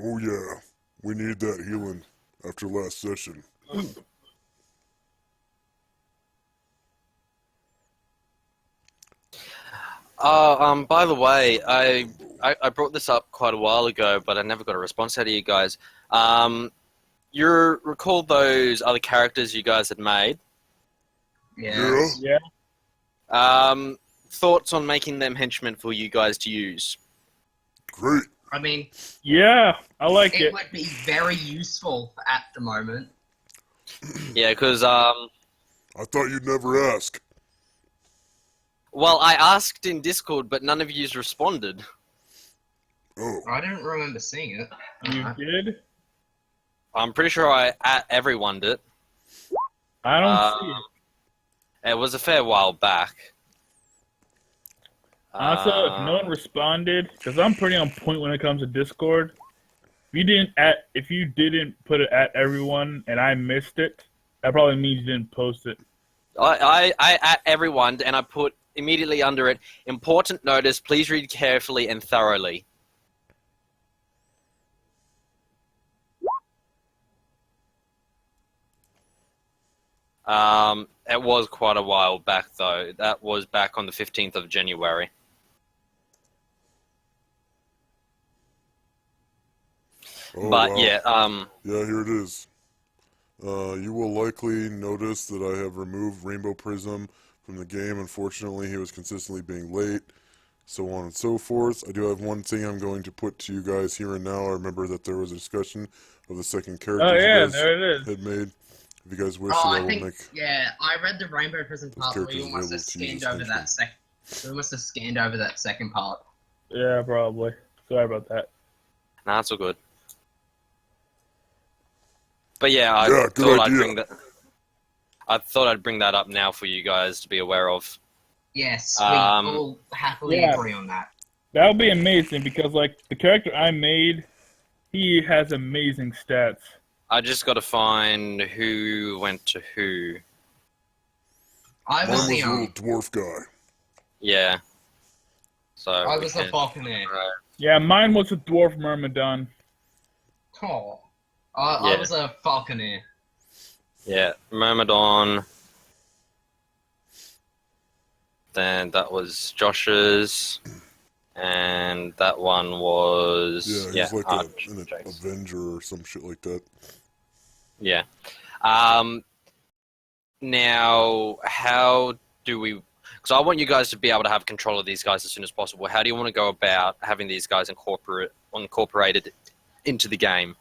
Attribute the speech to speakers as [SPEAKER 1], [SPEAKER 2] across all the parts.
[SPEAKER 1] Oh yeah, we need that healing after last session.
[SPEAKER 2] By the way, I brought this up quite a while ago, but I never got a response out of you guys. You recall those other characters you guys had made?
[SPEAKER 3] Yes.
[SPEAKER 4] Yeah.
[SPEAKER 2] Thoughts on making them henchmen for you guys to use?
[SPEAKER 1] Great.
[SPEAKER 3] I mean,
[SPEAKER 4] Yeah, I like
[SPEAKER 3] it
[SPEAKER 4] it.
[SPEAKER 3] would be very useful at the moment.
[SPEAKER 2] Yeah, because
[SPEAKER 1] I thought you'd never ask.
[SPEAKER 2] well, I asked in Discord, but none of yous responded.
[SPEAKER 1] Oh,
[SPEAKER 3] I don't remember seeing it.
[SPEAKER 4] You did?
[SPEAKER 2] I'm pretty sure I everyone did.
[SPEAKER 4] I don't see it.
[SPEAKER 2] It was a fair while back.
[SPEAKER 4] Also, if no one responded, because I'm pretty on point when it comes to Discord. If you didn't put it at everyone and I missed it, that probably means you didn't post it.
[SPEAKER 2] I at everyone, and I put immediately under it, important notice, please read carefully and thoroughly. It was quite a while back, though. That was back on the 15th of January.
[SPEAKER 1] oh
[SPEAKER 2] But,
[SPEAKER 1] wow.
[SPEAKER 2] yeah,
[SPEAKER 1] Yeah, here it is. You will likely notice that I have removed Rainbow Prism from the game. Unfortunately, he was consistently being late, so on and so forth. I do have one thing I'm going to put to you guys here and now. I remember that there was a discussion of the second character
[SPEAKER 4] Oh, yeah,
[SPEAKER 1] you guys
[SPEAKER 4] there it is.
[SPEAKER 1] had made. If you guys wish,
[SPEAKER 3] Oh,
[SPEAKER 1] I
[SPEAKER 3] I
[SPEAKER 1] will
[SPEAKER 3] think,
[SPEAKER 1] make...
[SPEAKER 3] yeah, I read the Rainbow Prison part where you
[SPEAKER 1] characters
[SPEAKER 3] must have
[SPEAKER 1] available to use
[SPEAKER 3] scanned over
[SPEAKER 1] as
[SPEAKER 3] that we must have scanned over that second part.
[SPEAKER 4] Yeah, probably. Sorry about that.
[SPEAKER 2] nah, it's all good. But, yeah,
[SPEAKER 1] Yeah, good
[SPEAKER 2] thought I'd
[SPEAKER 1] idea.
[SPEAKER 2] bring that... I thought I'd bring that up now for you guys to be aware of.
[SPEAKER 3] Yes, we
[SPEAKER 2] Um,
[SPEAKER 3] all happily
[SPEAKER 4] yeah.
[SPEAKER 3] agree on that.
[SPEAKER 4] That would be amazing because, like, the character I made, he has amazing stats.
[SPEAKER 2] I just got to find who went to who.
[SPEAKER 3] I
[SPEAKER 1] Mine
[SPEAKER 3] was
[SPEAKER 1] was
[SPEAKER 3] the
[SPEAKER 1] a little dwarf guy.
[SPEAKER 2] Yeah. So
[SPEAKER 3] I
[SPEAKER 2] we
[SPEAKER 3] was the
[SPEAKER 2] can-
[SPEAKER 3] Falconer.
[SPEAKER 2] Right.
[SPEAKER 4] Yeah, mine was a dwarf myrmidon.
[SPEAKER 3] Oh. I
[SPEAKER 2] Yeah.
[SPEAKER 3] was a Falconer.
[SPEAKER 2] Yeah, Myrmidon. Then that was Josh's. And that one was...
[SPEAKER 1] Yeah, he's like an
[SPEAKER 2] Jake's.
[SPEAKER 1] Avenger or some shit like that.
[SPEAKER 2] Yeah. Now, how do we... Because I want you guys to be able to have control of these guys as soon as possible. How do you want to go about having these guys incorporated into the game?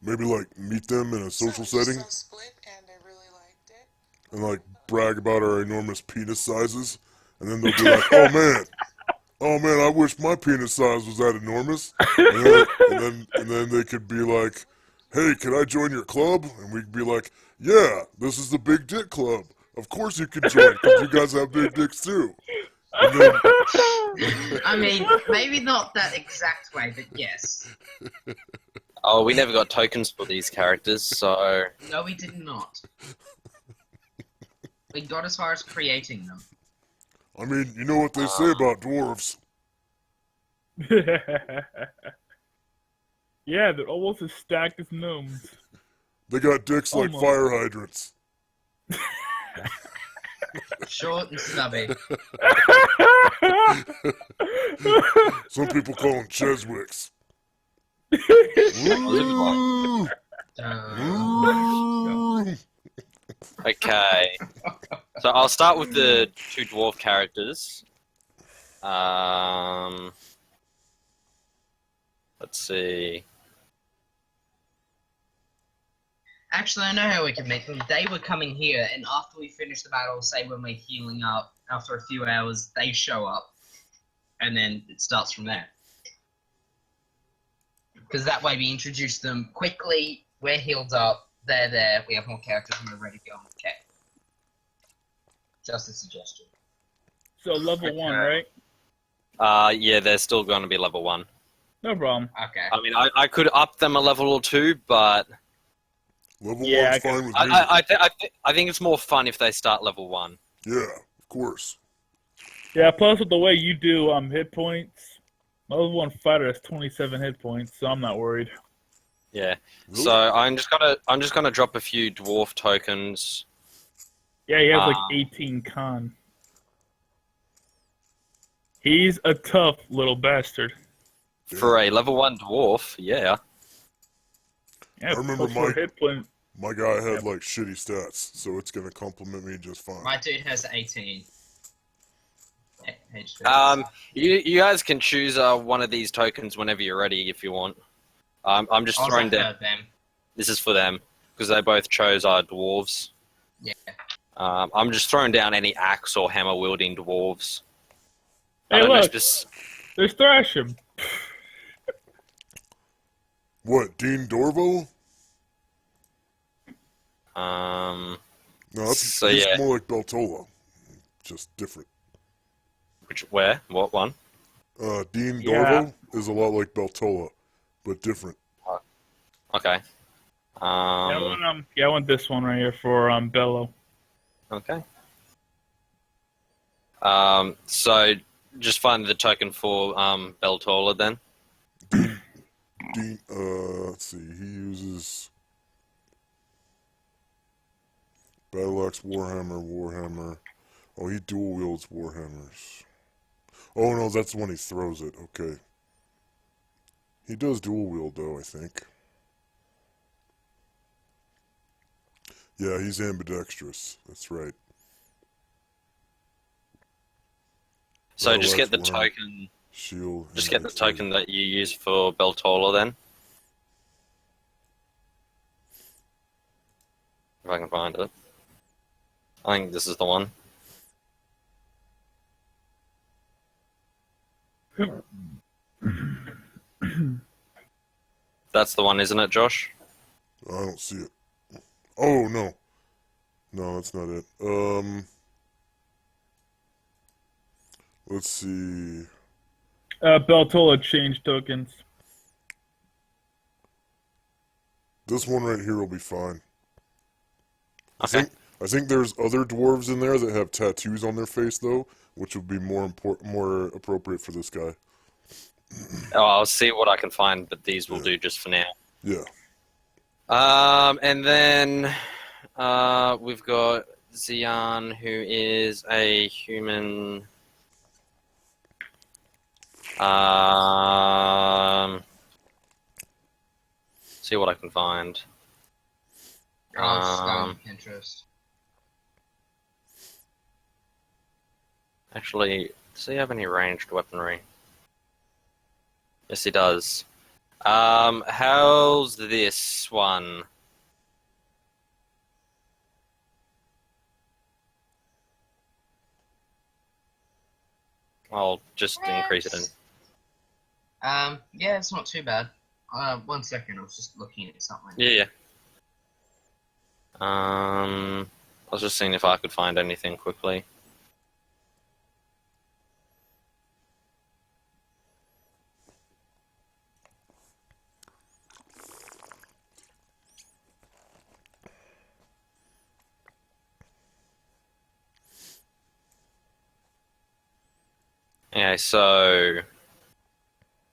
[SPEAKER 1] Maybe like meet them in a social setting
[SPEAKER 5] Split, and I really liked it.
[SPEAKER 1] and like brag about our enormous penis sizes, and then they'll be like, "Oh man, I wish my penis size was that enormous." And then they could be like, "Hey, can I join your club?" And we'd be like, "Yeah, this is the Big Dick Club. Of course you can join because you guys have big dicks too." And then,
[SPEAKER 3] I mean, maybe not that exact way, but yes.
[SPEAKER 2] Oh, we never got tokens for these characters, so...
[SPEAKER 3] No, we did not. We got as far as creating them.
[SPEAKER 1] I mean, you know what they say about dwarves.
[SPEAKER 4] Yeah, they're almost as stacked as gnomes.
[SPEAKER 1] They got dicks like
[SPEAKER 4] Almost.
[SPEAKER 1] fire hydrants.
[SPEAKER 3] Short and stubby.
[SPEAKER 1] Some people call them Cheswicks.
[SPEAKER 2] Woo! Okay. So I'll start with the two dwarf characters. Let's see.
[SPEAKER 3] Actually, I know how we can make them. They were coming here, and after we finish the battle, say when we're healing up, after a few hours, they show up. And then it starts from there. Because that way we introduce them quickly, we're healed up, they're there, we have more characters, and we're ready to go on with K. Just a suggestion.
[SPEAKER 4] So level 1, right?
[SPEAKER 2] Yeah, they're still going to be level 1.
[SPEAKER 4] No problem.
[SPEAKER 3] Okay.
[SPEAKER 2] I mean, I could up them a level or two, but
[SPEAKER 1] Level
[SPEAKER 4] Yeah,
[SPEAKER 1] one's fine with me.
[SPEAKER 2] I think it's more fun if they start level 1.
[SPEAKER 1] Yeah, of course.
[SPEAKER 4] Yeah, plus with the way you do hit points, My level 1 fighter has 27 hit points, so I'm not worried.
[SPEAKER 2] Yeah.
[SPEAKER 1] Really?
[SPEAKER 2] So I'm just gonna drop a few dwarf tokens.
[SPEAKER 4] Yeah, he has like
[SPEAKER 2] Ah.
[SPEAKER 4] 18 con. He's a tough little bastard.
[SPEAKER 2] For a level 1 dwarf, yeah.
[SPEAKER 4] Yeah,
[SPEAKER 1] I remember
[SPEAKER 4] plus 4 hit point.
[SPEAKER 1] my guy had
[SPEAKER 4] Yep.
[SPEAKER 1] like shitty stats, so it's gonna complement me just fine.
[SPEAKER 3] My dude has 18 HP.
[SPEAKER 2] You guys can choose one of these tokens whenever you're ready if you want. I'm just throwing down.
[SPEAKER 3] them.
[SPEAKER 2] This is for them because they both chose our dwarves.
[SPEAKER 3] Yeah.
[SPEAKER 2] I'm just throwing down any axe or hammer wielding dwarves. I
[SPEAKER 4] Hey,
[SPEAKER 2] don't know
[SPEAKER 4] look, there's Thrashim.
[SPEAKER 1] What, Dean Dorvo?
[SPEAKER 2] Um,
[SPEAKER 1] No,
[SPEAKER 2] So,
[SPEAKER 1] he's
[SPEAKER 2] yeah.
[SPEAKER 1] more like Beltola, just different.
[SPEAKER 2] where? What one?
[SPEAKER 1] Dean
[SPEAKER 4] Yeah.
[SPEAKER 1] Dorvo is a lot like Beltola, but different.
[SPEAKER 2] Okay.
[SPEAKER 4] I want this one right here for Bello.
[SPEAKER 2] Okay. So just find the token for Beltola then.
[SPEAKER 1] Dean, let's see, he uses Battle Axe, Warhammer. Oh, he dual wields Warhammers. Oh no, that's when he throws it. Okay. He does dual wield though, I think. Yeah, he's ambidextrous. That's right.
[SPEAKER 2] So
[SPEAKER 1] Battle
[SPEAKER 2] just
[SPEAKER 1] Axe,
[SPEAKER 2] get the
[SPEAKER 1] Warhammer,
[SPEAKER 2] token.
[SPEAKER 1] Shield.
[SPEAKER 2] Just get the
[SPEAKER 1] Dexterity.
[SPEAKER 2] token that you use for Beltola then. If I can find it. I think this is the one. That's the one, isn't it, Josh?
[SPEAKER 1] I don't see it. Oh no. No, that's not it. Let's see.
[SPEAKER 4] Beltola changed tokens.
[SPEAKER 1] This one right here will be fine.
[SPEAKER 2] Okay.
[SPEAKER 1] I think there's other dwarves in there that have tattoos on their face though, which would be more appropriate for this guy.
[SPEAKER 2] Oh, I'll see what I can find, but these will
[SPEAKER 1] Yeah.
[SPEAKER 2] do just for now.
[SPEAKER 1] Yeah.
[SPEAKER 2] And then we've got Xian, who is a human. See what I can find.
[SPEAKER 3] Pinterest.
[SPEAKER 2] Actually, does he have any ranged weaponry? Yes, he does. How's this one? I'll just increase it in.
[SPEAKER 3] Yeah, it's not too bad. 1 second, I was just looking at something.
[SPEAKER 2] Yeah. I was just seeing if I could find anything quickly. Okay, so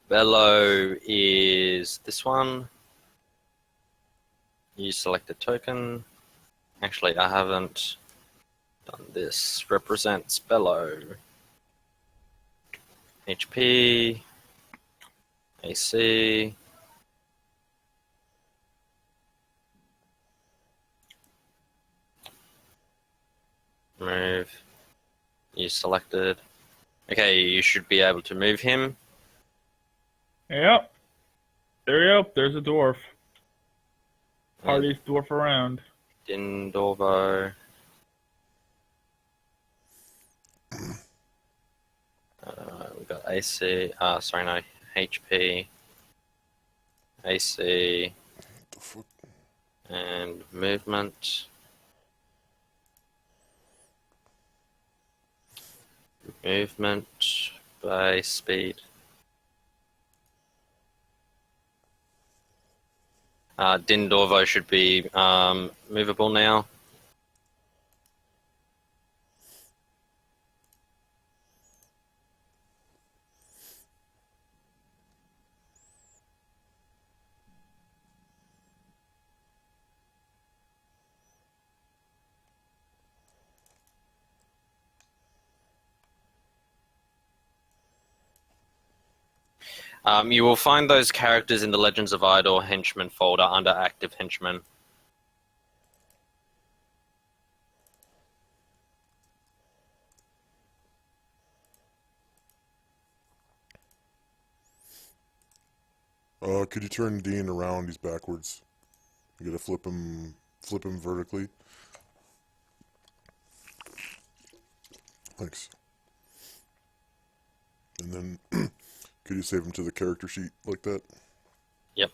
[SPEAKER 2] Bello is this one. You select a token. Actually, I haven't done this. Represents Bello. HP. AC. Move. You selected. Okay, you should be able to move him.
[SPEAKER 4] Yep. There you go. There's a dwarf. Party's dwarf around.
[SPEAKER 2] Dindorvo. We got AC. Sorry, no. HP. AC.
[SPEAKER 1] What the fuck?
[SPEAKER 2] And movement. Movement by speed. Dindorvo should be movable now. You will find those characters in the Legends of Iador Henchman folder under Active Henchmen.
[SPEAKER 1] Could you turn Dean around? He's backwards. You gotta flip him vertically. Thanks. And then, could you save him to the character sheet like that?
[SPEAKER 2] Yep.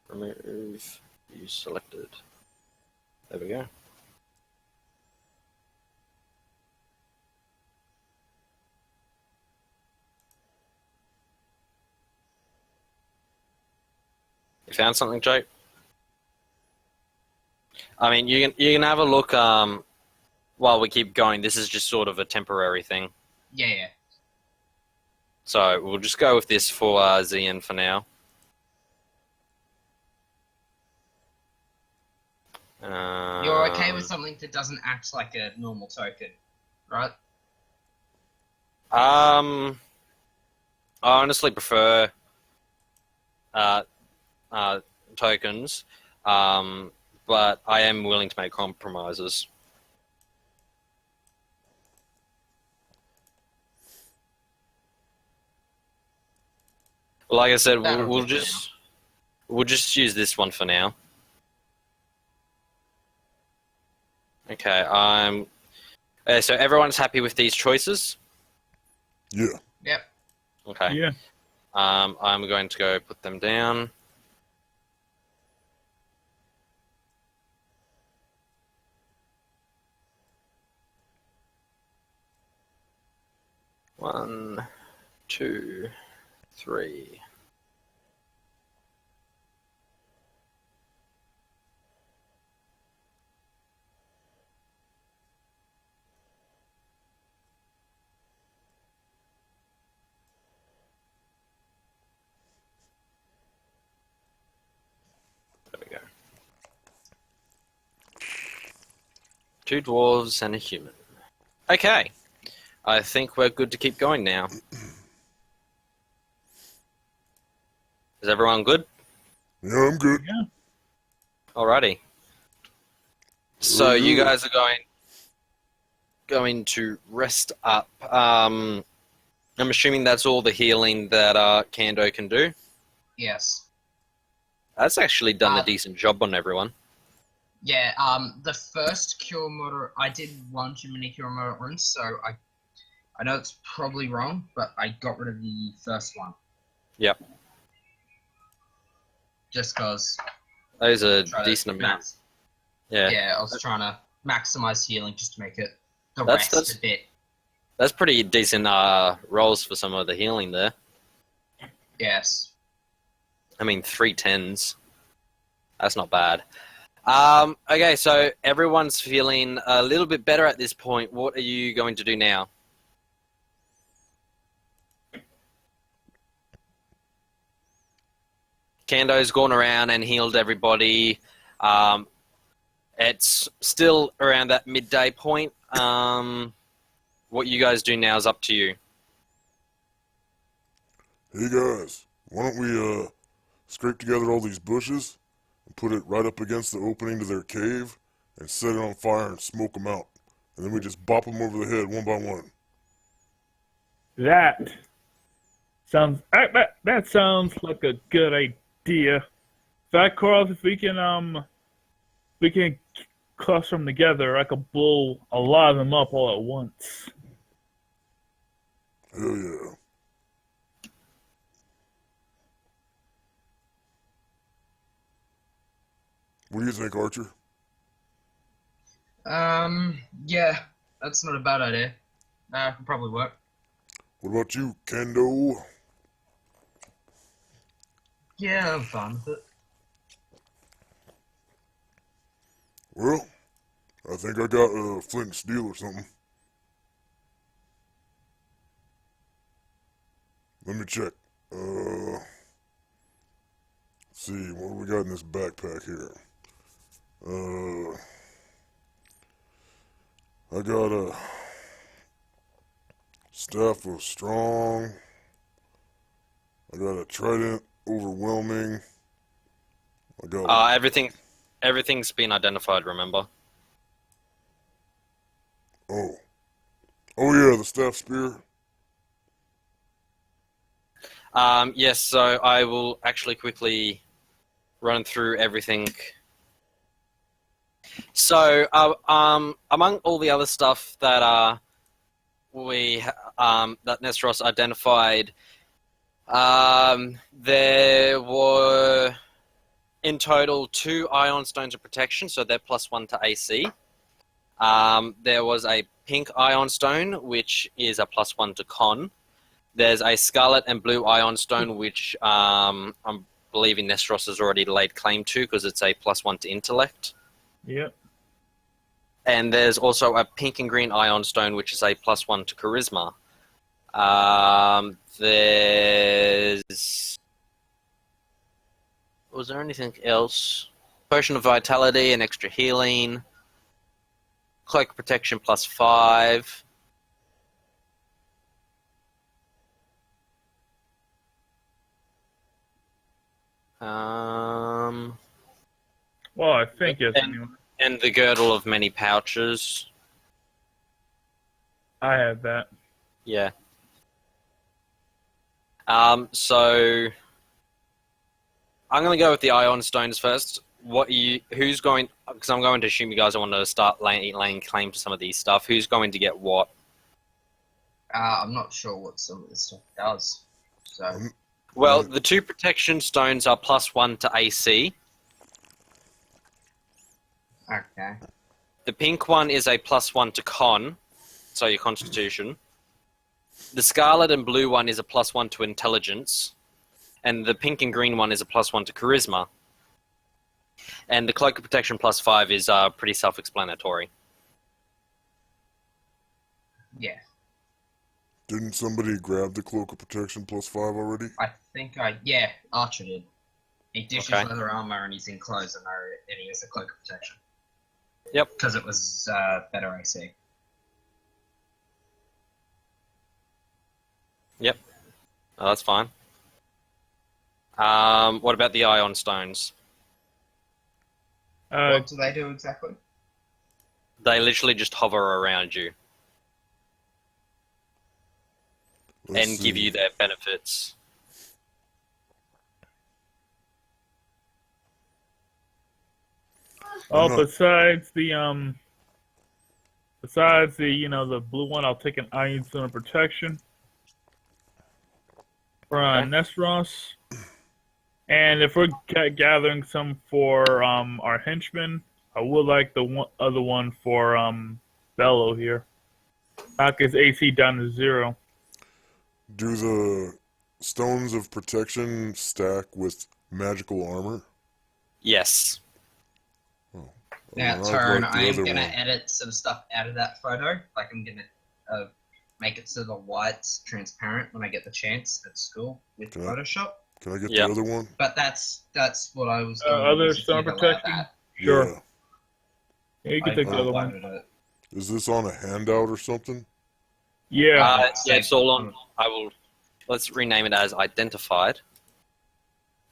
[SPEAKER 2] Remove. You selected. There we go. You found something, Jake? I mean, you can have a look while we keep going. This is just sort of a temporary thing.
[SPEAKER 3] Yeah.
[SPEAKER 2] So we'll just go with this for Zian for now.
[SPEAKER 3] You're okay with something that doesn't act like a normal token, right?
[SPEAKER 2] I honestly prefer tokens, but I am willing to make compromises. Like I said, we'll just use this one for now. Okay, so everyone's happy with these choices?
[SPEAKER 1] Yeah.
[SPEAKER 3] Yep.
[SPEAKER 2] Okay.
[SPEAKER 4] Yeah.
[SPEAKER 2] I'm going to go put them down. One, 2, 3. There we go. 2 dwarves and a human. Okay. I think we're good to keep going now. Is everyone good?
[SPEAKER 1] Yeah, I'm good.
[SPEAKER 4] Yeah.
[SPEAKER 2] Alrighty. So you guys are going to rest up. I'm assuming that's all the healing that Kando can do.
[SPEAKER 3] Yes.
[SPEAKER 2] That's actually done a decent job on everyone.
[SPEAKER 3] Yeah, the first cure moderate, I did one too many cure moderate runes, so I know it's probably wrong, but I got rid of the first one.
[SPEAKER 2] Yep.
[SPEAKER 3] Just because.
[SPEAKER 2] Those are decent amounts. Yeah.
[SPEAKER 3] Yeah, I was trying to maximize healing just to make it
[SPEAKER 2] That's
[SPEAKER 3] a bit.
[SPEAKER 2] That's pretty decent rolls for some of the healing there.
[SPEAKER 3] Yes.
[SPEAKER 2] I mean, 3 10s. That's not bad. Okay, so everyone's feeling a little bit better at this point. What are you going to do now? Kando's gone around and healed everybody. It's still around that midday point. What you guys do now is up to you.
[SPEAKER 1] Hey guys, why don't we scrape together all these bushes and put it right up against the opening to their cave and set it on fire and smoke them out. And then we just bop them over the head one by one.
[SPEAKER 4] That sounds like a good idea. In fact, Carl, if we can cluster them together, I could blow a lot of them up all at once.
[SPEAKER 1] Hell yeah. What do you think, Archer?
[SPEAKER 3] Yeah, that's not a bad idea. Could probably work.
[SPEAKER 1] What about you, Kendo?
[SPEAKER 3] Yeah, I'm fine with it.
[SPEAKER 1] Well, I think I got flint and steel or something. Let me check. Let's see, what do we got in this backpack here? I got a staff of strong. I got a trident, overwhelming. I got
[SPEAKER 2] Everything's been identified. Remember?
[SPEAKER 1] oh, oh yeah, the staff spear.
[SPEAKER 2] Yes. So I will actually quickly run through everything. So, among all the other stuff that that Nestros identified, there were in total 2 Ion Stones of Protection, so they're +1 to AC. There was a pink Ion Stone, which is a +1 to Con. There's a Scarlet and Blue Ion Stone, which I'm believing Nestros has already laid claim to because it's a +1 to Intellect.
[SPEAKER 4] Yep.
[SPEAKER 2] And there's also a pink and green Ion Stone, which is a +1 to Charisma. Was there anything else? Potion of Vitality and extra healing. Cloak of Protection +5.
[SPEAKER 4] Well, I think yes. Anyway,
[SPEAKER 2] And the Girdle of Many Pouches.
[SPEAKER 4] I have that.
[SPEAKER 2] Yeah. So I'm gonna go with the Ion Stones first. Who's going? Because I'm going to assume you guys want to start laying claim to some of these stuff. Who's going to get what?
[SPEAKER 3] I'm not sure what some of this stuff does. So
[SPEAKER 2] Well, the 2 protection stones are +1 to AC.
[SPEAKER 3] okay.
[SPEAKER 2] The pink one is a +1 to Con, so your Constitution. The scarlet and blue one is a +1 to Intelligence, and the pink and green one is a +1 to Charisma. And the Cloak of Protection +5 is pretty self-explanatory.
[SPEAKER 3] Yeah.
[SPEAKER 1] Didn't somebody grab the cloak of protection +5 already?
[SPEAKER 3] I think yeah, Archer did. He dishes
[SPEAKER 2] Okay.
[SPEAKER 3] leather armor and he's in clothes and he has a cloak of protection.
[SPEAKER 2] Yep.
[SPEAKER 3] Because it was better AC.
[SPEAKER 2] Yep. Oh, that's fine. What about the Ion Stones?
[SPEAKER 3] What do they do exactly?
[SPEAKER 2] They literally just hover around you
[SPEAKER 1] Let's
[SPEAKER 2] and give
[SPEAKER 1] see.
[SPEAKER 2] you their benefits.
[SPEAKER 4] Oh,
[SPEAKER 1] No.
[SPEAKER 4] besides the the blue one, I'll take an Iron Stone of Protection for
[SPEAKER 2] Okay.
[SPEAKER 4] Nestros. And if we're gathering some for our henchmen, I would like the other one for Bello here. Knock his AC down to 0.
[SPEAKER 1] Do the stones of protection stack with magical armor?
[SPEAKER 2] Yes.
[SPEAKER 3] Now,
[SPEAKER 1] I'd
[SPEAKER 3] Tone,
[SPEAKER 1] like the
[SPEAKER 3] I am
[SPEAKER 1] other
[SPEAKER 3] going to
[SPEAKER 1] one.
[SPEAKER 3] edit some stuff out of that photo. Like, I'm going to make it so the white's transparent when I get the chance at school with
[SPEAKER 1] Okay.
[SPEAKER 3] Photoshop.
[SPEAKER 1] Can I get
[SPEAKER 2] Yep.
[SPEAKER 1] the other one?
[SPEAKER 3] But that's what I was going
[SPEAKER 4] Other
[SPEAKER 3] to use if
[SPEAKER 4] stone
[SPEAKER 3] you'd allow
[SPEAKER 4] protection?
[SPEAKER 3] that.
[SPEAKER 4] Sure.
[SPEAKER 1] Yeah.
[SPEAKER 4] Yeah, you can
[SPEAKER 3] I
[SPEAKER 4] take the other one.
[SPEAKER 3] uploaded it.
[SPEAKER 1] Is this on a handout or something?
[SPEAKER 4] Yeah.
[SPEAKER 2] Yeah, it's all on. Let's rename it as Identified.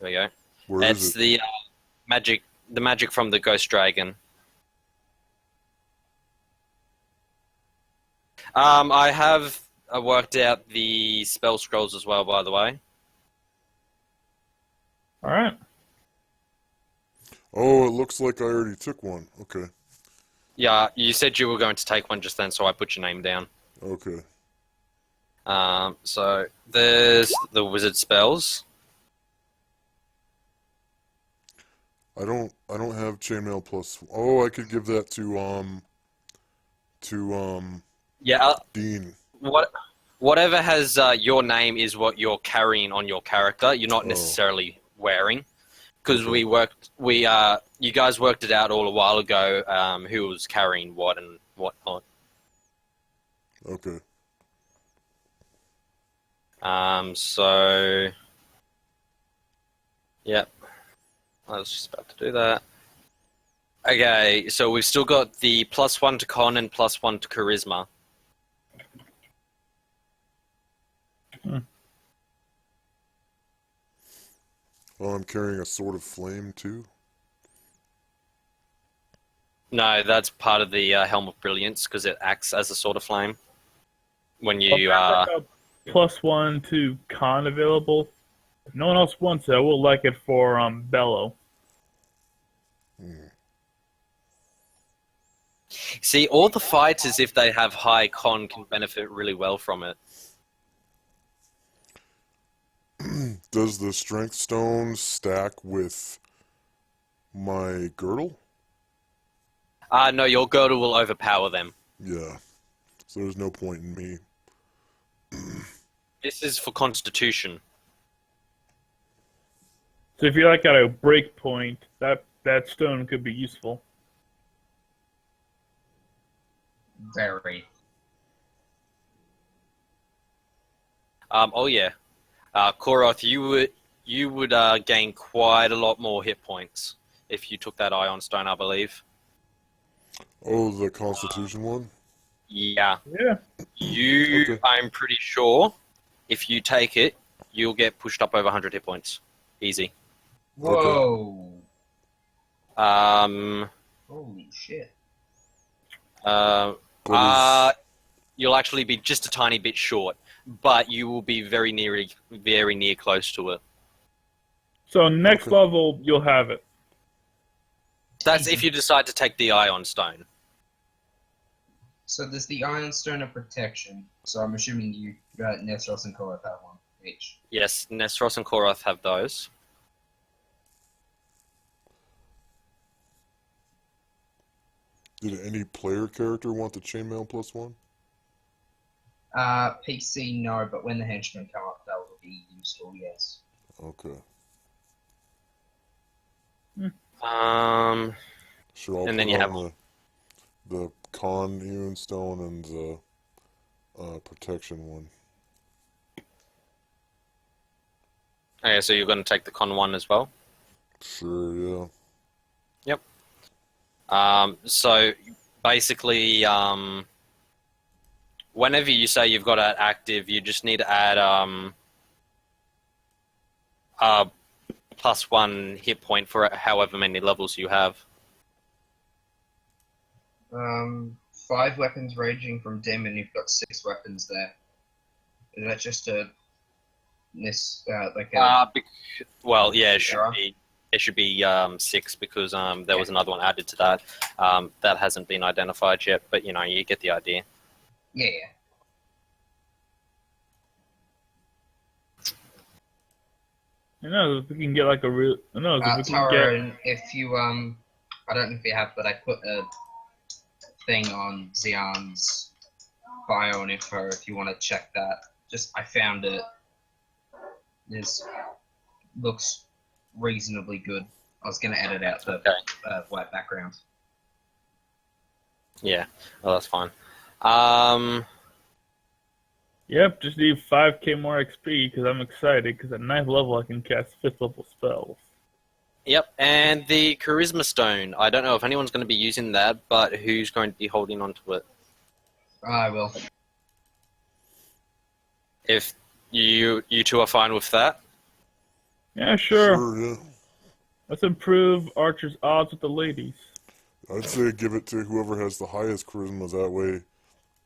[SPEAKER 2] There we go.
[SPEAKER 1] Where
[SPEAKER 2] It's
[SPEAKER 1] is it?
[SPEAKER 2] the magic from the Ghost Dragon. I have worked out the spell scrolls as well, by the way.
[SPEAKER 4] All right.
[SPEAKER 1] Oh, it looks like I already took one. Okay.
[SPEAKER 2] Yeah, you said you were going to take one just then, so I put your name down.
[SPEAKER 1] Okay.
[SPEAKER 2] So there's the wizard spells.
[SPEAKER 1] I don't have chainmail plus. Oh, I could give that to
[SPEAKER 2] Yeah,
[SPEAKER 1] Dean.
[SPEAKER 2] whatever has your name is what you're carrying on your character. You're not
[SPEAKER 1] Oh.
[SPEAKER 2] necessarily wearing, because
[SPEAKER 1] Okay.
[SPEAKER 2] you guys worked it out all a while ago. Who was carrying what and whatnot.
[SPEAKER 1] Okay.
[SPEAKER 2] So, yep. I was just about to do that. Okay, so we've still got the +1 to con and +1 to charisma.
[SPEAKER 1] Oh, I'm carrying a sword of flame too.
[SPEAKER 2] No, that's part of the Helm of Brilliance because it acts as a sword of flame. When
[SPEAKER 4] Well,
[SPEAKER 2] you,
[SPEAKER 4] there's like a +1 to con available. If no one else wants it, I will like it for Bellow.
[SPEAKER 2] see, all the fighters, if they have high con, can benefit really well from it.
[SPEAKER 1] Does the strength stone stack with my girdle?
[SPEAKER 2] No, your girdle will overpower them.
[SPEAKER 1] Yeah. So there's no point in me.
[SPEAKER 2] This is for Constitution.
[SPEAKER 4] So if you're like at a break point, that stone could be useful.
[SPEAKER 3] Very.
[SPEAKER 2] Oh yeah, Koroth, you would gain quite a lot more hit points if you took that Ion Stone, I believe.
[SPEAKER 1] Oh, the Constitution one?
[SPEAKER 2] Yeah,
[SPEAKER 4] Yeah.
[SPEAKER 2] you.
[SPEAKER 1] Okay.
[SPEAKER 2] I'm pretty sure if you take it, you'll get pushed up over 100 hit points, easy.
[SPEAKER 3] Whoa.
[SPEAKER 2] Um.
[SPEAKER 3] Holy shit.
[SPEAKER 1] But is,
[SPEAKER 2] You'll actually be just a tiny bit short, but you will be very near close to it.
[SPEAKER 4] So next
[SPEAKER 1] Okay.
[SPEAKER 4] level, you'll have it.
[SPEAKER 2] That's if you decide to take the Ion Stone.
[SPEAKER 3] So there's the Iron Stone of Protection. So I'm assuming you got Nestros and Koroth have one each.
[SPEAKER 2] Yes, Nestros and Koroth have those.
[SPEAKER 1] did any player character want the chainmail +1?
[SPEAKER 3] PC no, but when the henchmen come up, that will be useful, yes.
[SPEAKER 1] Okay. Sure, I'll
[SPEAKER 2] And
[SPEAKER 1] put
[SPEAKER 2] then you have
[SPEAKER 1] on the con Ion stone and the protection one.
[SPEAKER 2] Okay, so you're going to take the con one as well.
[SPEAKER 1] Sure, yeah.
[SPEAKER 2] So basically, whenever you say you've got it active, you just need to add a +1 hit point for however many levels you have.
[SPEAKER 3] 5 weapons ranging from dim, and you've got 6 weapons there. Is that just a
[SPEAKER 2] Well, yeah, it
[SPEAKER 3] error?
[SPEAKER 2] should be 6 because there was another one added to that. That hasn't been identified yet, but you get the idea.
[SPEAKER 3] Yeah.
[SPEAKER 4] Who knows if we can get like a real? Who knows if we can
[SPEAKER 3] Tara,
[SPEAKER 4] get?
[SPEAKER 3] and if you I don't know if you have, but I put a thing on Xian's bio and info if you want to check that. I found it. This looks reasonably good. I was gonna edit out the white background.
[SPEAKER 2] Yeah, well, that's fine.
[SPEAKER 4] Yep, just need 5k more XP because I'm excited because at 9th level I can cast 5th level spells.
[SPEAKER 2] Yep, and the Charisma Stone. I don't know if anyone's going to be using that, but who's going to be holding onto it?
[SPEAKER 3] I will.
[SPEAKER 2] If you two are fine with that.
[SPEAKER 4] Yeah, sure.
[SPEAKER 1] Sure, yeah.
[SPEAKER 4] Let's improve Archer's odds with the ladies.
[SPEAKER 1] I'd say give it to whoever has the highest charisma. That way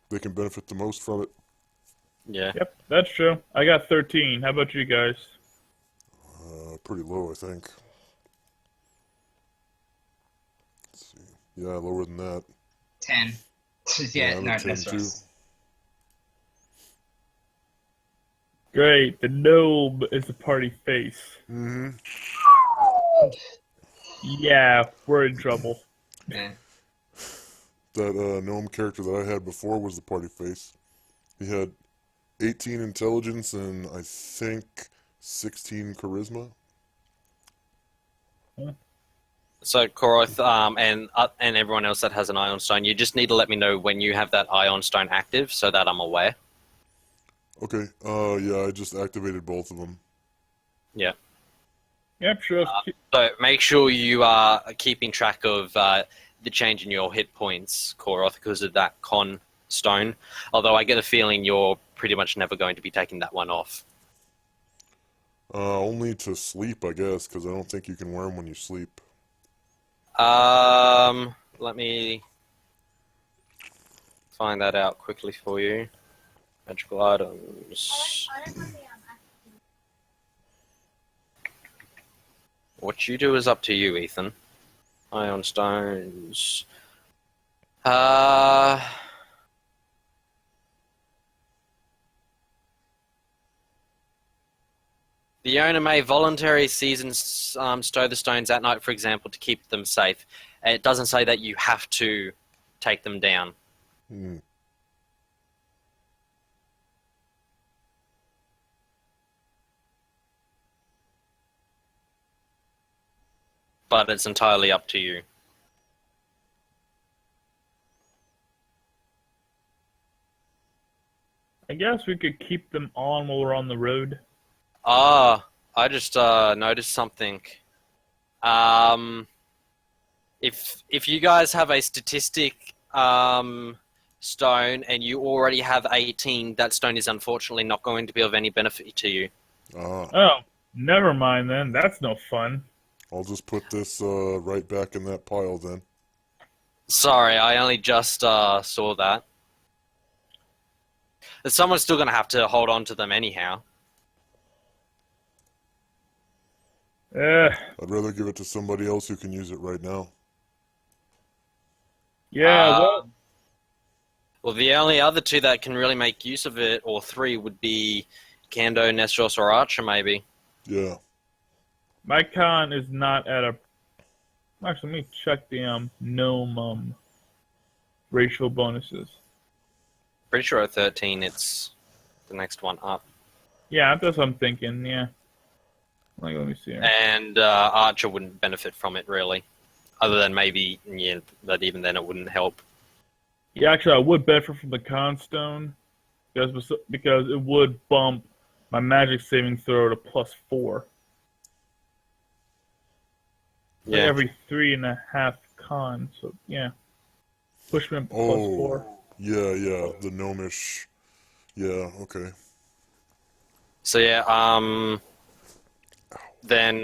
[SPEAKER 1] they can benefit the most from it.
[SPEAKER 2] Yeah.
[SPEAKER 4] Yep, that's true. I got 13. How about you guys?
[SPEAKER 1] Pretty low, I think. Let's see. Yeah, lower than that.
[SPEAKER 3] 10. yeah,
[SPEAKER 1] I'm
[SPEAKER 3] no,
[SPEAKER 1] at 10
[SPEAKER 3] that's
[SPEAKER 1] too.
[SPEAKER 3] right.
[SPEAKER 4] Great, the gnome is the party face.
[SPEAKER 1] Mm-hmm.
[SPEAKER 4] Yeah, we're in trouble.
[SPEAKER 3] Yeah.
[SPEAKER 1] That gnome character that I had before was the party face. He had 18 intelligence and I think 16 charisma.
[SPEAKER 2] So Koroth, and everyone else that has an Ion Stone, you just need to let me know when you have that Ion Stone active, so that I'm aware.
[SPEAKER 1] Okay. Yeah, I just activated both of them.
[SPEAKER 2] Yeah.
[SPEAKER 4] Yep, sure.
[SPEAKER 2] So make sure you are keeping track of the change in your hit points, Koroth, because of that con stone. Although I get a feeling you're pretty much never going to be taking that one off.
[SPEAKER 1] Only to sleep, I guess, because I don't think you can wear them when you sleep.
[SPEAKER 2] Let me find that out quickly for you. Magical items. What you do is up to you, Ethan. Ion stones. The owner may voluntarily seize and stow the stones at night, for example, to keep them safe. It doesn't say that you have to take them down.
[SPEAKER 1] Hmm.
[SPEAKER 2] But it's entirely up to you.
[SPEAKER 4] I guess we could keep them on while we're on the road.
[SPEAKER 2] I just noticed something. If you guys have a statistic stone and you already have 18, that stone is unfortunately not going to be of any benefit to you.
[SPEAKER 4] Oh, never mind then. That's no fun.
[SPEAKER 1] I'll just put this right back in that pile then.
[SPEAKER 2] Sorry, I only just saw that. Someone's still going to have to hold on to them anyhow.
[SPEAKER 4] Uh,
[SPEAKER 1] I'd rather give it to somebody else who can use it right now.
[SPEAKER 4] yeah, well,
[SPEAKER 2] Well, the only other two that can really make use of it, or three, would be Kando, Nestros, or Archer, maybe.
[SPEAKER 1] Yeah.
[SPEAKER 4] my con is not at a... Actually, let me check the gnome racial bonuses.
[SPEAKER 2] Pretty sure at 13 it's the next one up.
[SPEAKER 4] Yeah, that's what I'm thinking, yeah. Like, let me see here.
[SPEAKER 2] And Archer wouldn't benefit from it, really. Other than maybe, yeah, but even then it wouldn't help.
[SPEAKER 4] Yeah, actually, I would benefit from the con stone because it would bump my magic saving throw to +4. Like
[SPEAKER 2] Yeah.
[SPEAKER 4] every 3.5 con, so yeah. Push me up to +4.
[SPEAKER 1] Yeah, the gnomish. Yeah, okay.
[SPEAKER 2] So yeah, then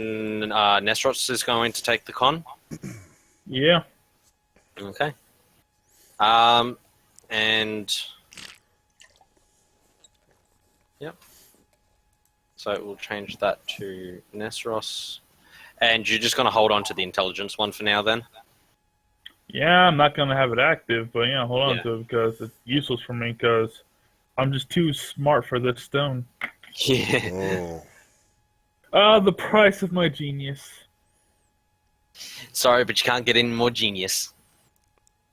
[SPEAKER 2] Nestros is going to take the con.
[SPEAKER 4] Yeah.
[SPEAKER 2] Okay. And yep. So we'll change that to Nestros. And you're just going to hold on to the intelligence one for now, then?
[SPEAKER 4] Yeah, I'm not gonna have it active, but yeah, hold on
[SPEAKER 2] Yeah.
[SPEAKER 4] to it because it's useless for me because I'm just too smart for this stone.
[SPEAKER 2] Yeah.
[SPEAKER 1] Oh.
[SPEAKER 4] The price of my genius.
[SPEAKER 2] Sorry, but you can't get any more genius.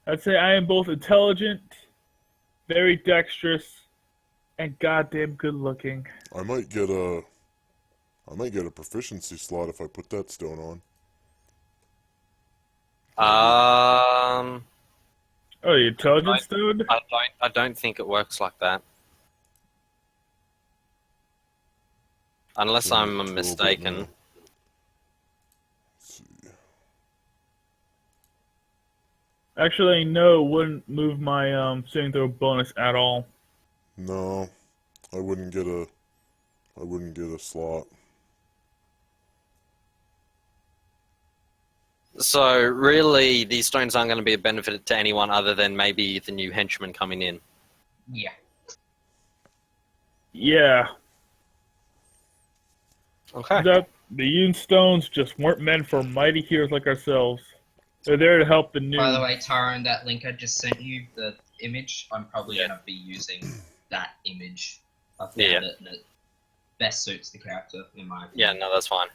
[SPEAKER 4] I'd say I am both intelligent, very dexterous, and goddamn good looking.
[SPEAKER 1] I might get a proficiency slot if I put that stone on.
[SPEAKER 4] Oh, the intelligence stone?
[SPEAKER 2] I don't think it works like that. Unless
[SPEAKER 1] Turn
[SPEAKER 2] I'm
[SPEAKER 1] it to a bit
[SPEAKER 2] mistaken.
[SPEAKER 1] now. Let's see.
[SPEAKER 4] Actually, no, it wouldn't move my saving throw bonus at all.
[SPEAKER 1] No, I wouldn't get a slot.
[SPEAKER 2] So really, these stones aren't going to be a benefit to anyone other than maybe the new henchman coming in.
[SPEAKER 3] Yeah.
[SPEAKER 4] Yeah,
[SPEAKER 2] Okay.
[SPEAKER 4] the Yoon stones just weren't meant for mighty heroes like ourselves. They're there to help the new.
[SPEAKER 3] By the way, Tyrone, that link I just sent you, the image, I'm probably
[SPEAKER 2] Yeah.
[SPEAKER 3] going to be using that image. I found
[SPEAKER 2] Yeah.
[SPEAKER 3] it, and it best suits the character, in my
[SPEAKER 2] Yeah,
[SPEAKER 3] opinion.
[SPEAKER 2] no, that's fine.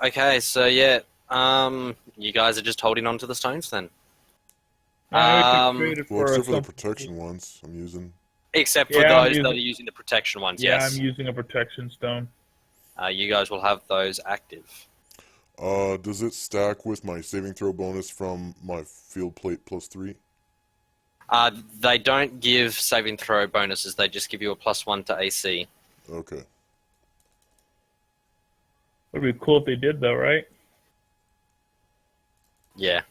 [SPEAKER 2] Okay, so yeah, you guys are just holding on to the stones then.
[SPEAKER 4] I created
[SPEAKER 1] Well,
[SPEAKER 4] for
[SPEAKER 1] except for the
[SPEAKER 4] something-
[SPEAKER 1] protection ones, I'm using.
[SPEAKER 2] Except for
[SPEAKER 4] Yeah, I'm
[SPEAKER 2] those that
[SPEAKER 4] using-
[SPEAKER 2] are using the protection ones,
[SPEAKER 4] Yeah,
[SPEAKER 2] yes.
[SPEAKER 4] I'm using a protection stone.
[SPEAKER 2] You guys will have those active.
[SPEAKER 1] Does it stack with my saving throw bonus from my field plate +3?
[SPEAKER 2] They don't give saving throw bonuses, they just give you a +1 to AC.
[SPEAKER 1] Okay.
[SPEAKER 4] Would be cool if they did, though, right?
[SPEAKER 2] Yeah.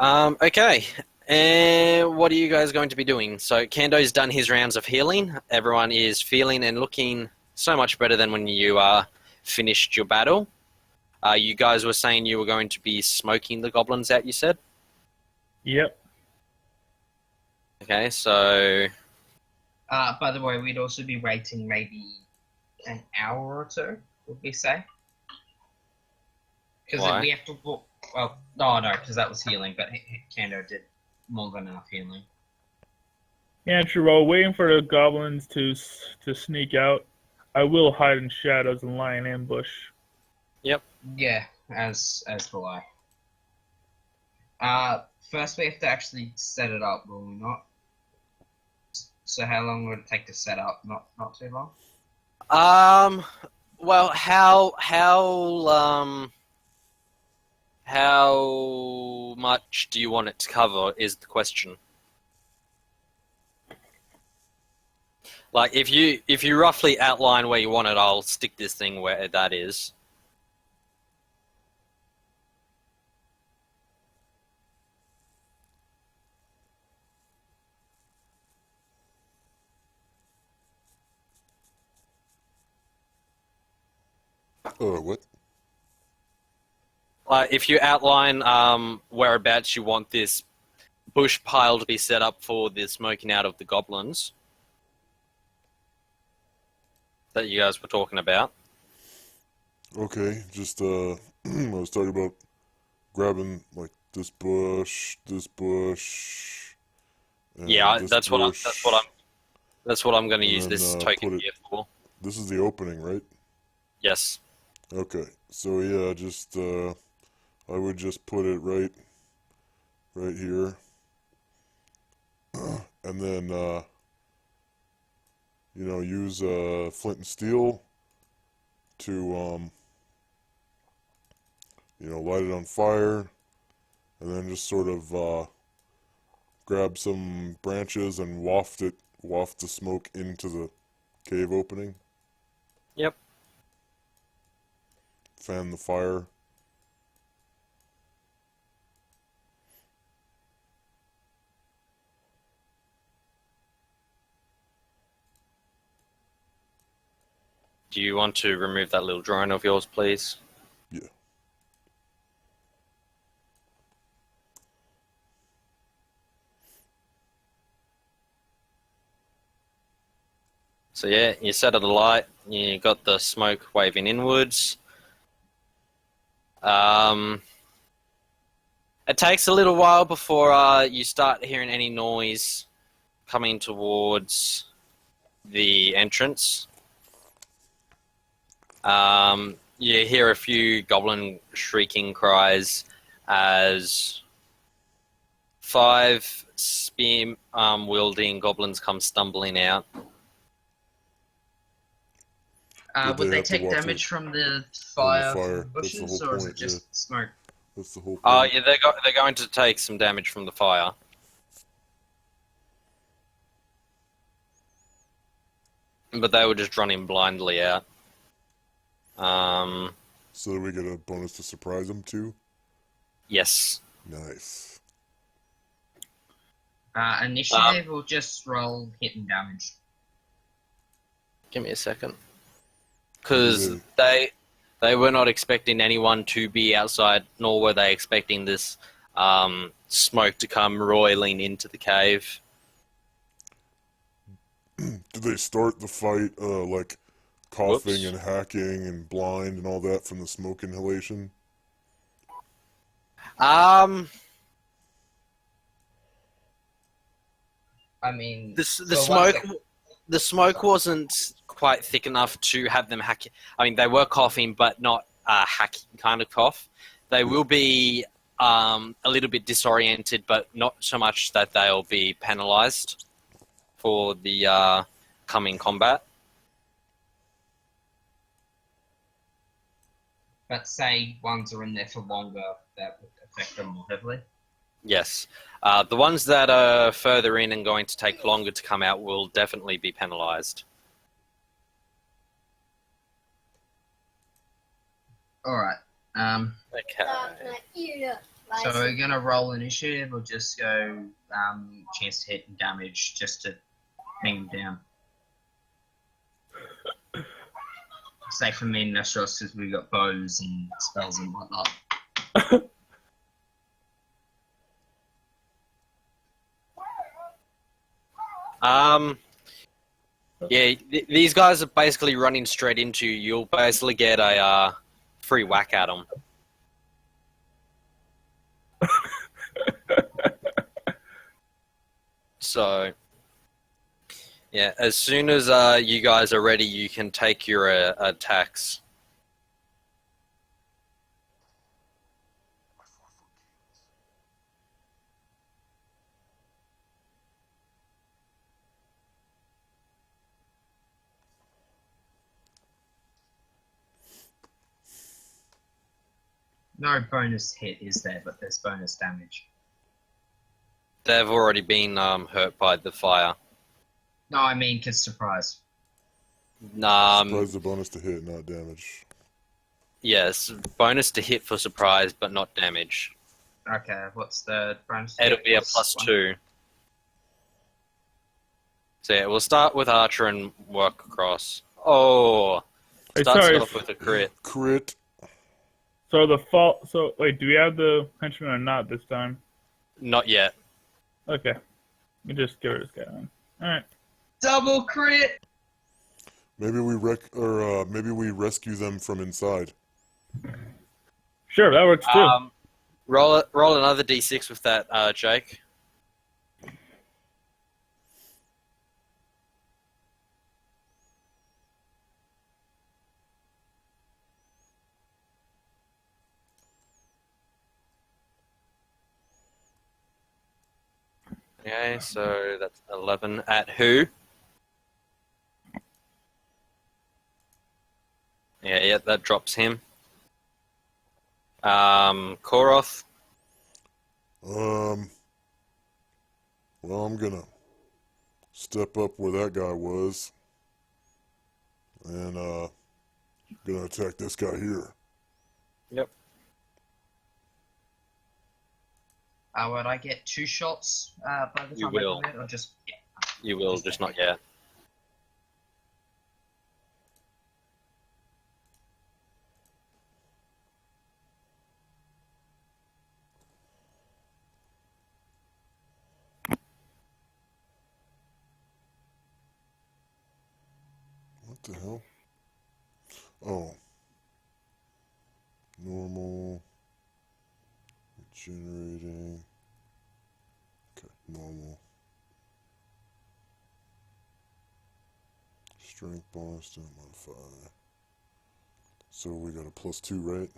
[SPEAKER 2] Okay. And what are you guys going to be doing? So Kando's done his rounds of healing. Everyone is feeling and looking so much better than when you finished your battle. You guys were saying you were going to be smoking the goblins out, you said?
[SPEAKER 4] Yep.
[SPEAKER 2] Okay, so...
[SPEAKER 3] By the way, we'd also be waiting maybe an hour or two, would we say? Because
[SPEAKER 2] Why?
[SPEAKER 3] we have to walk. Well, no, because that was healing, but Kando did more than enough healing.
[SPEAKER 4] Yeah, true. While waiting for the goblins to sneak out, I will hide in shadows and lie in ambush.
[SPEAKER 3] Yeah, as will I. First we have to actually set it up, will we not? So how long would it take to set up? Not too long.
[SPEAKER 2] Well, how much do you want it to cover is the question. Like, if you roughly outline where you want it, I'll stick this thing where that is.
[SPEAKER 1] What?
[SPEAKER 2] If you outline whereabouts you want this bush pile to be set up for the smoking out of the goblins that you guys were talking about.
[SPEAKER 1] Okay, just I was talking about grabbing like this bush, and
[SPEAKER 2] Yeah,
[SPEAKER 1] this
[SPEAKER 2] that's
[SPEAKER 1] bush,
[SPEAKER 2] what I'm going to
[SPEAKER 1] and
[SPEAKER 2] use
[SPEAKER 1] then,
[SPEAKER 2] this token
[SPEAKER 1] put it-
[SPEAKER 2] here for.
[SPEAKER 1] This is the opening, right?
[SPEAKER 2] Yes.
[SPEAKER 1] Okay, so yeah, just I would just put it right here, and then use flint and steel to light it on fire, and then just sort of grab some branches and waft the smoke into the cave opening.
[SPEAKER 2] Yep.
[SPEAKER 1] Fan the fire.
[SPEAKER 2] Do you want to remove that little drone of yours, please?
[SPEAKER 1] Yeah.
[SPEAKER 2] So yeah, you set it alight. You got the smoke waving inwards. It takes a little while before you start hearing any noise coming towards the entrance. You hear a few goblin shrieking cries as 5 spear wielding goblins come stumbling out.
[SPEAKER 1] Did
[SPEAKER 3] Would
[SPEAKER 1] they
[SPEAKER 3] they
[SPEAKER 1] have to
[SPEAKER 3] take
[SPEAKER 1] walk
[SPEAKER 3] damage
[SPEAKER 1] through-
[SPEAKER 3] from the fire
[SPEAKER 1] fire?
[SPEAKER 3] from the
[SPEAKER 1] That's the
[SPEAKER 3] bushes,
[SPEAKER 1] whole
[SPEAKER 3] or is it
[SPEAKER 1] point,
[SPEAKER 3] just smoke?
[SPEAKER 1] That's the whole point.
[SPEAKER 2] Oh yeah, they're going to take some damage from the fire. But they were just running blindly out.
[SPEAKER 1] So that we get a bonus to surprise them too.
[SPEAKER 2] Yes.
[SPEAKER 1] Nice.
[SPEAKER 3] Initiative will just roll hit and damage.
[SPEAKER 2] Give me a second. Because they were not expecting anyone to be outside, nor were they expecting this smoke to come roiling into the cave.
[SPEAKER 1] Did they start the fight like coughing
[SPEAKER 2] Whoops.
[SPEAKER 1] and hacking and blind and all that from the smoke inhalation?
[SPEAKER 3] I mean,
[SPEAKER 2] The
[SPEAKER 3] so
[SPEAKER 2] smoke
[SPEAKER 3] what's
[SPEAKER 2] the smoke wasn't quite thick enough to have them hack. I mean, they were coughing, but not a hacking kind of cough. They will be a little bit disoriented, but not so much that they'll be penalized for the coming combat.
[SPEAKER 3] But say ones are in there for longer, that would affect them more heavily.
[SPEAKER 2] Yes. The ones that are further in and going to take longer to come out will definitely be penalized.
[SPEAKER 3] Alright.
[SPEAKER 2] Okay.
[SPEAKER 3] So we're gonna roll initiative or just go chance to hit and damage just to bring him down. Say for me and Nestros because we got bows and spells and whatnot.
[SPEAKER 2] Yeah, these guys are basically running straight into you. You'll basically get a free whack at them. So, yeah, as soon as you guys are ready, you can take your attacks.
[SPEAKER 3] No bonus hit is there, but there's bonus damage.
[SPEAKER 2] They've already been hurt by the fire.
[SPEAKER 3] No, I mean, cause surprise.
[SPEAKER 1] Surprise the bonus to hit, not damage.
[SPEAKER 2] Yes, bonus to hit for surprise, but not damage.
[SPEAKER 3] Okay, what's the bonus?
[SPEAKER 2] It'll be a +2. So yeah, we'll start with Archer and work across. Oh,
[SPEAKER 4] Hey,
[SPEAKER 2] starts
[SPEAKER 4] sorry.
[SPEAKER 2] off with a crit.
[SPEAKER 1] Crit.
[SPEAKER 4] So the fault. So wait, do we have the henchman or not this time?
[SPEAKER 2] Not yet.
[SPEAKER 4] Okay, we just get rid of this guy then. All right.
[SPEAKER 3] Double crit.
[SPEAKER 1] Maybe we maybe we rescue them from inside.
[SPEAKER 4] Sure, that works too.
[SPEAKER 2] Roll another d6 with that, Jake. Okay, so that's 11 at who? Yeah, that drops him. Koroth.
[SPEAKER 1] Well, I'm gonna step up where that guy was, and gonna attack this guy here.
[SPEAKER 2] Yep.
[SPEAKER 3] Would I get 2 shots by the
[SPEAKER 2] You
[SPEAKER 3] time I
[SPEAKER 2] will.
[SPEAKER 3] do it, or just yeah?
[SPEAKER 2] You will, just not yet.
[SPEAKER 1] What the hell? Oh. Normal. Generating. Okay, normal. Strength bonus to modify. So we got a +2, right?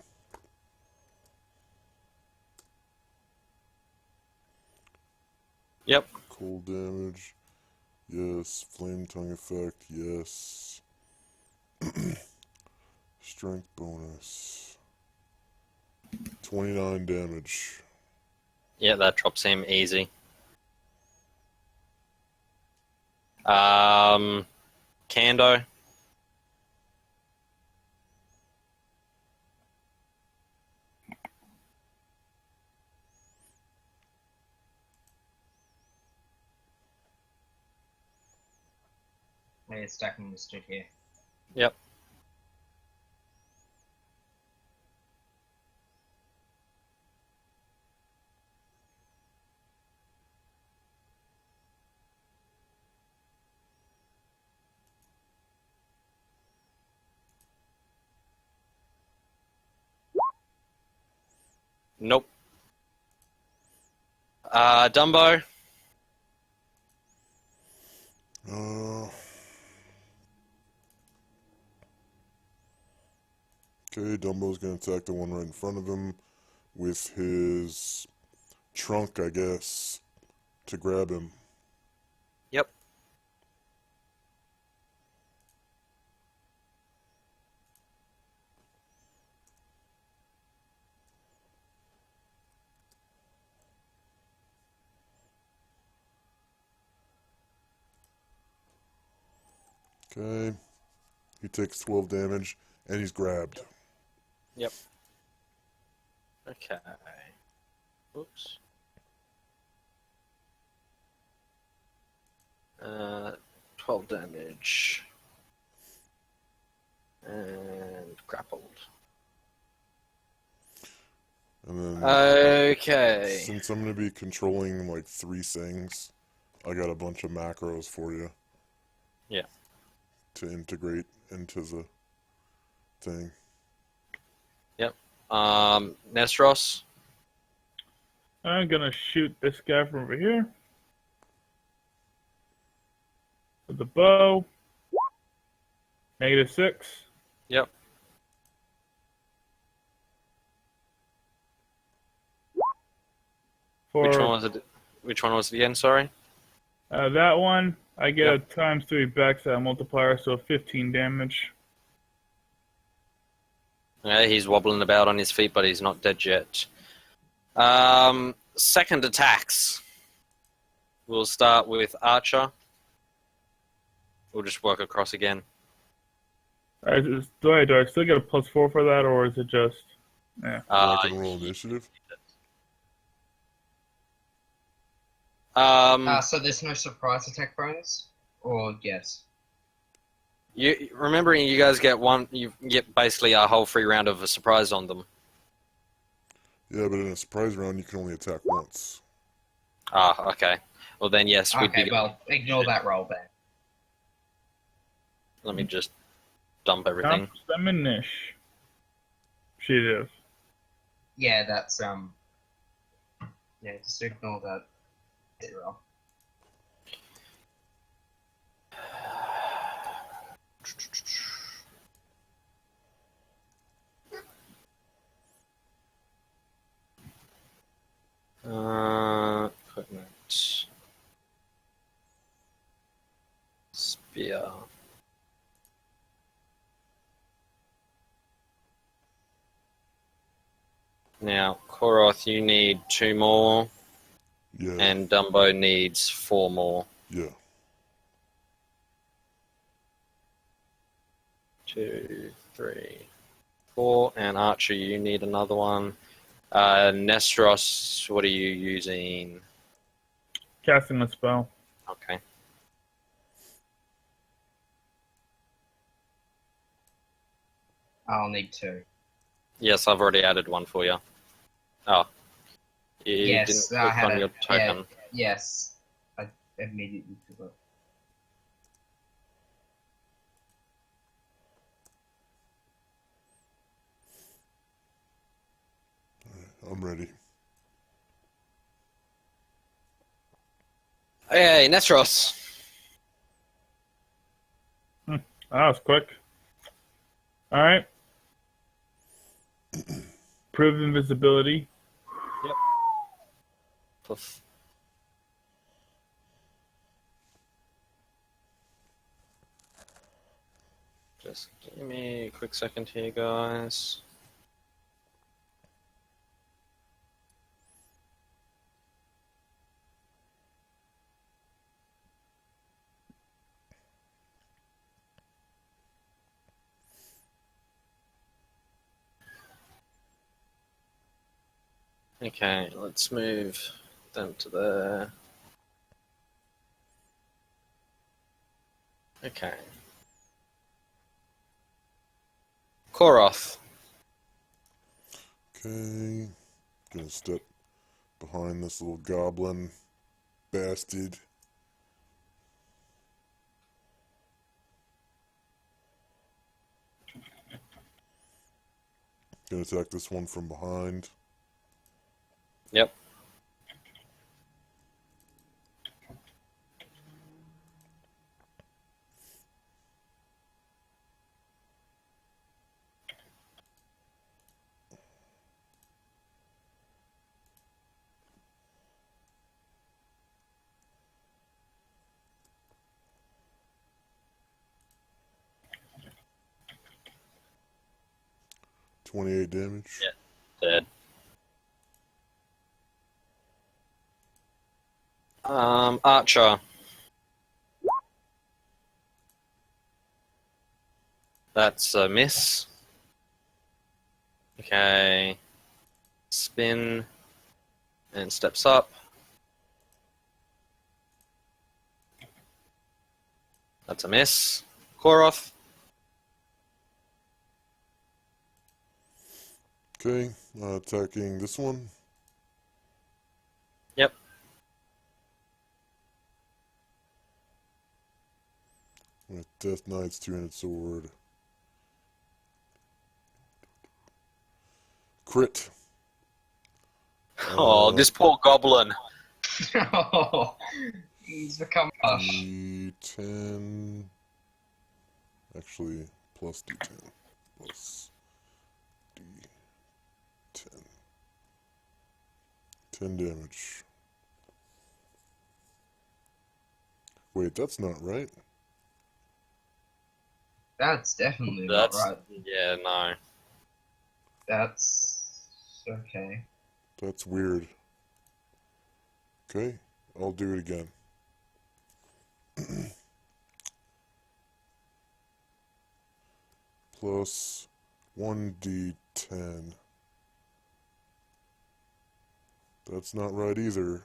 [SPEAKER 2] Yep.
[SPEAKER 1] Cold damage. Yes. Flame tongue effect. Yes. Strength bonus. 29 damage.
[SPEAKER 2] Yeah, that drops him easy. Kando.
[SPEAKER 3] Yeah, stacking stood here.
[SPEAKER 2] Yep. Nope. Dumbo.
[SPEAKER 1] Okay, Dumbo's gonna attack the one right in front of him with his trunk, I guess, to grab him.
[SPEAKER 2] Yep.
[SPEAKER 1] Okay, he takes 12 damage and he's grabbed.
[SPEAKER 2] Okay. Oops. 12 damage. And grappled.
[SPEAKER 1] And then,
[SPEAKER 2] Okay.
[SPEAKER 1] since I'm going to be controlling like 3 things, I got a bunch of macros for you.
[SPEAKER 2] Yeah.
[SPEAKER 1] To integrate into the thing.
[SPEAKER 2] Nestros.
[SPEAKER 4] I'm gonna shoot this guy from over here with the bow. -6.
[SPEAKER 2] Yep.
[SPEAKER 4] For
[SPEAKER 2] Which one was it? Which one was it again? Sorry.
[SPEAKER 4] that one, I get
[SPEAKER 2] Yep.
[SPEAKER 4] a ×3 backstab multiplier, so 15 damage.
[SPEAKER 2] Yeah, he's wobbling about on his feet, but he's not dead yet. Second attacks. We'll start with Archer. We'll just work across again.
[SPEAKER 4] Do I still get a +4 for that, or is it just? Yeah.
[SPEAKER 1] I can roll initiative.
[SPEAKER 3] So there's no surprise attack bonus? Or yes?
[SPEAKER 2] You remembering you guys get one. You get basically a whole free round of a surprise on them.
[SPEAKER 1] Yeah, but in a surprise round, you can only attack once.
[SPEAKER 2] Okay. Well then, yes, we'd
[SPEAKER 3] Okay,
[SPEAKER 2] be.
[SPEAKER 3] well, ignore that roll then.
[SPEAKER 2] Let me just dump everything.
[SPEAKER 4] Summonish. She is.
[SPEAKER 3] Yeah, that's, yeah, just ignore that hit roll.
[SPEAKER 2] Equipment. Spear. Now, Koroth, you need 2 more,
[SPEAKER 1] Yeah.
[SPEAKER 2] and Dumbo needs 4 more.
[SPEAKER 1] Yeah.
[SPEAKER 2] 2, 3, 4, and Archer, you need another one. Nestros, what are you using?
[SPEAKER 4] Casting a spell.
[SPEAKER 2] Okay.
[SPEAKER 3] I'll need 2.
[SPEAKER 2] Yes, I've already added one for you. Oh. You
[SPEAKER 3] Yes,
[SPEAKER 2] didn't
[SPEAKER 3] I
[SPEAKER 2] click
[SPEAKER 3] had
[SPEAKER 2] on
[SPEAKER 3] it.
[SPEAKER 2] your token.
[SPEAKER 3] Yes. I immediately forgot.
[SPEAKER 1] I'm ready.
[SPEAKER 2] Hey, Nestros.
[SPEAKER 4] That was quick. Alright. Prove invisibility.
[SPEAKER 2] Poof. Just give me a quick second here, guys. Okay, let's move them to there. Okay. Koroth.
[SPEAKER 1] Okay. Gonna step behind this little goblin bastard. Gonna attack this one from behind.
[SPEAKER 2] Yep.
[SPEAKER 1] $28 damage.
[SPEAKER 2] Yeah. Dead. Archer. That's a miss. Okay. Spin. And steps up. That's a miss. Koroth.
[SPEAKER 1] Okay, attacking this one.
[SPEAKER 2] Yep.
[SPEAKER 1] With Death Knight's two-handed sword. Crit.
[SPEAKER 2] Oh, this poor goblin.
[SPEAKER 3] Oh, he's become hush.
[SPEAKER 1] D10. Actually, plus D10. Plus D10. 10 damage. Wait, that's not right.
[SPEAKER 3] That's definitely not
[SPEAKER 2] That's
[SPEAKER 3] right.
[SPEAKER 2] yeah, no.
[SPEAKER 3] That's okay.
[SPEAKER 1] That's weird. Okay, I'll do it again. Plus 1d10. That's not right either.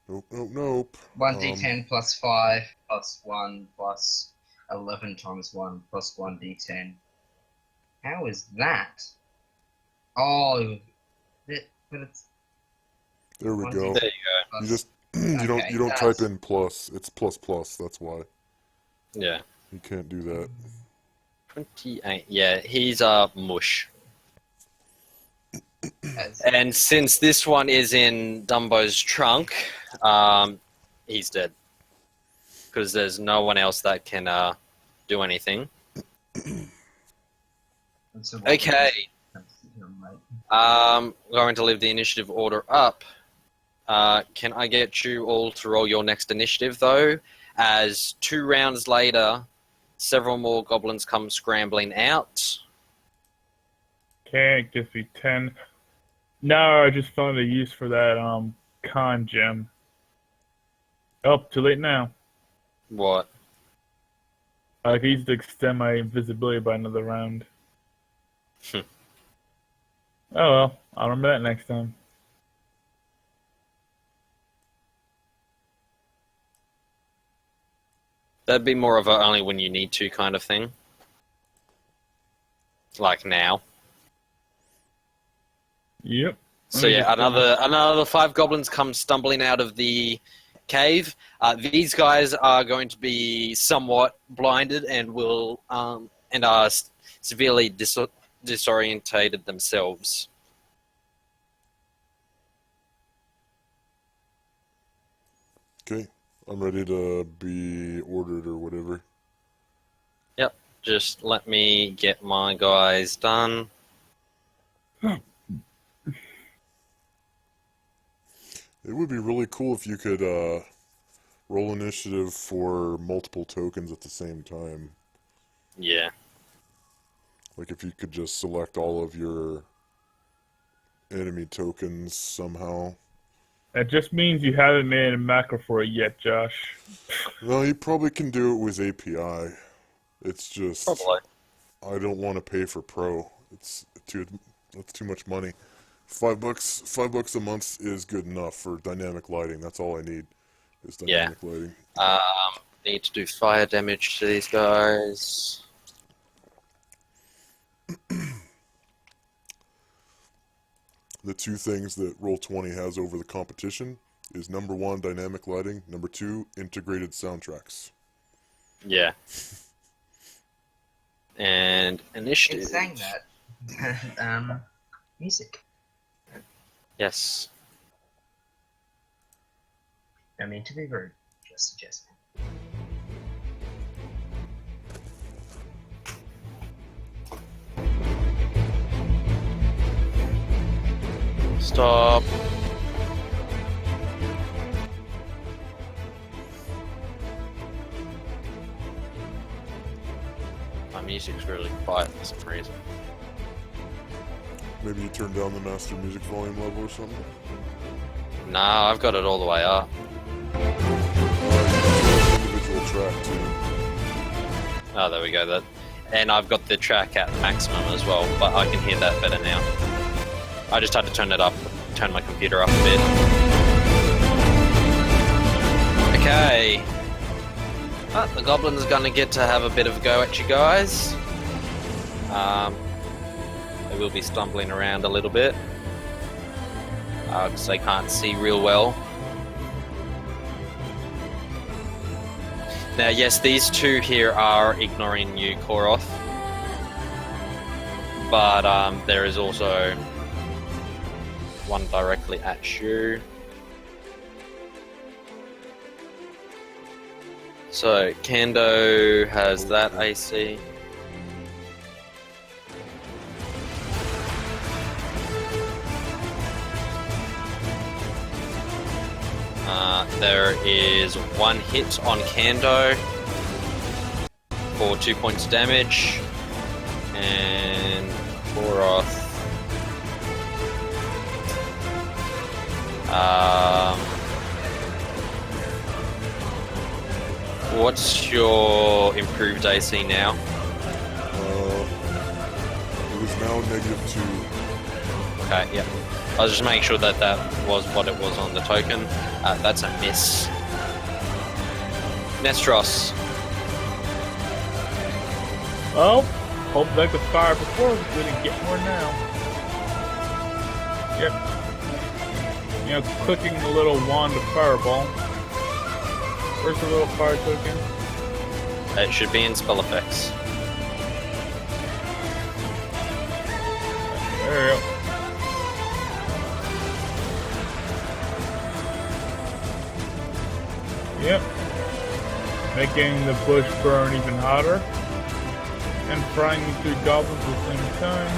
[SPEAKER 1] Nope, nope, nope.
[SPEAKER 3] 1d10 plus 5 plus 1 plus 11 times 1 plus 1d10. How is that? Oh, but it's
[SPEAKER 1] There we go.
[SPEAKER 2] There you
[SPEAKER 3] plus,
[SPEAKER 1] You just you don't
[SPEAKER 3] Okay,
[SPEAKER 1] type
[SPEAKER 3] that's-
[SPEAKER 1] in plus. It's plus plus. That's why
[SPEAKER 2] go. Yeah.
[SPEAKER 1] you can't do that.
[SPEAKER 2] 28. Yeah, he's a mush.
[SPEAKER 3] as-
[SPEAKER 2] And since this one is in Dumbo's trunk, he's dead. Because there's no one else that can do anything.
[SPEAKER 3] so
[SPEAKER 2] Okay. Going to leave the initiative order up. Can I get you all to roll your next initiative, though? As 2 rounds later, several more goblins come scrambling out.
[SPEAKER 4] Okay, it gives me 10. No, I just found a use for that con gem. Oh, too late now.
[SPEAKER 2] What?
[SPEAKER 4] I could use to extend my invisibility by another round.
[SPEAKER 2] Hmm.
[SPEAKER 4] Oh well, I'll remember that next time.
[SPEAKER 2] That'd be more of a only when you need to kind of thing. Like now.
[SPEAKER 4] Yep.
[SPEAKER 2] So yeah, another 5 goblins come stumbling out of the cave. These guys are going to be somewhat blinded and will and are severely disorientated themselves.
[SPEAKER 1] Okay, I'm ready to be ordered or whatever.
[SPEAKER 2] Yep. Just let me get my guys done.
[SPEAKER 1] It would be really cool if you could roll initiative for multiple tokens at the same time.
[SPEAKER 2] Yeah.
[SPEAKER 1] Like if you could just select all of your enemy tokens somehow.
[SPEAKER 4] That just means you haven't made a macro for it yet, Josh.
[SPEAKER 1] No, you probably can do it with API. It's just
[SPEAKER 2] Probably.
[SPEAKER 1] I don't want to pay for Pro. That's too much money. $5 a month is good enough for dynamic lighting. That's all I need is dynamic lighting.
[SPEAKER 2] Need to do fire damage to these guys.
[SPEAKER 1] The 2 things that Roll20 has over the competition is number 1, dynamic lighting. Number 2, integrated soundtracks.
[SPEAKER 2] Yeah. And initiative.
[SPEAKER 3] It's saying that. Music.
[SPEAKER 2] Yes.
[SPEAKER 3] I mean to be rude. Just suggesting.
[SPEAKER 2] Stop. My music's really quiet for some reason.
[SPEAKER 1] Maybe you turn down the master music volume level or something.
[SPEAKER 2] Nah, I've got it all the way up.
[SPEAKER 1] Individual track too.
[SPEAKER 2] Oh, there we go. That. And I've got the track at maximum as well, but I can hear that better now. I just had to turn my computer up a bit. Okay. The goblin's gonna get to have a bit of a go at you guys. They will be stumbling around a little bit. Because they can't see real well. Now, yes, these two here are ignoring you, Koroth. But there is also one directly at you. So, Kando has that AC. There is one hit on Kando for 2 points of damage, and Koroth. What's your improved AC now?
[SPEAKER 1] It is now -2.
[SPEAKER 2] Okay, yeah. I was just making sure that that was what it was on the token. That's a miss. Nestros.
[SPEAKER 4] Well, hope that could fire before we couldn't get more now. Yep. You know, clicking the little wand of fireball. Where's the little fire token?
[SPEAKER 2] It should be in spell effects.
[SPEAKER 4] There we go. Yep. Making the bush burn even hotter. And frying the 3 goblins at the same time.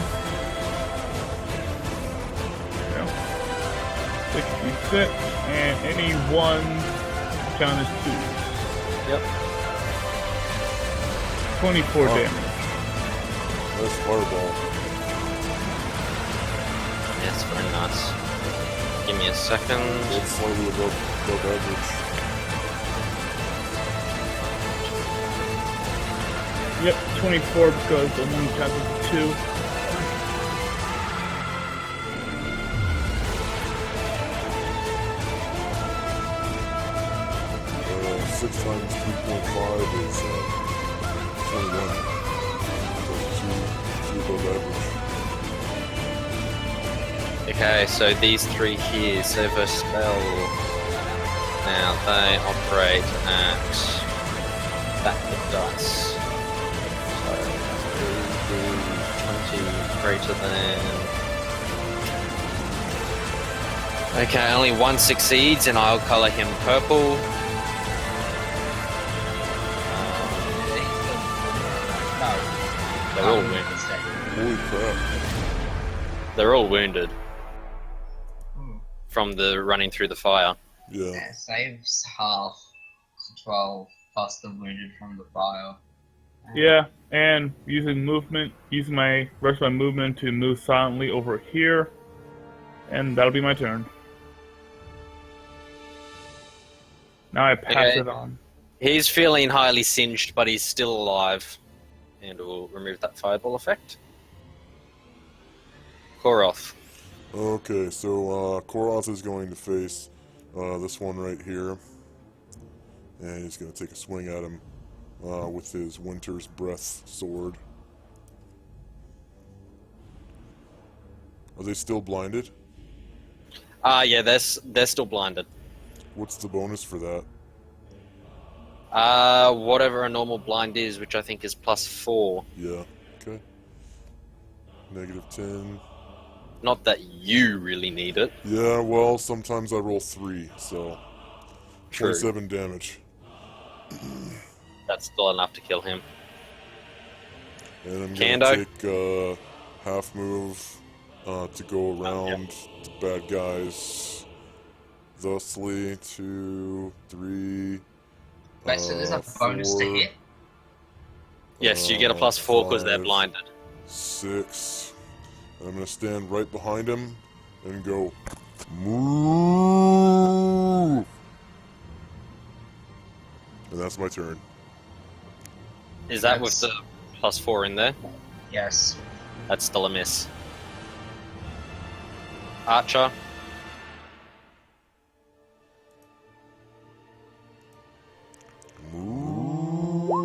[SPEAKER 4] There we go. 66. And any one count as 2.
[SPEAKER 2] Yep.
[SPEAKER 4] 24 damage.
[SPEAKER 1] That's fireball.
[SPEAKER 2] That's very nice. Give me a second.
[SPEAKER 1] It's slightly above average.
[SPEAKER 4] Yep, 24 because the one count as 2.
[SPEAKER 1] 6 times 3.5 is 21. So 2 above average.
[SPEAKER 2] Okay, so these 3 here, Silver Spell. Now they operate at backward dice. So 20 greater than. Okay, only one succeeds, and I'll color him purple. They're all wounded.
[SPEAKER 1] Holy crap.
[SPEAKER 2] They're all wounded from the running through the fire.
[SPEAKER 1] Yeah.
[SPEAKER 3] Yeah, saves half to 12 plus the wounded from the fire.
[SPEAKER 4] Yeah, and using movement, using my rest of my movement to move silently over here, and that'll be my turn. Now I pass
[SPEAKER 2] Okay.
[SPEAKER 4] it on.
[SPEAKER 2] He's feeling highly singed, but he's still alive. And we'll remove that fireball effect. Koroth.
[SPEAKER 1] Okay, so Koroth is going to face this one right here. And he's going to take a swing at him with his Winter's Breath sword. Are they still blinded?
[SPEAKER 2] Yeah, they're still blinded.
[SPEAKER 1] What's the bonus for that?
[SPEAKER 2] Whatever a normal blind is, which I think is +4.
[SPEAKER 1] Yeah, okay. -10.
[SPEAKER 2] Not that you really need it.
[SPEAKER 1] Yeah, well, sometimes I roll 3, so
[SPEAKER 2] True.
[SPEAKER 1] 27 damage.
[SPEAKER 2] That's still enough to kill him.
[SPEAKER 1] And I'm
[SPEAKER 2] Kando?
[SPEAKER 1] gonna take half move to go around the bad guys. Thusly, 2, 3.
[SPEAKER 3] Wait, so there's a bonus to
[SPEAKER 1] 4,
[SPEAKER 3] hit?
[SPEAKER 2] Yes, you get a +4 because they're
[SPEAKER 1] 5,
[SPEAKER 2] blinded.
[SPEAKER 1] 6. And I'm gonna stand right behind him and go move. And that's my turn.
[SPEAKER 2] Is that with the +4 in there.
[SPEAKER 3] Yes.
[SPEAKER 2] That's still a miss. Archer.
[SPEAKER 1] Ooh.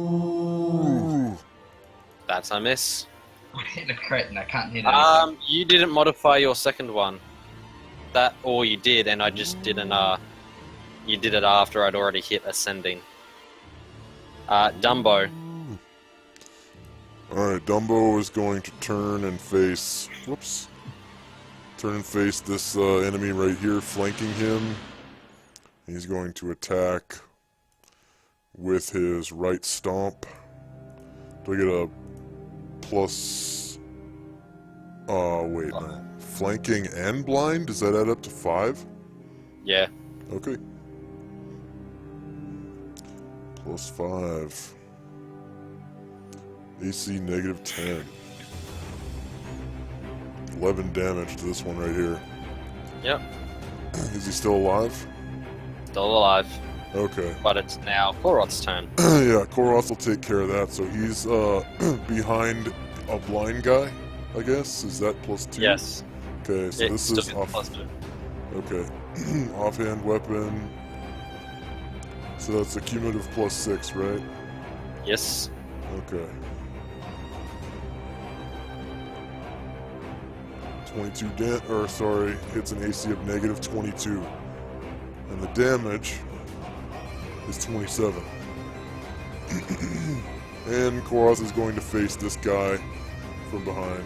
[SPEAKER 2] That's a miss.
[SPEAKER 3] I hit a crit and I can't hit anything.
[SPEAKER 2] You didn't modify your second one. That, or you did, and I just didn't. You did it after I'd already hit ascending. Dumbo.
[SPEAKER 1] Alright, Dumbo is going to turn and face... Whoops. Turn and face this enemy right here, flanking him. He's going to attack with his right stomp. Do I get a plus... wait, no. Flanking and blind? Does that add up to 5?
[SPEAKER 2] Yeah.
[SPEAKER 1] Okay. Plus 5. AC -10. 11 damage to this one right here.
[SPEAKER 2] Yep.
[SPEAKER 1] Is he still alive?
[SPEAKER 2] Still alive.
[SPEAKER 1] Okay.
[SPEAKER 2] But it's now Koroth's turn.
[SPEAKER 1] Yeah, Koroth will take care of that. So he's behind a blind guy, I guess. Is that +2?
[SPEAKER 2] Yes.
[SPEAKER 1] Okay, so
[SPEAKER 2] It
[SPEAKER 1] this
[SPEAKER 2] still
[SPEAKER 1] is
[SPEAKER 2] gets
[SPEAKER 1] off.
[SPEAKER 2] +2.
[SPEAKER 1] Okay. Offhand weapon. So that's a cumulative +6, right?
[SPEAKER 2] Yes.
[SPEAKER 1] Okay. 22 hits an AC of -22. And the damage is 27. And Koroth is going to face this guy from behind.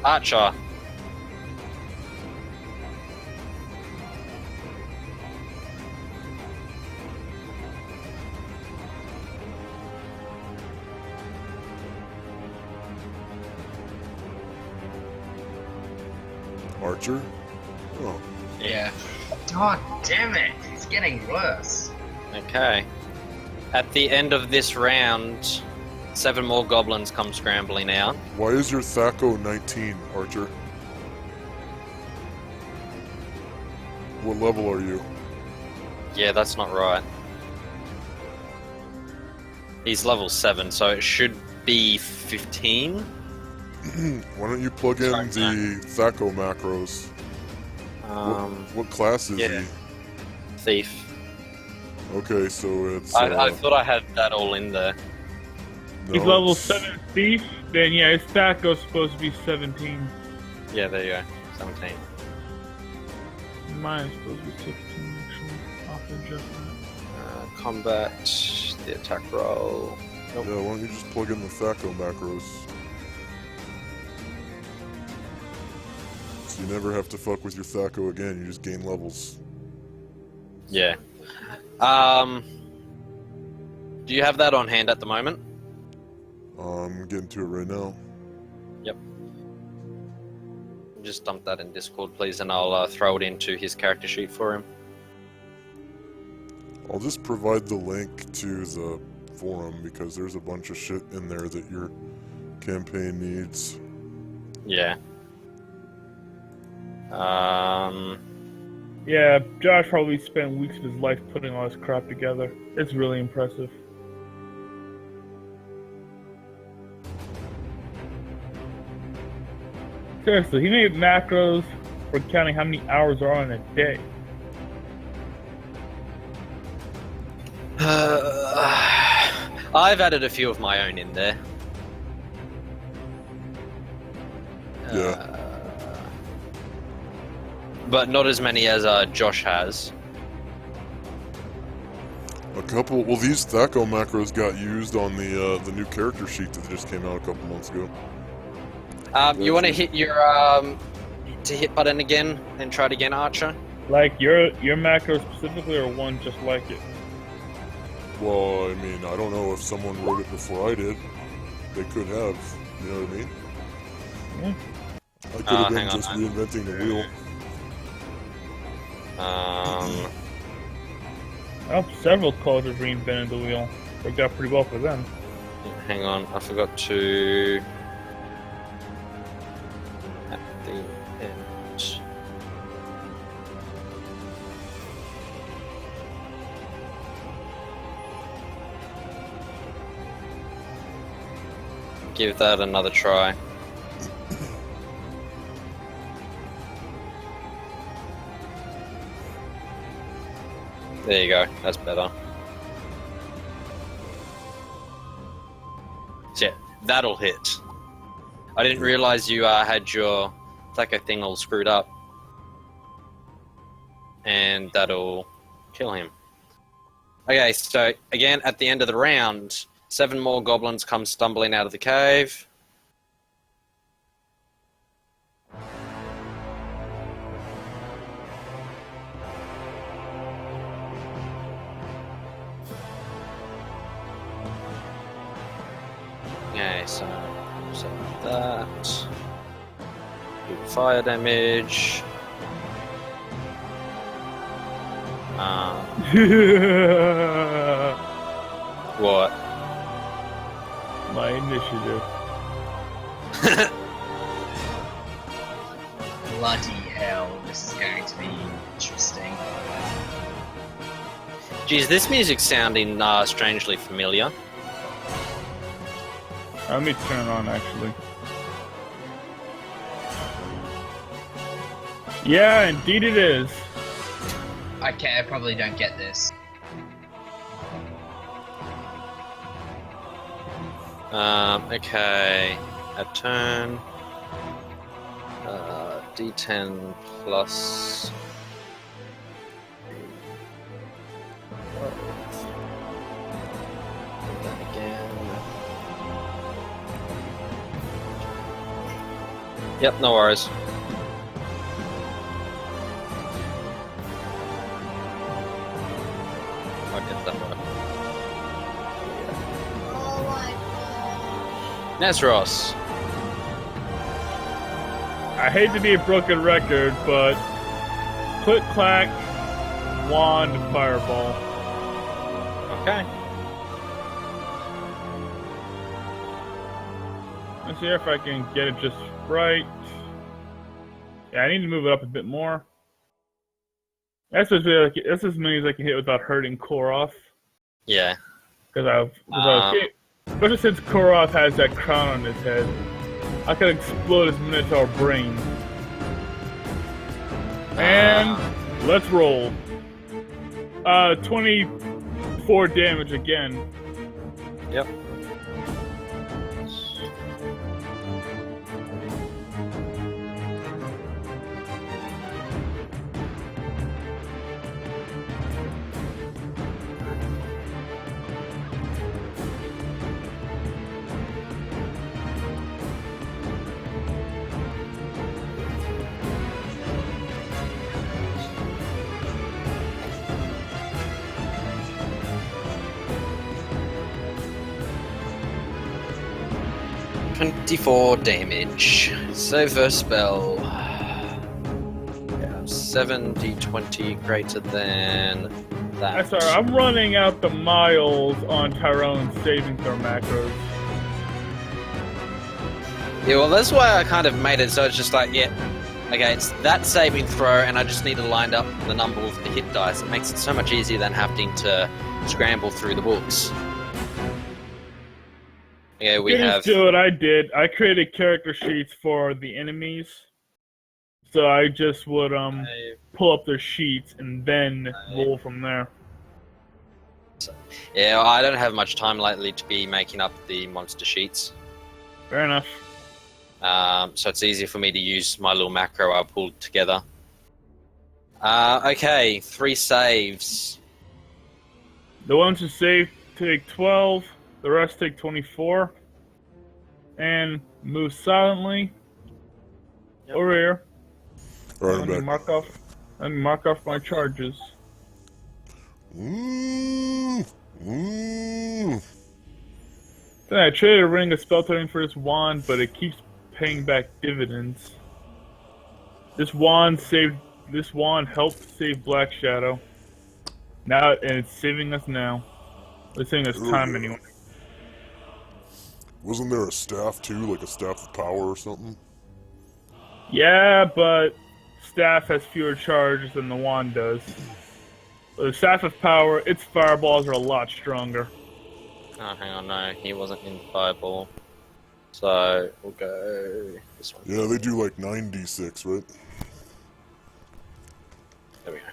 [SPEAKER 2] Archer.
[SPEAKER 1] Archer? Oh.
[SPEAKER 3] Yeah. God damn it! It's getting worse.
[SPEAKER 2] Okay. At the end of this round, 7 more goblins come scrambling out.
[SPEAKER 1] Why is your Thaco 19, Archer? What level are you?
[SPEAKER 2] Yeah, that's not right. He's level 7, so it should be 15.
[SPEAKER 1] Why don't you plug in
[SPEAKER 2] Sorry,
[SPEAKER 1] the Thaco macros? What class is
[SPEAKER 2] yeah.
[SPEAKER 1] he?
[SPEAKER 2] Thief.
[SPEAKER 1] Okay, so it's...
[SPEAKER 2] I thought I had that all in there.
[SPEAKER 1] no,
[SPEAKER 4] He's level
[SPEAKER 1] it's-
[SPEAKER 4] 7 thief, then yeah, his stat goes supposed to be 17.
[SPEAKER 2] Yeah, there you go. 17.
[SPEAKER 4] Mine is supposed to be 16, actually. Off adjustment.
[SPEAKER 2] Combat, the attack roll. Nope.
[SPEAKER 1] Yeah, why don't you just plug in the Thaco macros? So you never have to fuck with your Thaco again, you just gain levels.
[SPEAKER 2] Yeah. Do you have that on hand at the moment?
[SPEAKER 1] I'm getting to it right now.
[SPEAKER 2] Yep. Just dump that in Discord, please, and I'll throw it into his character sheet for him.
[SPEAKER 1] I'll just provide the link to the forum because there's a bunch of shit in there that your campaign needs.
[SPEAKER 2] Yeah.
[SPEAKER 4] Yeah, Josh probably spent weeks of his life putting all this crap together. It's really impressive. Seriously, he made macros for counting how many hours are on a day.
[SPEAKER 2] I've added a few of my own in there.
[SPEAKER 1] Yeah.
[SPEAKER 2] But not as many as Josh has.
[SPEAKER 1] A couple. Well, these Thaco macros got used on the new character sheet that just came out a couple months ago.
[SPEAKER 2] You want to hit your hit button again and try it again, Archer?
[SPEAKER 4] Like your macro specifically, or one just like it.
[SPEAKER 1] Well, I mean, I don't know if someone wrote it before I did. They could have. You know what I mean?
[SPEAKER 4] Yeah.
[SPEAKER 1] I could have been
[SPEAKER 2] hang on,
[SPEAKER 1] just reinventing the wheel.
[SPEAKER 4] Well, several cultures reinvented the wheel. Worked out pretty well for them.
[SPEAKER 2] Hang on, I forgot to. At the end. give that another try. There you go. That's better. So, yeah, that'll hit. I didn't realize you had your Thaco thing all screwed up. And that'll kill him. Okay, so again, at the end of the round, 7 more goblins come stumbling out of the cave. Okay, so that. Do fire damage. What?
[SPEAKER 4] My initiative.
[SPEAKER 3] Bloody hell, this is going to be interesting.
[SPEAKER 2] Geez, this music's sounding strangely familiar.
[SPEAKER 4] Let me turn it on, actually. Yeah, indeed it is.
[SPEAKER 3] Okay, I probably don't get this.
[SPEAKER 2] Okay. A turn. D10 plus. Then again. Yep, no worries. I'll get that one.
[SPEAKER 5] Oh my god.
[SPEAKER 2] Nesros.
[SPEAKER 4] I hate to be a broken record, but click clack, wand, fireball.
[SPEAKER 2] Okay.
[SPEAKER 4] Let's see if I can get it just right. Yeah, I need to move it up a bit more. That's as many as I can hit without hurting Koroth.
[SPEAKER 2] Yeah.
[SPEAKER 4] Especially since Koroth has that crown on his head, I could explode his Minotaur brain. And let's roll. 24 damage again.
[SPEAKER 2] Yep. .24 damage. So first spell. Yeah, 7d20 greater than that.
[SPEAKER 4] I'm sorry, I'm running out the miles on Tyrone's saving throw macros.
[SPEAKER 2] Yeah, well, that's why I kind of made it so it's just like, yeah, okay, it's that saving throw, and I just need to line up the number with the hit dice. It makes it so much easier than having to scramble through the books. Yeah, we have.
[SPEAKER 4] Do what I did. I created character sheets for the enemies, so I just would pull up their sheets and then roll from there.
[SPEAKER 2] Yeah, I don't have much time lately to be making up the monster sheets.
[SPEAKER 4] Fair enough.
[SPEAKER 2] So it's easier for me to use my little macro I pulled together. Okay, 3 saves.
[SPEAKER 4] The ones who save take 12. The rest take 24. And move silently over here.
[SPEAKER 1] All right,
[SPEAKER 4] Let me
[SPEAKER 1] I'm back.
[SPEAKER 4] mark off my charges.
[SPEAKER 1] Ooh.
[SPEAKER 4] Then I traded a ring of spell totem for this wand, but it keeps paying back dividends. This wand helped save Black Shadow. Now, and it's saving us now. It's saving us time anyway.
[SPEAKER 1] Wasn't there a staff too, like a staff of power or something?
[SPEAKER 4] Yeah, but staff has fewer charges than the wand does. The staff of power, its fireballs are a lot stronger.
[SPEAKER 2] Oh, hang on, no, he wasn't in Fireball. So we'll go this one.
[SPEAKER 1] Yeah, they do like 9d6, right?
[SPEAKER 2] There we go.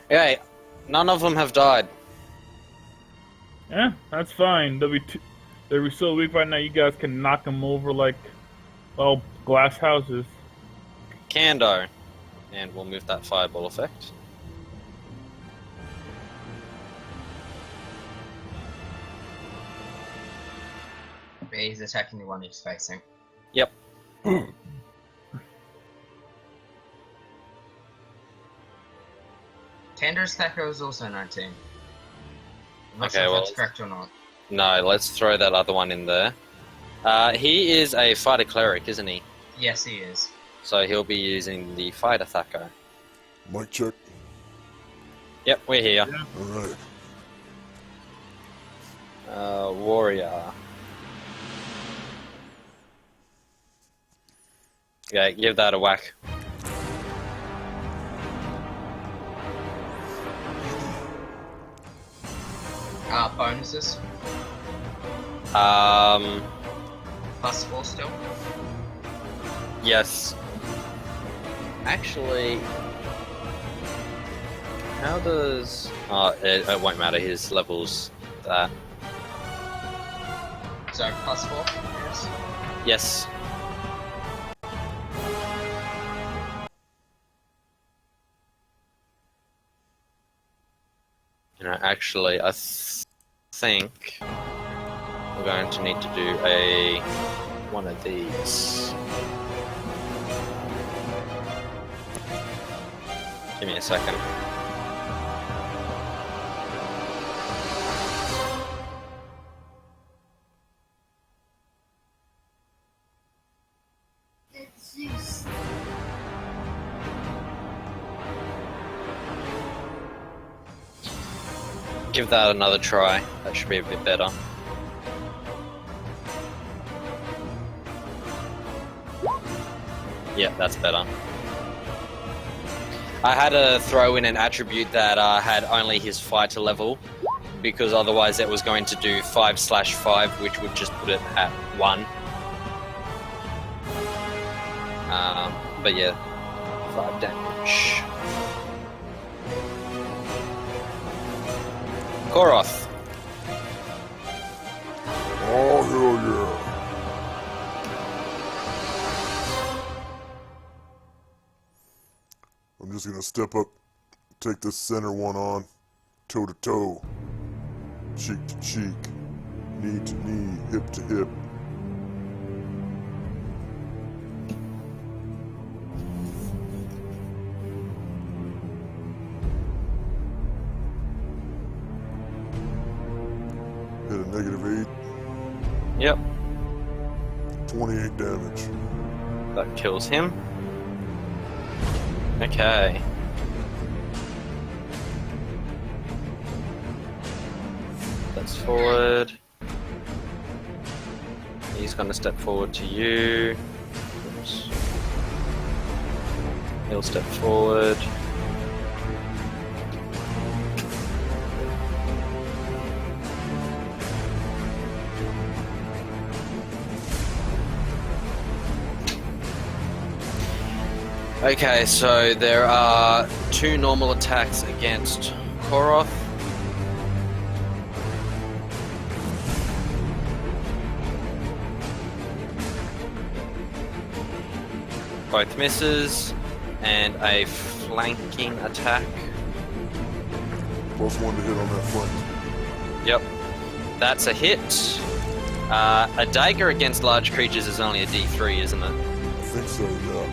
[SPEAKER 2] Okay, none of them have died.
[SPEAKER 4] Yeah, that's fine. They're so weak right now. You guys can knock them over like, well, glass houses.
[SPEAKER 2] Kando. And we'll move that fireball effect.
[SPEAKER 3] But he's attacking the one he's facing.
[SPEAKER 2] Yep.
[SPEAKER 3] Tander's Thaco is also 19. I'm not
[SPEAKER 2] Okay,
[SPEAKER 3] sure if
[SPEAKER 2] well,
[SPEAKER 3] that's correct or not.
[SPEAKER 2] No, let's throw that other one in there. He is a fighter cleric, isn't he?
[SPEAKER 3] Yes, he is.
[SPEAKER 2] So he'll be using the fighter Thaco.
[SPEAKER 1] Mic check.
[SPEAKER 2] Yep, we're here.
[SPEAKER 1] Alright.
[SPEAKER 2] Warrior. Yeah, give that a whack.
[SPEAKER 3] Bonuses. +4 still.
[SPEAKER 2] Yes. Actually, how does... Oh, it won't matter, his level's that.
[SPEAKER 3] So +4, yes.
[SPEAKER 2] Yes. You know, actually, I think we're going to need to do one of these. Give me a second.
[SPEAKER 5] It's Zeus.
[SPEAKER 2] Give that another try. That should be a bit better. Yeah, that's better. I had to throw in an attribute that had only his fighter level, because otherwise it was going to do 5/5, which would just put it at 1. But yeah, 5 damage. Koroth.
[SPEAKER 1] Oh, hell yeah. I'm just gonna step up, take this center one on, toe to toe, cheek to cheek, knee to knee, hip to hip. Hit a -8,
[SPEAKER 2] Yep,
[SPEAKER 1] 28 damage.
[SPEAKER 2] that kills him. Okay. That's forward. He's gonna step forward to you. Oops. He'll step forward. Okay, so there are 2 normal attacks against Koroth. Both misses, and a flanking attack.
[SPEAKER 1] +1 to hit on that flank.
[SPEAKER 2] Yep, that's a hit. A dagger against large creatures is only a D3, isn't it?
[SPEAKER 1] I think so, yeah.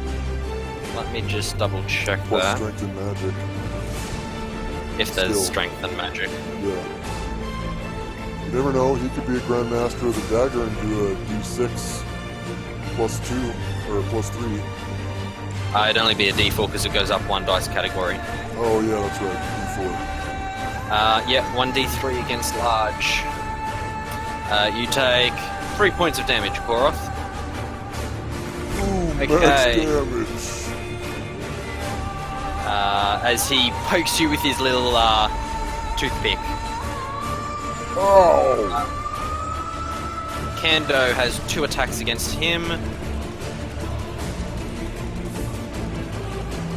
[SPEAKER 2] Let me just double check
[SPEAKER 1] Plus
[SPEAKER 2] that.
[SPEAKER 1] strength and magic.
[SPEAKER 2] If there's
[SPEAKER 1] Still.
[SPEAKER 2] strength and magic.
[SPEAKER 1] Yeah. You never know, he could be a Grandmaster of the Dagger and do a D6 +2 or +3.
[SPEAKER 2] It'd only be a D4 because it goes up 1 dice category.
[SPEAKER 1] Oh yeah, that's right, D4.
[SPEAKER 2] Yeah, 1d3 against large. You take 3 points of damage, Koroth.
[SPEAKER 1] Ooh, max
[SPEAKER 2] Okay.
[SPEAKER 1] damage.
[SPEAKER 2] As he pokes you with his little toothpick.
[SPEAKER 1] Oh!
[SPEAKER 2] Kando has 2 attacks against him.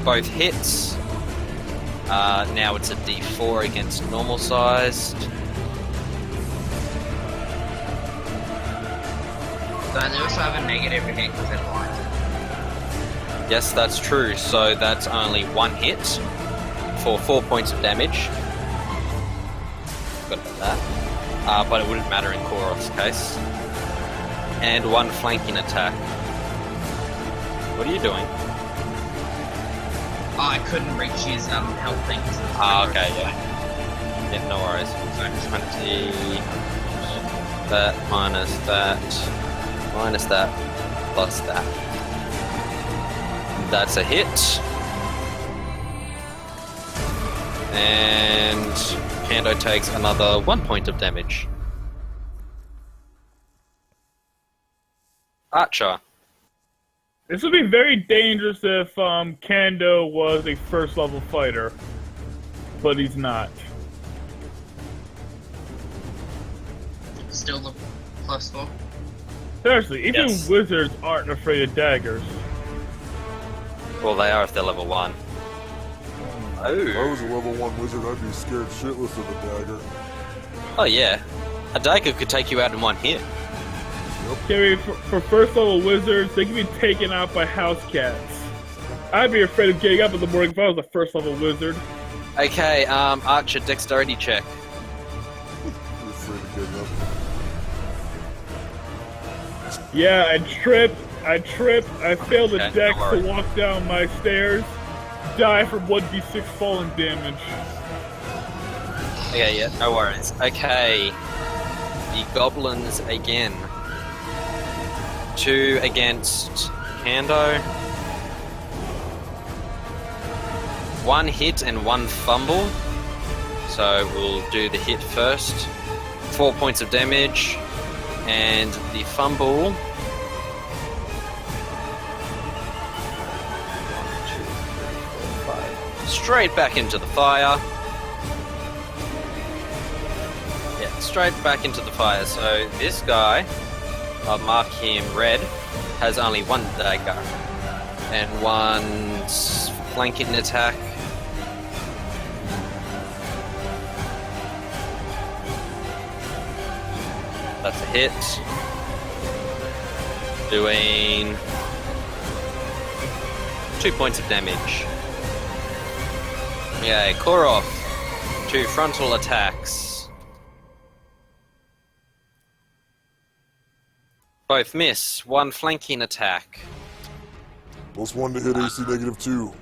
[SPEAKER 2] Both hits. Now it's a D4 against normal sized.
[SPEAKER 3] So they also have a negative hit because they're blind.
[SPEAKER 2] Yes, that's true. So that's only 1 hit for 4 points of damage. Forgot about that. But it wouldn't matter in Koroth's case. And 1 flanking attack. What are you doing?
[SPEAKER 3] Oh, I couldn't reach his health thing.
[SPEAKER 2] Okay, yeah. Yeah, no worries. So 20, that, minus that, plus that. That's a hit. And Kando takes another 1 point of damage. Archer.
[SPEAKER 4] This would be very dangerous if Kando was a first level fighter, but he's not.
[SPEAKER 3] Still the +4.
[SPEAKER 4] Seriously, even
[SPEAKER 2] Yes.
[SPEAKER 4] wizards aren't afraid of daggers.
[SPEAKER 2] Well, they are if they're level 1.
[SPEAKER 1] If I was a level 1 wizard, I'd be scared shitless of a dagger.
[SPEAKER 2] Oh yeah. A dagger could take you out in 1 hit.
[SPEAKER 4] Okay, for first level wizards, they can be taken out by house cats. I'd be afraid of getting up in the morning if I was a first level wizard.
[SPEAKER 2] Okay, Archer, dexterity check.
[SPEAKER 1] You're afraid of getting up.
[SPEAKER 4] Yeah, I trip, I fail the
[SPEAKER 2] Okay,
[SPEAKER 4] dex
[SPEAKER 2] no
[SPEAKER 4] to
[SPEAKER 2] worries.
[SPEAKER 4] walk down my stairs, die from 1d6 falling damage.
[SPEAKER 2] Okay, yeah, no worries. Okay. The goblins again. 2 against Kando. 1 hit and 1 fumble. So we'll do the hit first. 4 points of damage. And the fumble. 1, 2, 3, 4, 5. Straight back into the fire. Yeah, straight back into the fire. So this guy, I'll mark him red, has only 1 dagger and 1 flanking attack. That's a hit. Doing 2 points of damage. Okay, Koroth, 2 frontal attacks. Both miss. 1 flanking attack.
[SPEAKER 1] +1 to hit AC -2.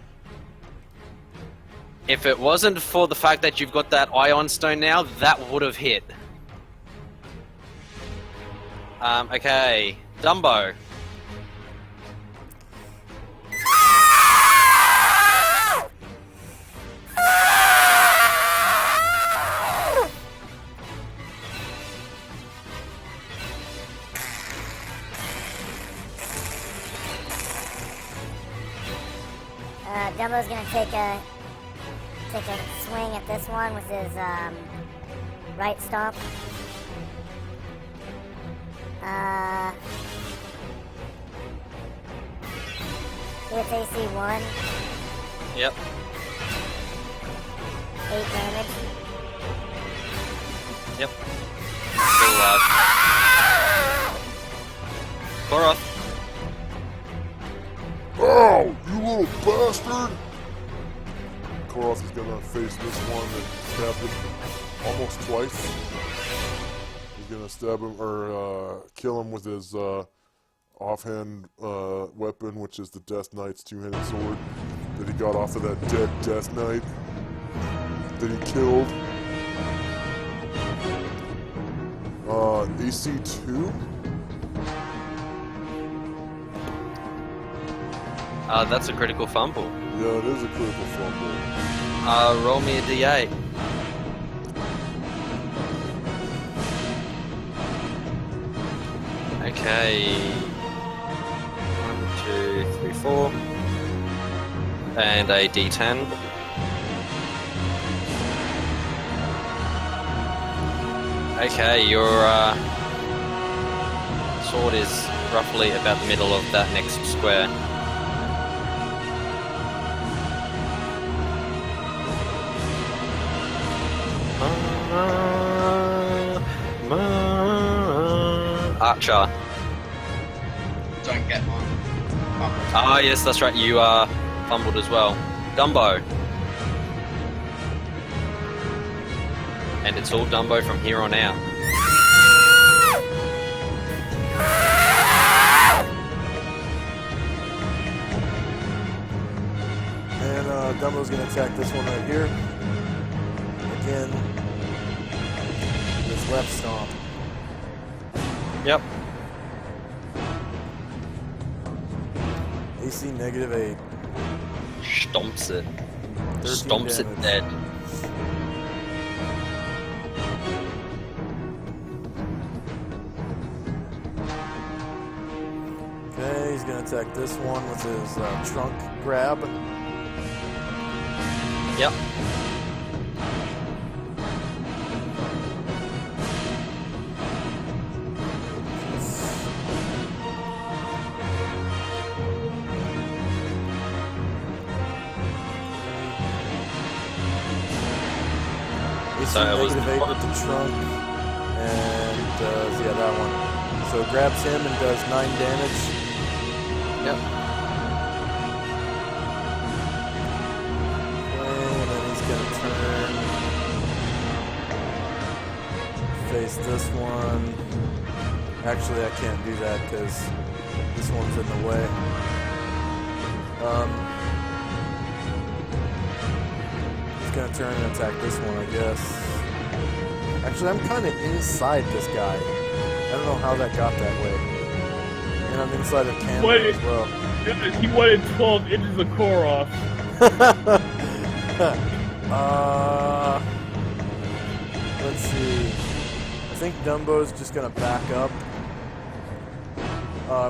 [SPEAKER 2] If it wasn't for the fact that you've got that Ion Stone now, that would have hit. Okay. Dumbo.
[SPEAKER 5] Dumbo's gonna take a swing at this one with his right stomp. Hits AC 1,
[SPEAKER 2] Yep.
[SPEAKER 5] 8 damage.
[SPEAKER 2] Yep. Still alive. Koroth.
[SPEAKER 1] Oh, you little bastard! Koroth is gonna face this one and stab him almost twice. He's gonna stab him or kill him with his offhand weapon, which is the Death Knight's 2-handed sword that he got off of that dead Death Knight that he killed. AC 2?
[SPEAKER 2] That's a critical fumble.
[SPEAKER 1] Yeah, it is a critical fumble.
[SPEAKER 2] Roll me a d8. Okay. 1, 2, 3, 4. And a d10. Okay, sword is roughly about the middle of that next square. Archer.
[SPEAKER 3] Don't get on.
[SPEAKER 2] Ah, yes, that's right. You are fumbled as well. Dumbo. And it's all Dumbo from here on out.
[SPEAKER 6] And Dumbo's gonna attack this one right here. Again, this left stomp.
[SPEAKER 2] Yep.
[SPEAKER 6] AC -8.
[SPEAKER 2] Stomps it.
[SPEAKER 6] 13
[SPEAKER 2] Stomps it
[SPEAKER 6] damage.
[SPEAKER 2] dead.
[SPEAKER 6] Okay, he's gonna attack this one with his trunk grab.
[SPEAKER 2] Yep.
[SPEAKER 6] AC
[SPEAKER 2] So it was
[SPEAKER 6] -8 with the trunk, and does, yeah, that one. So it grabs him and does 9 damage.
[SPEAKER 2] Yep.
[SPEAKER 6] Okay, and then he's gonna turn, face this one. Actually, I can't do that because this one's in the way. He's gonna turn and attack this one, I guess. Actually, I'm kind of inside this guy. I don't know how that got that way. And I'm inside of Canada
[SPEAKER 4] Wait.
[SPEAKER 6] as well.
[SPEAKER 4] He wanted 12 inches of core off.
[SPEAKER 6] Let's see. I think Dumbo's just gonna back up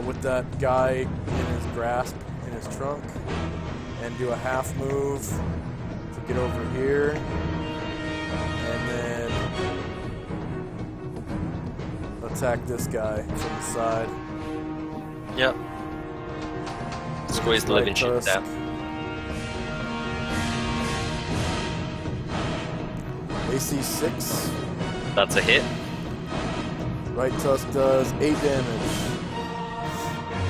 [SPEAKER 6] with that guy in his grasp, in his trunk, and do a half move to get over here, and then attack this guy from the side.
[SPEAKER 2] Yep. Squeeze the living shit
[SPEAKER 6] Tusk.
[SPEAKER 2] out.
[SPEAKER 6] AC 6.
[SPEAKER 2] That's a hit.
[SPEAKER 6] Right tusk does 8 damage.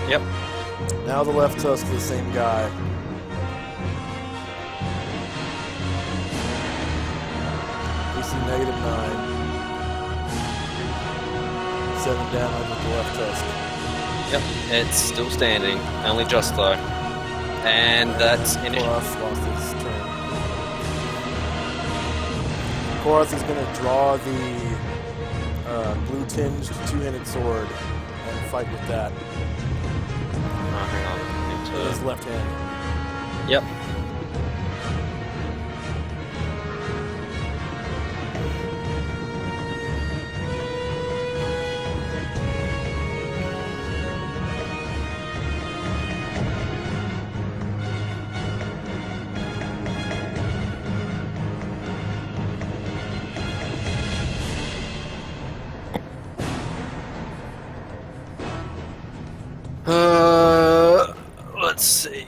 [SPEAKER 2] Yep.
[SPEAKER 6] Now the left tusk to the same guy. AC -9. 7 damage with the left tusk.
[SPEAKER 2] Yep. It's still standing. Only just though. And that's in it.
[SPEAKER 6] Korath lost his turn. Korath is going to draw the blue tinged two-handed sword and fight with that.
[SPEAKER 2] Oh, hang on.
[SPEAKER 6] With his left hand.
[SPEAKER 2] Yep. Let's see.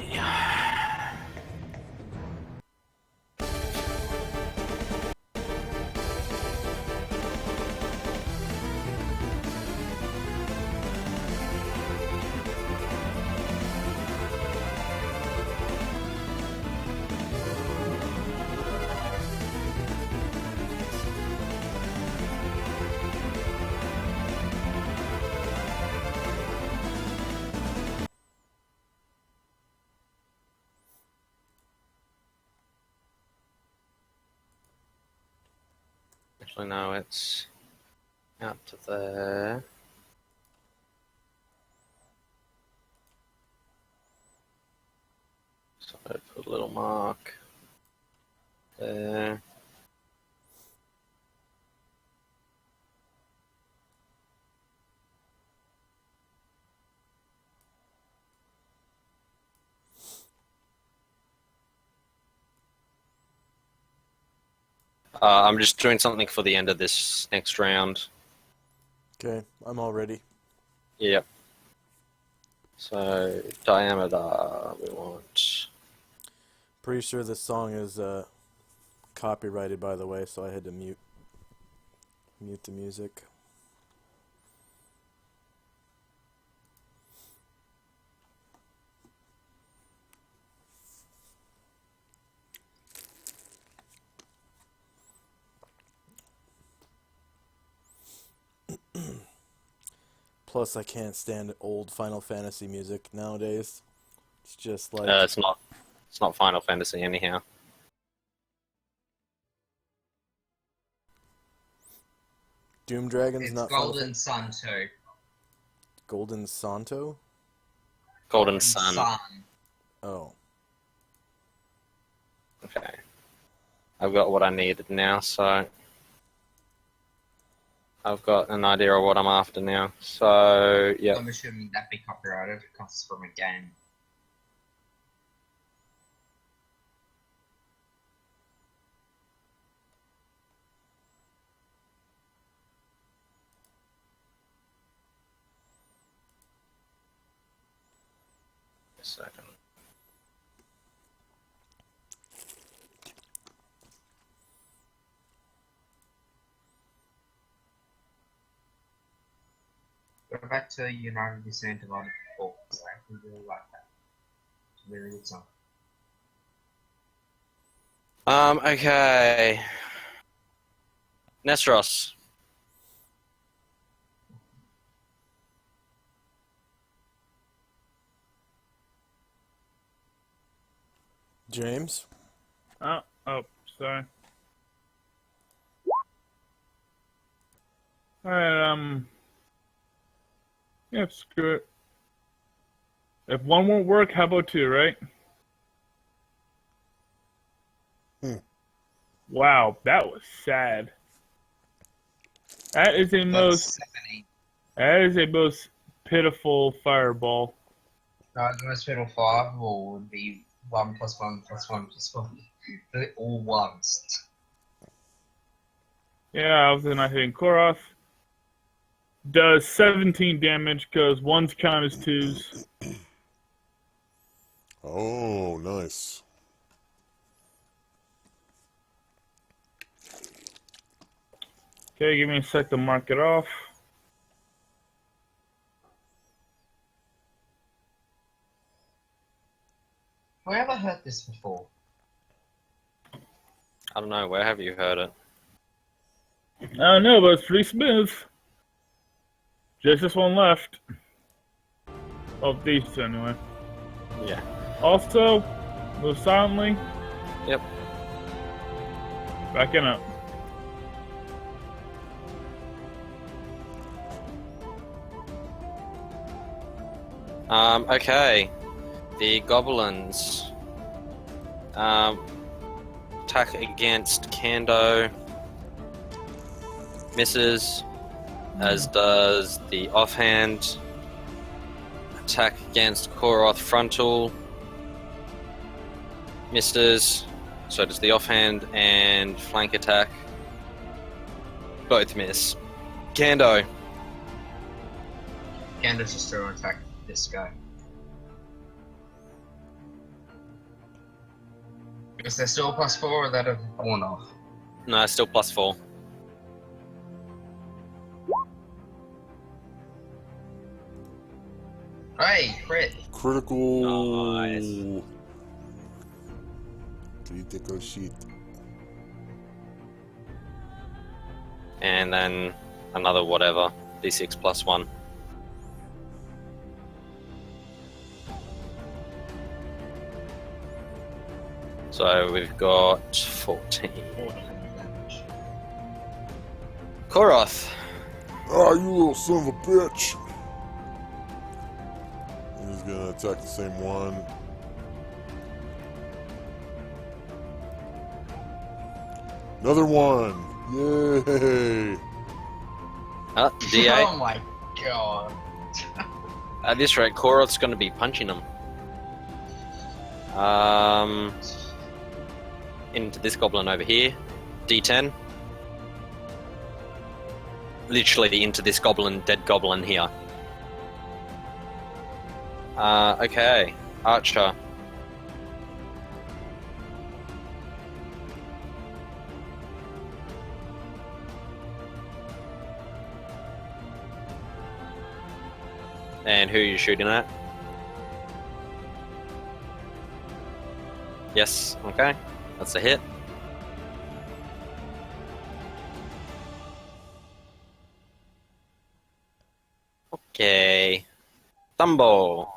[SPEAKER 2] Actually, no, it's out to there. So I put a little mark there. I'm just doing something for the end of this next round.
[SPEAKER 6] Okay, I'm all ready.
[SPEAKER 2] Yep. So diameter we want.
[SPEAKER 6] Pretty sure this song is copyrighted, by the way, so I had to mute the music. Plus, I can't stand old Final Fantasy music nowadays. It's just like
[SPEAKER 2] It's not. It's not Final Fantasy anyhow.
[SPEAKER 6] Doom Dragon's
[SPEAKER 3] It's
[SPEAKER 6] not Final
[SPEAKER 3] Golden Sun too.
[SPEAKER 6] Golden Santo?
[SPEAKER 2] Golden Sun.
[SPEAKER 6] Oh.
[SPEAKER 2] Okay. I've got what I needed now, so I've got an idea of what I'm after now. So yeah.
[SPEAKER 3] I'm assuming that'd be copyrighted. It comes from a game.
[SPEAKER 2] A second.
[SPEAKER 3] Go back to United Descent divided by 4. So I actually really like that. It's a very good song.
[SPEAKER 2] Okay. Nestros.
[SPEAKER 6] James?
[SPEAKER 4] Oh, sorry. Alright, yeah, screw it. If one won't work, how about two, right? Wow, that was sad. That is a most
[SPEAKER 3] 70.
[SPEAKER 4] that is a most pitiful fireball.
[SPEAKER 3] No, the most fatal fireball would be 1 plus 1 plus 1 plus 1. They're all ones.
[SPEAKER 4] Yeah, I was not hitting Koroth. Does 17 damage because ones count as twos.
[SPEAKER 1] Oh, nice.
[SPEAKER 4] Okay, give me a sec to mark it off.
[SPEAKER 3] Have I ever heard this before?
[SPEAKER 2] I don't know. Where have you heard it?
[SPEAKER 4] I don't know, but it's pretty smooth. Just this one left. Of these two, anyway.
[SPEAKER 2] Yeah.
[SPEAKER 4] Also, move silently.
[SPEAKER 2] Yep.
[SPEAKER 4] Backing up.
[SPEAKER 2] Okay. The goblins attack against Kando. Misses, as does the offhand. Attack against Koroth frontal. Misses, so does the offhand, and flank attack. Both miss. Kando.
[SPEAKER 3] Candace is still attack this guy. Is there still a +4 or that have worn off?
[SPEAKER 2] No, still +4.
[SPEAKER 3] Hey, crit!
[SPEAKER 1] Critical.
[SPEAKER 2] Nice.
[SPEAKER 1] Critical shit.
[SPEAKER 2] And then another whatever, d6 +1. So we've got 14. Koroth.
[SPEAKER 1] Ah, you little son of a bitch. He's gonna attack the same one. Another one. Yay.
[SPEAKER 2] D8.
[SPEAKER 3] Oh my god.
[SPEAKER 2] At this rate, Koroth's going to be punching him. Into this goblin over here. D10. Literally into this goblin, dead goblin here. Okay. Archer. And who are you shooting at? Yes, okay. That's a hit. Okay. Thumbo.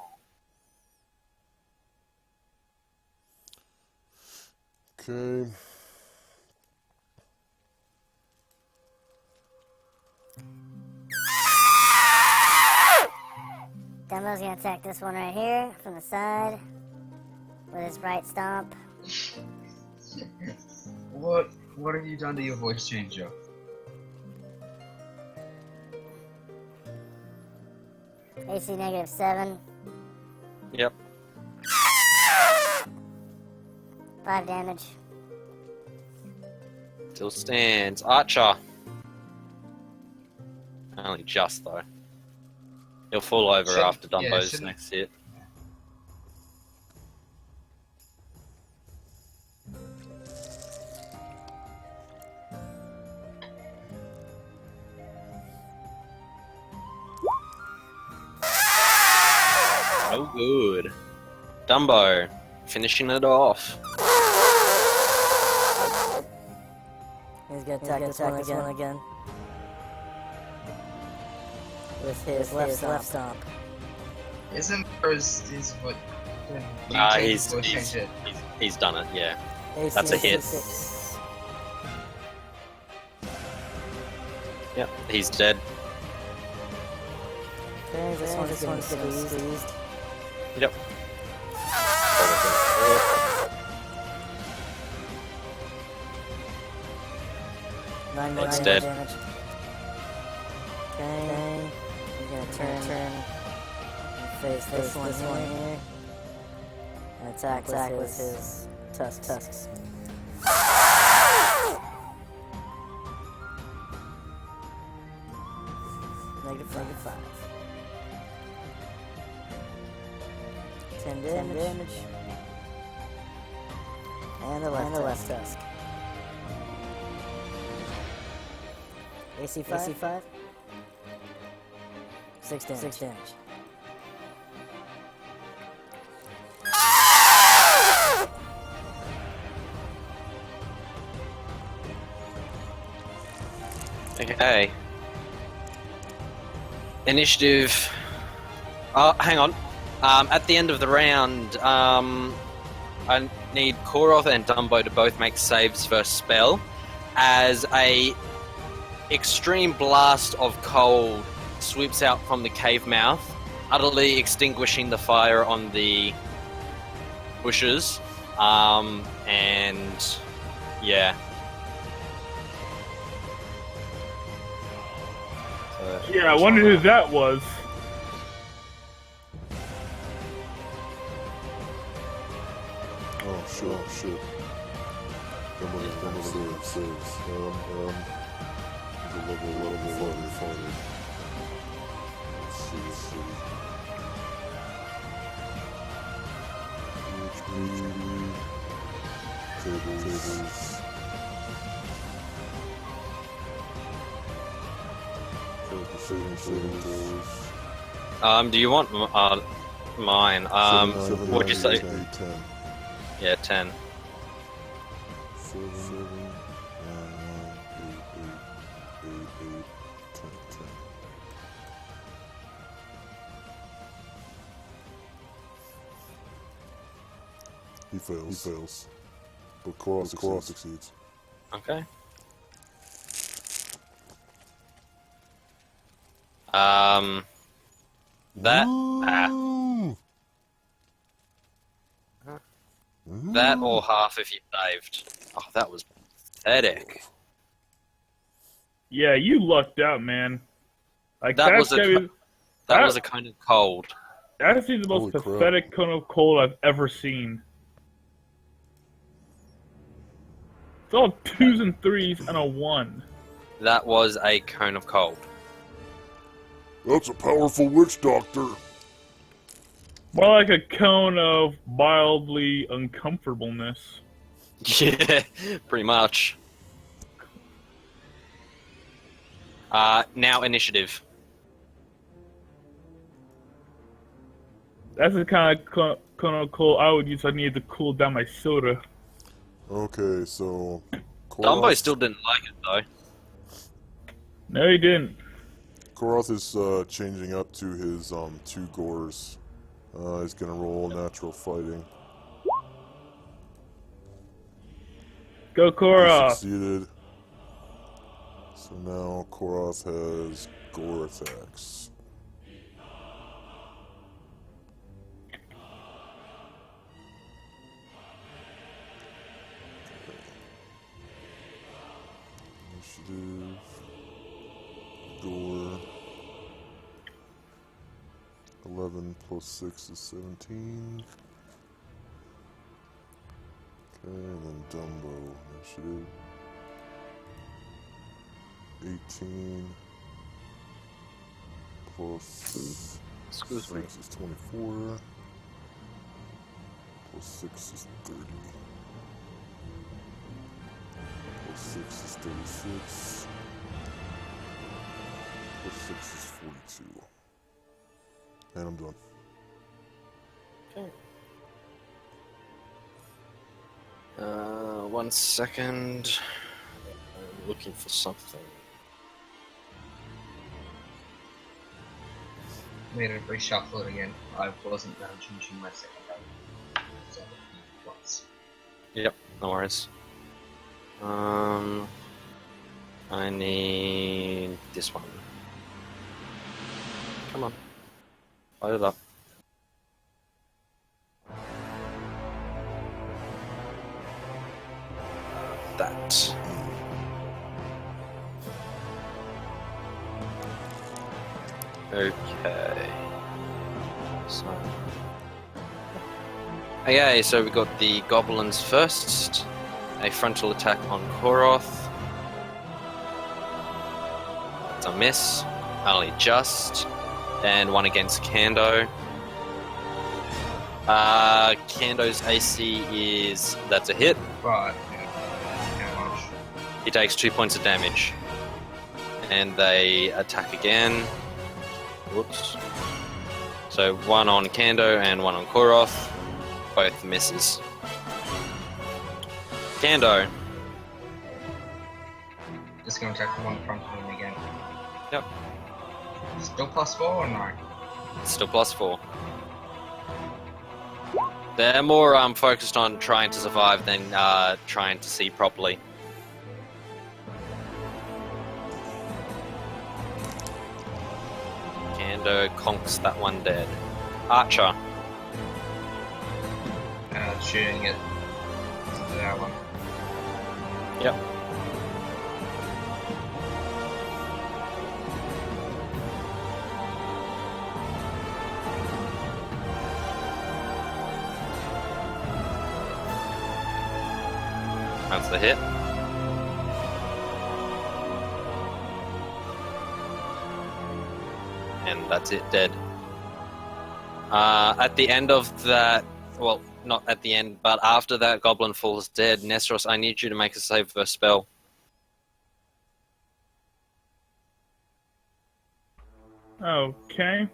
[SPEAKER 1] Okay.
[SPEAKER 5] Dumbo's gonna attack this one right here from the side with his right stomp.
[SPEAKER 3] What have you done to your voice changer?
[SPEAKER 5] AC -7.
[SPEAKER 2] Yep.
[SPEAKER 5] 5 damage.
[SPEAKER 2] Still stands. Archer. Only just, though. He'll fall over
[SPEAKER 3] Should-
[SPEAKER 2] after
[SPEAKER 3] yeah,
[SPEAKER 2] Dumbo's
[SPEAKER 3] shouldn't-
[SPEAKER 2] next hit. Oh, good. Dumbo, finishing it off.
[SPEAKER 5] He's gonna attack this one again. With his left stomp.
[SPEAKER 3] Isn't his what?
[SPEAKER 2] He's done it. Yeah,
[SPEAKER 5] AC
[SPEAKER 2] That's a hit.
[SPEAKER 5] 6.
[SPEAKER 2] yep. He's dead.
[SPEAKER 5] Okay, this one's getting squeezed.
[SPEAKER 2] Yep.
[SPEAKER 5] 9 more
[SPEAKER 2] It's dead.
[SPEAKER 5] damage. Okay. He's gonna turn and face this one here. And attack with his tusks. -5. 10 damage. And the left tusk. AC 5. 6 damage.
[SPEAKER 2] Okay. Initiative. Hang on. At the end of the round, I need Koroth and Dumbo to both make saves for spell, as a extreme blast of cold sweeps out from the cave mouth, utterly extinguishing the fire on the bushes. And yeah.
[SPEAKER 4] Yeah, I wondered who that was.
[SPEAKER 1] Oh shit. Come on, saves. The level farther. Let's see. Tables.
[SPEAKER 2] Do you want mine? What'd you say?
[SPEAKER 1] 10.
[SPEAKER 2] Yeah, 10.
[SPEAKER 1] 7, 9, 9, 8, 10. He fails. But Koral succeeds.
[SPEAKER 2] Okay. That or half if you saved. Oh, that was pathetic.
[SPEAKER 4] Yeah, you lucked out, man. Like
[SPEAKER 2] That
[SPEAKER 4] that's
[SPEAKER 2] was
[SPEAKER 4] gotta be,
[SPEAKER 2] That was a kind of cold.
[SPEAKER 4] that's the most
[SPEAKER 1] Holy crap.
[SPEAKER 4] pathetic cone of cold I've ever seen. It's all 2s and 3s and a 1.
[SPEAKER 2] That was a cone of cold.
[SPEAKER 1] That's a powerful witch doctor.
[SPEAKER 4] More like a cone of mildly uncomfortableness.
[SPEAKER 2] Yeah, pretty much. Now initiative.
[SPEAKER 4] That's the kind of cool I would use if I needed to cool down my soda.
[SPEAKER 1] Okay, so
[SPEAKER 2] Dumbo
[SPEAKER 1] Koroth,
[SPEAKER 2] still didn't like it though.
[SPEAKER 4] No, he didn't.
[SPEAKER 1] Koroth is changing up to his 2 gores. He's gonna roll natural fighting.
[SPEAKER 4] Go,
[SPEAKER 1] He
[SPEAKER 4] Korra.
[SPEAKER 1] succeeded. So now Koroth has gore attacks. Initiative. Gore. 11 plus 6 is 17. Okay, and then Dumbo. Initiative. 18 plus
[SPEAKER 2] Excuse me.
[SPEAKER 1] 6 is 24. Plus 6 is 30. Plus 6 is 36. Plus 6 is 42. And I'm done.
[SPEAKER 2] Okay. 1 second. I'm looking for something.
[SPEAKER 3] Made it reshuffle it again. I wasn't changing my second level. So, once.
[SPEAKER 2] Yep, no worries. I need this one. Come on. Light it up. That. Okay. So we got the goblins first. A frontal attack on Koroth. That's a miss. Only just. And one against Kando. Kando's AC is... That's a hit.
[SPEAKER 3] But, how much?
[SPEAKER 2] He takes 2 points of damage. And they attack again. Whoops. So one on Kando and one on Koroth. Both misses. Kando.
[SPEAKER 3] Just gonna attack the one in front of him again.
[SPEAKER 2] Yep.
[SPEAKER 3] Still +4 or no?
[SPEAKER 2] Still +4. They're more focused on trying to survive than trying to see properly. Kando conks that one dead. Archer.
[SPEAKER 3] Shooting it to that one.
[SPEAKER 2] Yep. That's the hit. And that's it, dead. At the end of that, well, not at the end, but after that goblin falls dead, Nestros, I need you to make a save for a spell.
[SPEAKER 4] Okay.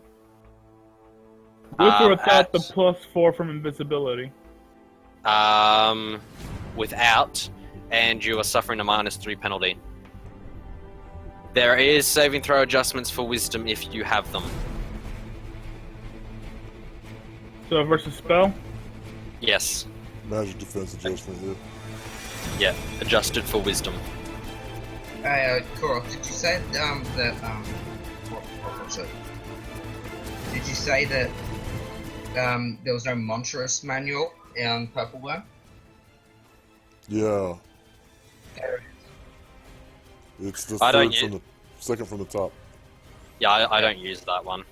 [SPEAKER 4] With or without the +4 from invisibility?
[SPEAKER 2] Without, and you are suffering a -3 penalty. There is saving throw adjustments for wisdom if you have them.
[SPEAKER 4] So versus spell?
[SPEAKER 2] Yes.
[SPEAKER 1] Magic defense adjustment,
[SPEAKER 2] Yeah, adjusted for wisdom.
[SPEAKER 3] Hey, Korok, did you say that what was it? Did you say that there was no Monstrous manual in Purple Worm?
[SPEAKER 1] yeah. It's the
[SPEAKER 2] I don't
[SPEAKER 1] third from the second from the top.
[SPEAKER 2] Yeah, I don't use that one.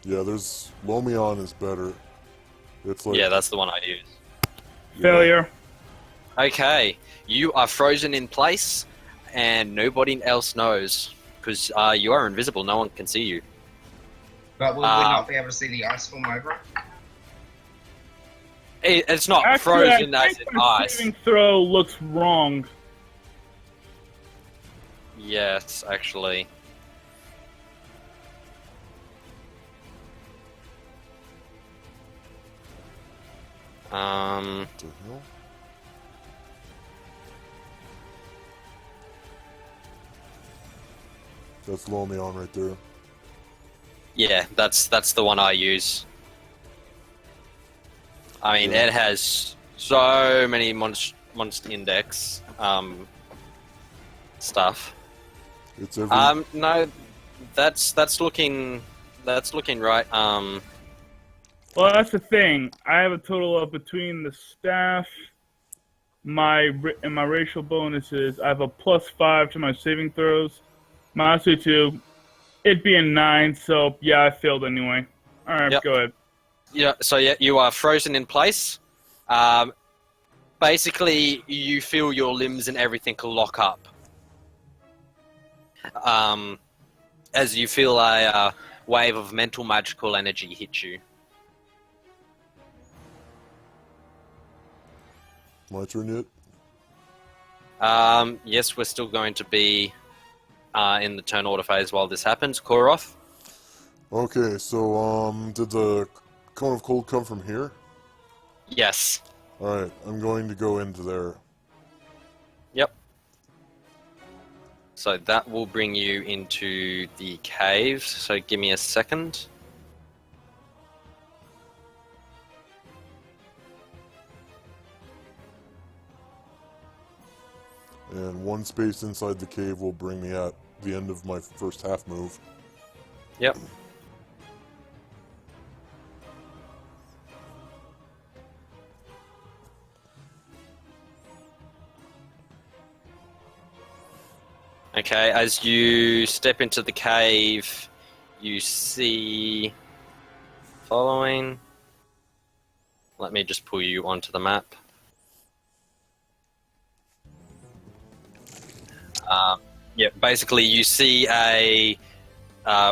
[SPEAKER 1] Yeah, there's Lomion is better. It's like
[SPEAKER 2] Yeah, that's the one I use.
[SPEAKER 1] yeah.
[SPEAKER 4] Failure.
[SPEAKER 2] Okay, you are frozen in place, and nobody else knows because you are invisible. No one can see you.
[SPEAKER 3] But will we not be able to see the ice form over?
[SPEAKER 2] It's not
[SPEAKER 4] Actually,
[SPEAKER 2] frozen
[SPEAKER 4] I
[SPEAKER 2] as
[SPEAKER 4] think
[SPEAKER 2] in
[SPEAKER 4] my
[SPEAKER 2] ice.
[SPEAKER 4] saving throw looks wrong.
[SPEAKER 2] Yes, actually.
[SPEAKER 1] What the hell? That's Lonely On right there.
[SPEAKER 2] Yeah, that's the one I use. I mean,
[SPEAKER 1] Yeah.
[SPEAKER 2] it has so many monster index stuff.
[SPEAKER 1] It's every.
[SPEAKER 2] No, that's looking right.
[SPEAKER 4] Well, that's the thing. I have a total of between the staff, and my racial bonuses. I have a +5 to my saving throws. Mastery 2, it being 9. So yeah, I failed anyway. All right,
[SPEAKER 2] Yep.
[SPEAKER 4] go ahead.
[SPEAKER 2] Yeah, so yeah, you are frozen in place. Basically, you feel your limbs and everything lock up. As you feel a wave of mental magical energy hit you.
[SPEAKER 1] My turn yet?
[SPEAKER 2] Yes, we're still going to be in the turn order phase while this happens. Koroth?
[SPEAKER 1] Okay, so, did the Cone of Cold come from here?
[SPEAKER 2] Yes.
[SPEAKER 1] Alright, I'm going to go into there.
[SPEAKER 2] Yep. So that will bring you into the cave. So give me a second.
[SPEAKER 1] And one space inside the cave will bring me at the end of my first half move.
[SPEAKER 2] Yep. Okay, as you step into the cave, you see following. Let me just pull you onto the map. Yeah, basically you see a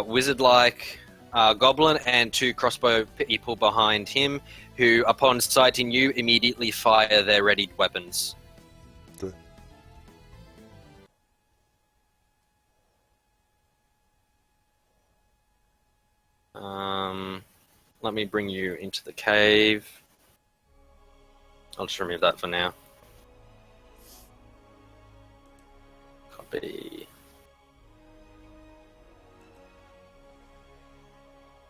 [SPEAKER 2] wizard-like goblin and 2 crossbow people behind him who, upon sighting you, immediately fire their readied weapons.
[SPEAKER 1] Okay.
[SPEAKER 2] Let me bring you into the cave. I'll just remove that for now. Copy.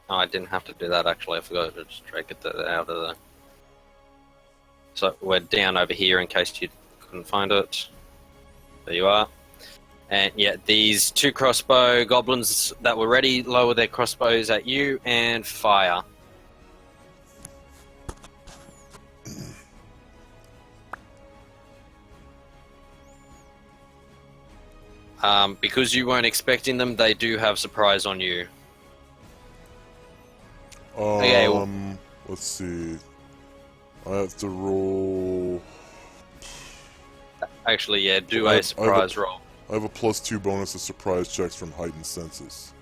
[SPEAKER 2] Oh, I didn't have to do that actually. I forgot to just drag it out of the. So we're down over here in case you couldn't find it. There you are. And yeah, these 2 crossbow goblins that were ready lower their crossbows at you and fire. Because you weren't expecting them, they do have surprise on you. Okay, well-
[SPEAKER 1] Let's see. I have to roll.
[SPEAKER 2] Actually, yeah, do
[SPEAKER 1] I
[SPEAKER 2] a
[SPEAKER 1] have-
[SPEAKER 2] surprise roll.
[SPEAKER 1] I have a +2 bonus to surprise checks from heightened senses.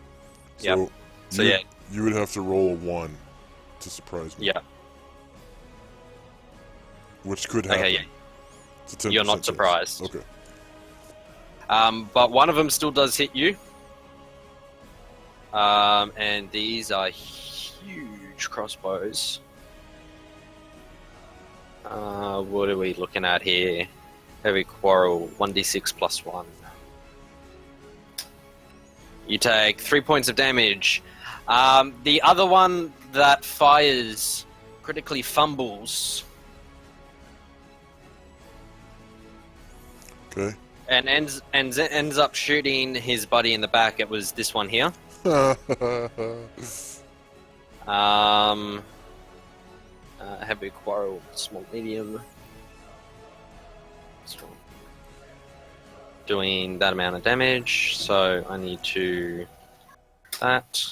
[SPEAKER 2] Yep. So
[SPEAKER 1] you,
[SPEAKER 2] yeah.
[SPEAKER 1] You would have to roll a 1 to surprise me.
[SPEAKER 2] Yeah.
[SPEAKER 1] Which could happen.
[SPEAKER 2] Okay, yeah.
[SPEAKER 1] It's a 10%
[SPEAKER 2] You're not
[SPEAKER 1] chance.
[SPEAKER 2] surprised.
[SPEAKER 1] Okay.
[SPEAKER 2] But one of them still does hit you. And these are huge crossbows. What are we looking at here? Heavy quarrel, 1d6 plus 1. You take 3 points of damage. The other one that fires critically fumbles
[SPEAKER 1] Okay.
[SPEAKER 2] and ends up shooting his buddy in the back. It was this one here. Heavy quarrel, small, medium. Strong. Doing that amount of damage, so I need to that.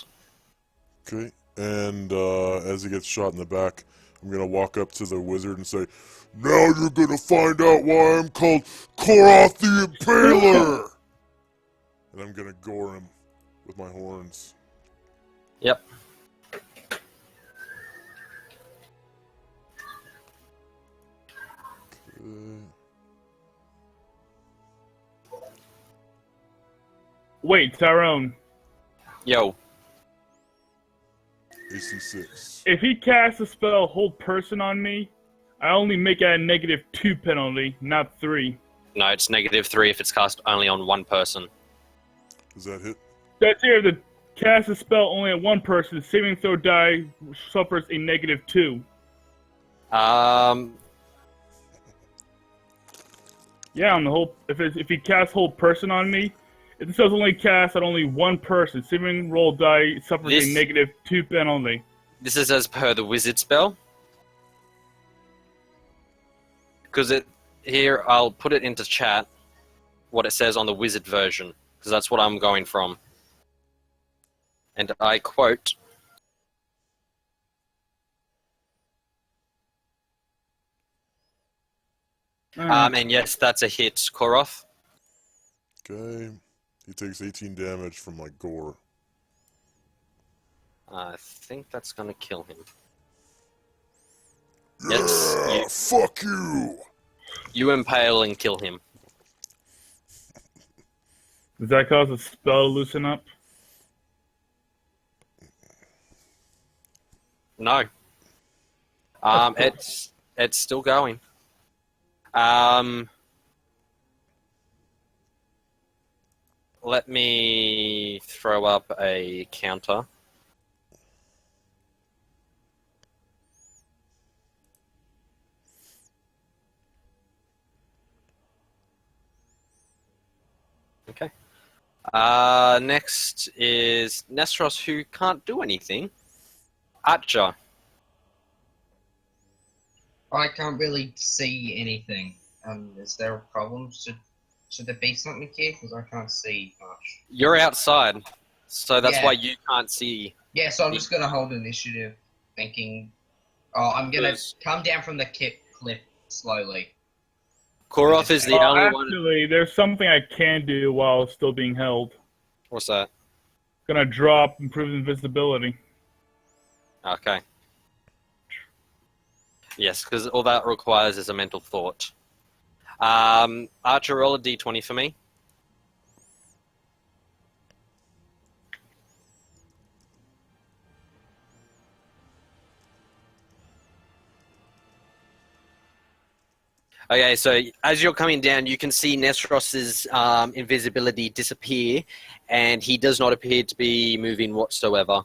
[SPEAKER 1] Okay. And as he gets shot in the back, I'm gonna walk up to the wizard and say, "Now you're gonna find out why I'm called Koroth the Impaler!" And I'm gonna gore him with my horns.
[SPEAKER 2] Yep.
[SPEAKER 4] Wait, Tyrone.
[SPEAKER 2] Yo.
[SPEAKER 1] AC 6.
[SPEAKER 4] If he casts a spell Hold Person on me, I only make it a -2 penalty, not 3.
[SPEAKER 2] No, it's -3 if it's cast only on one person.
[SPEAKER 1] Does that hit?
[SPEAKER 4] That's here. The cast a spell only on one person. Saving throw die suffers a -2. Yeah, on the whole, if he casts Hold Person on me, if the spell's only cast on only one person, saving roll die suffers a -2 penalty.
[SPEAKER 2] This is as per the wizard spell. Because here, I'll put it into chat, what it says on the wizard version, because that's what I'm going from. And I quote, and yes, that's a hit, Koroth.
[SPEAKER 1] Okay. He takes 18 damage from my gore.
[SPEAKER 2] I think that's going to kill him. Yes,
[SPEAKER 1] Yeah, fuck you!
[SPEAKER 2] you impale and kill him.
[SPEAKER 4] Does that cause a spell to loosen up?
[SPEAKER 2] No. It's still going. Let me throw up a counter. Okay. Next is Nestros, who can't do anything. Archer.
[SPEAKER 3] I can't really see anything. Is there a problem? Should there be something here? Because I can't see much.
[SPEAKER 2] You're outside, so that's
[SPEAKER 3] Yeah.
[SPEAKER 2] why you can't see.
[SPEAKER 3] Yeah, so I'm just gonna hold initiative, thinking, oh, I'm gonna
[SPEAKER 2] Yes.
[SPEAKER 3] come down from the cliff slowly.
[SPEAKER 2] Koroth is the only one.
[SPEAKER 4] Actually, there's something I can do while still being held.
[SPEAKER 2] What's that?
[SPEAKER 4] Gonna drop improved invisibility.
[SPEAKER 2] Okay. Yes, because all that requires is a mental thought. Archer, roll a d20 for me. Okay, so as you're coming down, you can see Nestros's invisibility disappear, and he does not appear to be moving whatsoever.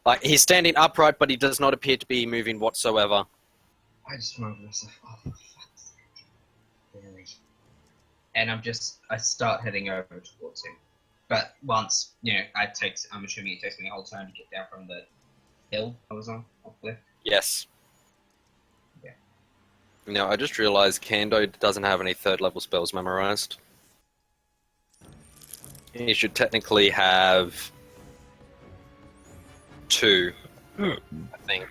[SPEAKER 2] Like, he's standing upright, but he does not appear to be moving whatsoever.
[SPEAKER 3] I just remember myself, oh, for fuck's sake. Really? And I start heading over towards him. But once, I'm assuming it takes me a whole turn to get down from the hill I was on, off cliff.
[SPEAKER 2] Yes.
[SPEAKER 3] Yeah.
[SPEAKER 2] Now, I just realized Kando doesn't have any third-level spells memorized. He should technically have 2, I think.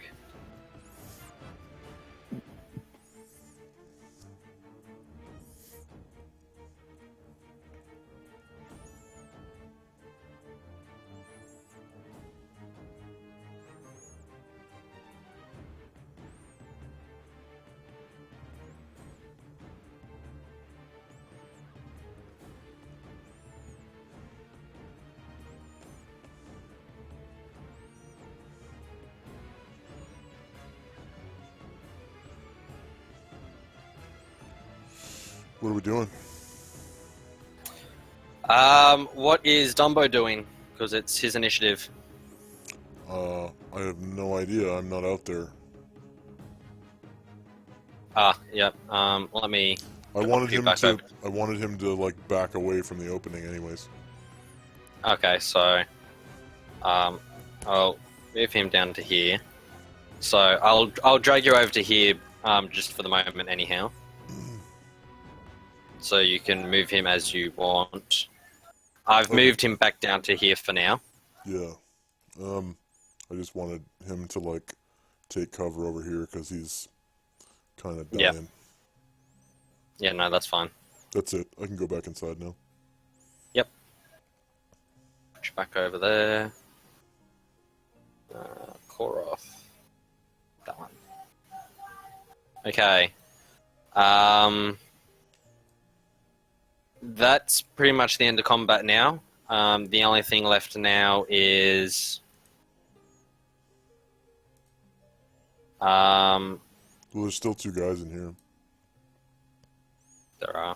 [SPEAKER 1] What are we doing?
[SPEAKER 2] What is Dumbo doing? Because it's his initiative.
[SPEAKER 1] I have no idea. I'm not out there.
[SPEAKER 2] Yep. Let me.
[SPEAKER 1] I wanted
[SPEAKER 2] you
[SPEAKER 1] him
[SPEAKER 2] back
[SPEAKER 1] to.
[SPEAKER 2] over.
[SPEAKER 1] I wanted him to like back away from the opening, anyways.
[SPEAKER 2] Okay, so, I'll move him down to here. So I'll drag you over to here, just for the moment, anyhow. So you can move him as you want. I've moved him back down to here for now.
[SPEAKER 1] Yeah. I just wanted him to like take cover over here because he's kind of dying.
[SPEAKER 2] Yep. Yeah, no, that's fine.
[SPEAKER 1] That's it. I can go back inside now.
[SPEAKER 2] Yep. Push back over there. Koroth. That one. Okay. That's pretty much the end of combat now. The only thing left now is
[SPEAKER 1] Well, there's still 2 guys in here.
[SPEAKER 2] there are.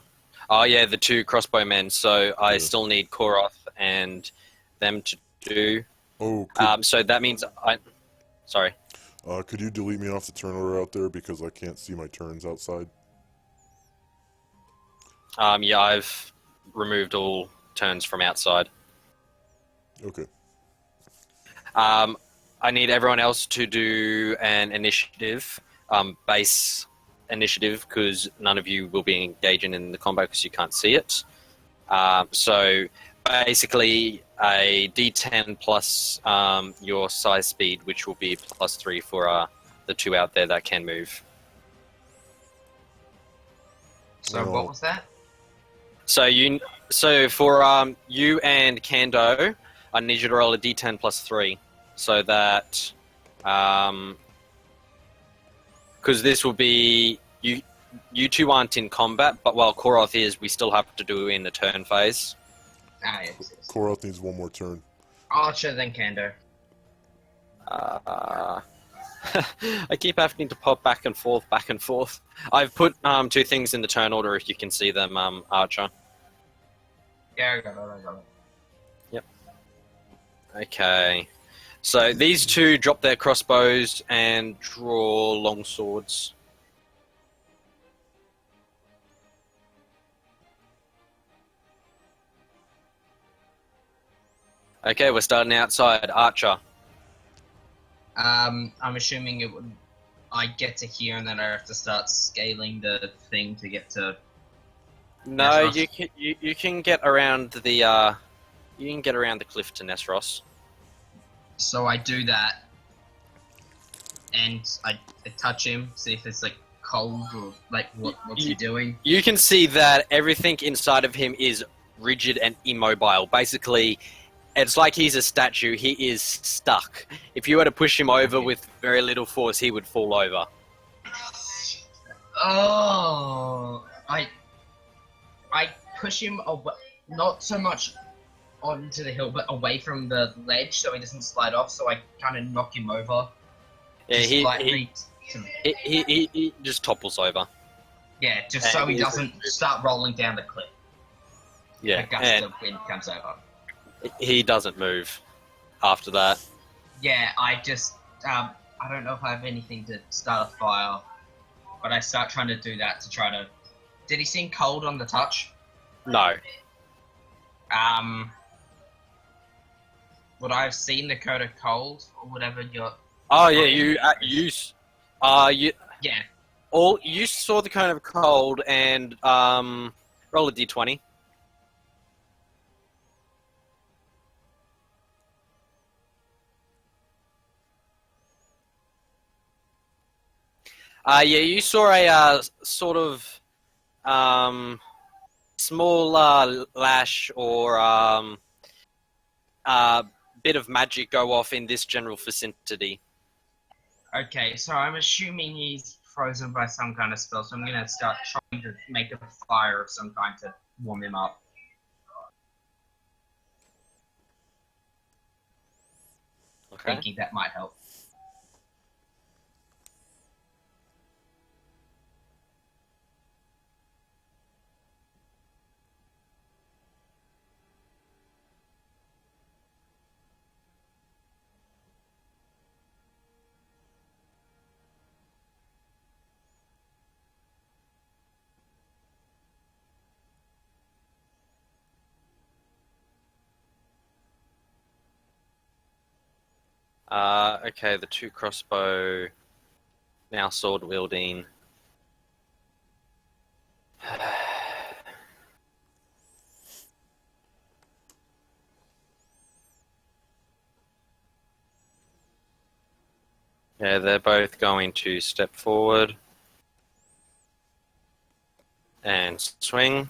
[SPEAKER 2] Oh yeah, the 2 crossbowmen. So I
[SPEAKER 1] Yeah.
[SPEAKER 2] still need Koroth and them to do.
[SPEAKER 1] Oh,
[SPEAKER 2] So that means I. Sorry.
[SPEAKER 1] could you delete me off the turn order out there because I can't see my turns outside?
[SPEAKER 2] Yeah, I've removed all turns from outside.
[SPEAKER 1] Okay.
[SPEAKER 2] I need everyone else to do an initiative, base initiative, because none of you will be engaging in the combat because you can't see it. So basically, a D10 plus your size speed, which will be +3 for the 2 out there that can move.
[SPEAKER 3] So
[SPEAKER 1] No.
[SPEAKER 3] what was that?
[SPEAKER 2] So for you and Kando, I need you to roll a D10 +3, so that because this will be you. You 2 aren't in combat, but while Koroth is, we still have to do in the turn phase.
[SPEAKER 3] Ah, yes.
[SPEAKER 1] Koroth needs 1 more turn.
[SPEAKER 3] Archer, then Kando.
[SPEAKER 2] I keep having to pop back and forth, back and forth. I've put 2 things in the turn order if you can see them, Archer.
[SPEAKER 3] Yeah, I got it.
[SPEAKER 2] Okay. So these 2 drop their crossbows and draw long swords. Okay, we're starting outside. Archer.
[SPEAKER 3] I'm assuming it would. I get to here and then I have to start scaling the thing to get to.
[SPEAKER 2] No,
[SPEAKER 3] Nesros.
[SPEAKER 2] you can get around the you can get around the cliff to Nesros.
[SPEAKER 3] So I do that, and I touch him, see if it's like cold or like what's he doing.
[SPEAKER 2] You can see that everything inside of him is rigid and immobile. Basically, it's like he's a statue. He is stuck. If you were to push him over with very little force, he would fall over.
[SPEAKER 3] Oh, I push him away, not so much onto the hill, but away from the ledge so he doesn't slide off. So I kind of knock him over.
[SPEAKER 2] Yeah,
[SPEAKER 3] Just slightly.
[SPEAKER 2] he just topples over.
[SPEAKER 3] Yeah, just so
[SPEAKER 2] And
[SPEAKER 3] he
[SPEAKER 2] he's-
[SPEAKER 3] doesn't start rolling down the cliff.
[SPEAKER 2] Yeah,
[SPEAKER 3] A gust
[SPEAKER 2] and
[SPEAKER 3] of wind comes over.
[SPEAKER 2] he doesn't move after that.
[SPEAKER 3] Yeah, I just I don't know if I have anything to start a fire, but I start trying to do that to try to. Did he seem cold on the touch?
[SPEAKER 2] No.
[SPEAKER 3] Would I have seen the code of cold or whatever your?
[SPEAKER 2] Oh yeah, you
[SPEAKER 3] Yeah.
[SPEAKER 2] you saw the cone of cold and roll a d20. Yeah, you saw a sort of small lash or bit of magic go off in this general vicinity.
[SPEAKER 3] Okay, so I'm assuming he's frozen by some kind of spell, so I'm gonna start trying to make a fire of some kind to warm him up.
[SPEAKER 2] Okay.
[SPEAKER 3] Thinking that might help.
[SPEAKER 2] Okay, the 2 crossbow, now sword wielding. Yeah, they're both going to step forward and swing.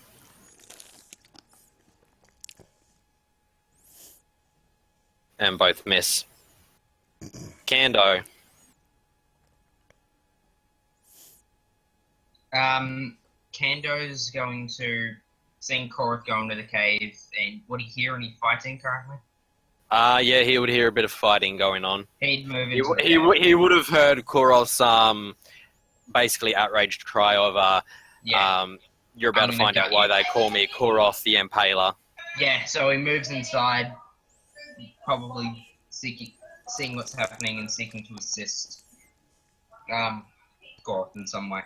[SPEAKER 2] And both miss. Kando.
[SPEAKER 3] Kando's going to sing Korath go into the cave, and would he hear any fighting currently?
[SPEAKER 2] Yeah, he would hear a bit of fighting going on.
[SPEAKER 3] He'd move
[SPEAKER 2] He,
[SPEAKER 3] into the
[SPEAKER 2] he,
[SPEAKER 3] cave.
[SPEAKER 2] he would have heard Koros basically outraged cry of
[SPEAKER 3] Yeah,
[SPEAKER 2] you're about
[SPEAKER 3] I'm
[SPEAKER 2] to
[SPEAKER 3] gonna
[SPEAKER 2] find out
[SPEAKER 3] gut
[SPEAKER 2] why
[SPEAKER 3] you.
[SPEAKER 2] they call me Koroth the Impaler.
[SPEAKER 3] yeah. So he moves inside, probably seeing what's happening and seeking to assist Korath in some way.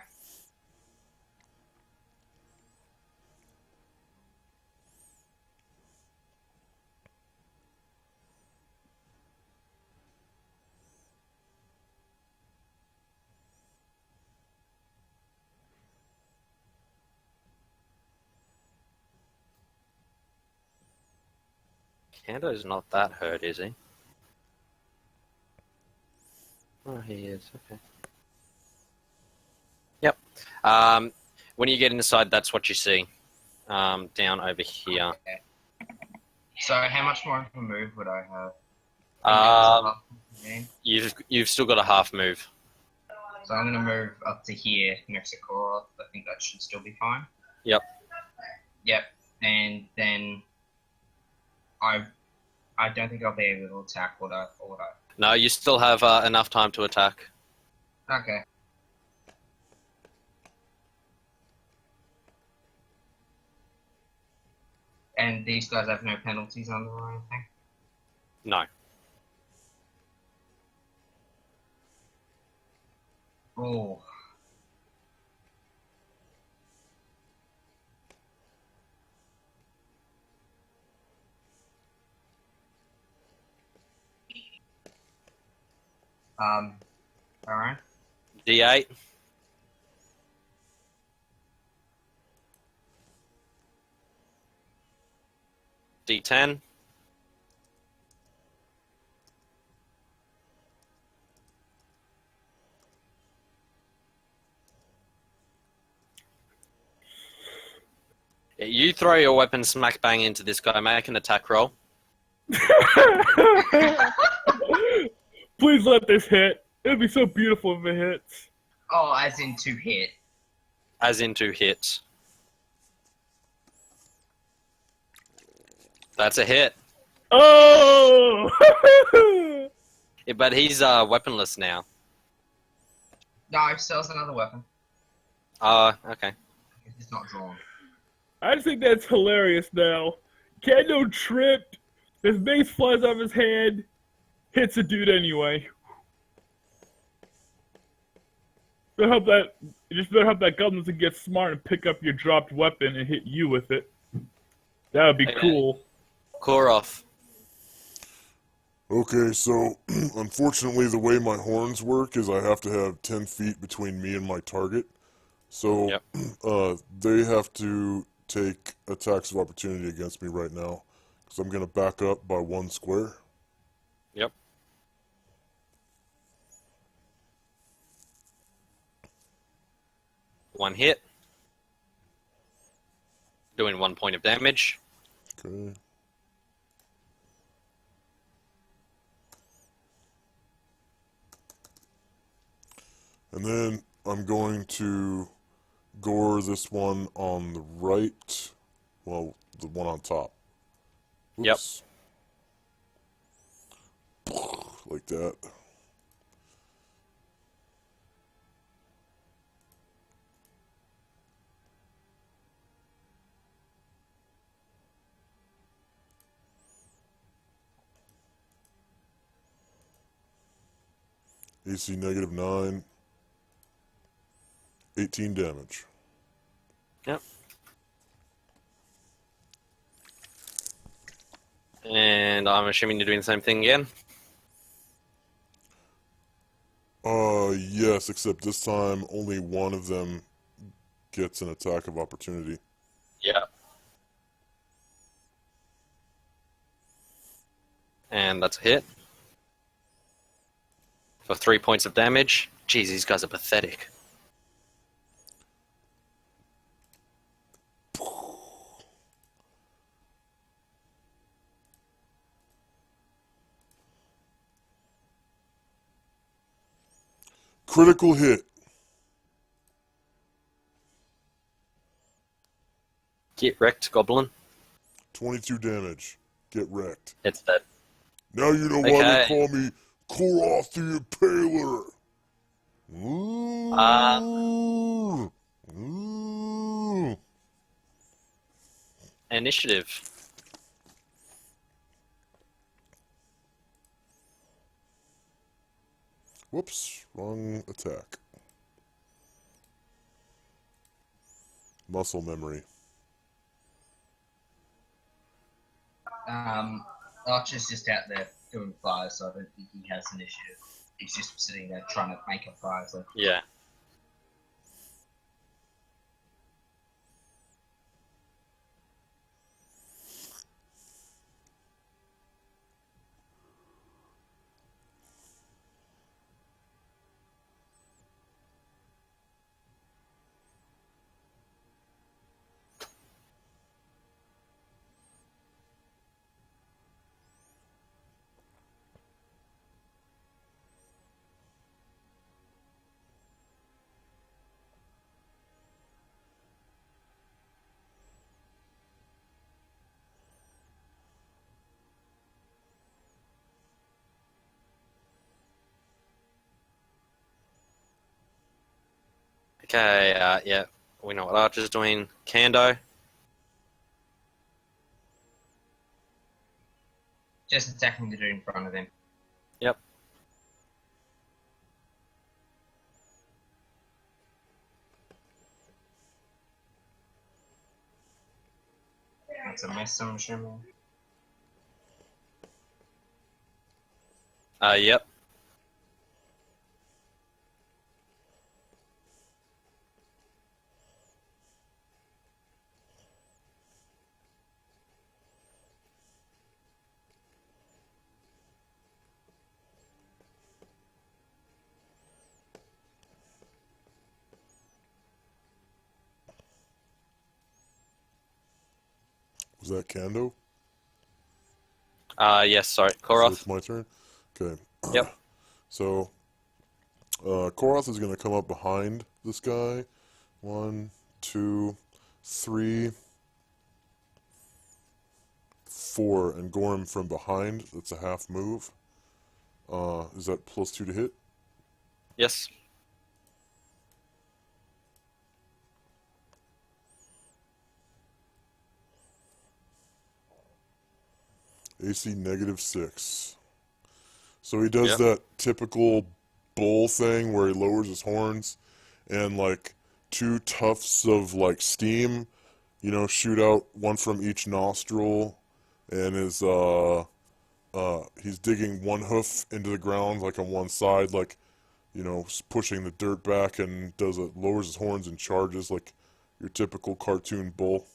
[SPEAKER 2] Kando's not that hurt, is he? Oh, he is. Okay. Yep. When you get inside, that's what you see. Down over here.
[SPEAKER 3] Okay. So how much more of a move would I have? Okay.
[SPEAKER 2] You've still got a half move.
[SPEAKER 3] So I'm gonna move up to here next to Korath. I think that should still be fine.
[SPEAKER 2] Yep.
[SPEAKER 3] Yep. And then I don't think I'll be able to attack, would I? Or would I?
[SPEAKER 2] No, you still have enough time to attack.
[SPEAKER 3] Okay. And these guys have no penalties on them or anything?
[SPEAKER 2] No.
[SPEAKER 3] Oh. Alright.
[SPEAKER 2] D8. D10. You throw your weapon smack bang into this guy. Make an attack roll.
[SPEAKER 4] Please let this hit. It'd be so beautiful if it hits.
[SPEAKER 3] Oh, as in to hit.
[SPEAKER 2] As into hit. That's a hit.
[SPEAKER 4] Oh!
[SPEAKER 2] Yeah, but he's weaponless now.
[SPEAKER 3] No, he still has another weapon.
[SPEAKER 2] Okay.
[SPEAKER 3] It's not drawn.
[SPEAKER 4] I just think that's hilarious now. Kendo tripped, his mace flies off his hand, hits a dude anyway. You just better hope that gun doesn't get smart and pick up your dropped weapon and hit you with it. That would be
[SPEAKER 2] Okay.
[SPEAKER 4] cool.
[SPEAKER 2] Koroth.
[SPEAKER 1] Okay, so unfortunately, the way my horns work is I have to have 10 feet between me and my target. So
[SPEAKER 2] Yep.
[SPEAKER 1] they have to take attacks of opportunity against me right now. Because I'm going to back up by 1 square.
[SPEAKER 2] Yep. One hit. Doing 1 point of damage.
[SPEAKER 1] Okay. And then I'm going to gore this one on the right. Well, the one on top.
[SPEAKER 2] Yep.
[SPEAKER 1] Oops. Like that. AC -9. 18 damage.
[SPEAKER 2] Yep. And I'm assuming you're doing the same thing again.
[SPEAKER 1] Yes, except this time only one of them gets an attack of opportunity.
[SPEAKER 2] Yeah. And that's a hit. For 3 points of damage. Jeez, these guys are pathetic.
[SPEAKER 1] Critical hit.
[SPEAKER 2] Get wrecked, Goblin.
[SPEAKER 1] 22 damage. Get wrecked.
[SPEAKER 2] It's dead.
[SPEAKER 1] Now you know why they
[SPEAKER 2] Okay.
[SPEAKER 1] call me Koroth the Impaler. Ooh. Ooh.
[SPEAKER 2] Initiative.
[SPEAKER 1] Whoops, wrong attack. Muscle memory.
[SPEAKER 3] Archer's just out there doing fires, so I don't think he has initiative. He's just sitting there trying to make a fire. So
[SPEAKER 2] Yeah. Okay, yeah. We know what Archer's doing. Kando.
[SPEAKER 3] just attacking the dude in front of him.
[SPEAKER 2] Yep.
[SPEAKER 3] That's a miss, I'm assuming.
[SPEAKER 2] Yep.
[SPEAKER 1] Was that Kando?
[SPEAKER 2] Yes, sorry.
[SPEAKER 1] So
[SPEAKER 2] Koroth.
[SPEAKER 1] it's my turn? Okay.
[SPEAKER 2] Yep.
[SPEAKER 1] So, Koroth is going to come up behind this guy. 1, 2, 3, 4, and gore him from behind. That's a half move. Is that +2 to hit?
[SPEAKER 2] Yes.
[SPEAKER 1] AC -6. So he does
[SPEAKER 2] Yep.
[SPEAKER 1] that typical bull thing where he lowers his horns and like 2 tufts of like steam, you know, shoot out, one from each nostril, and he's digging one hoof into the ground like on one side, like, you know, pushing the dirt back, and lowers his horns and charges like your typical cartoon bull.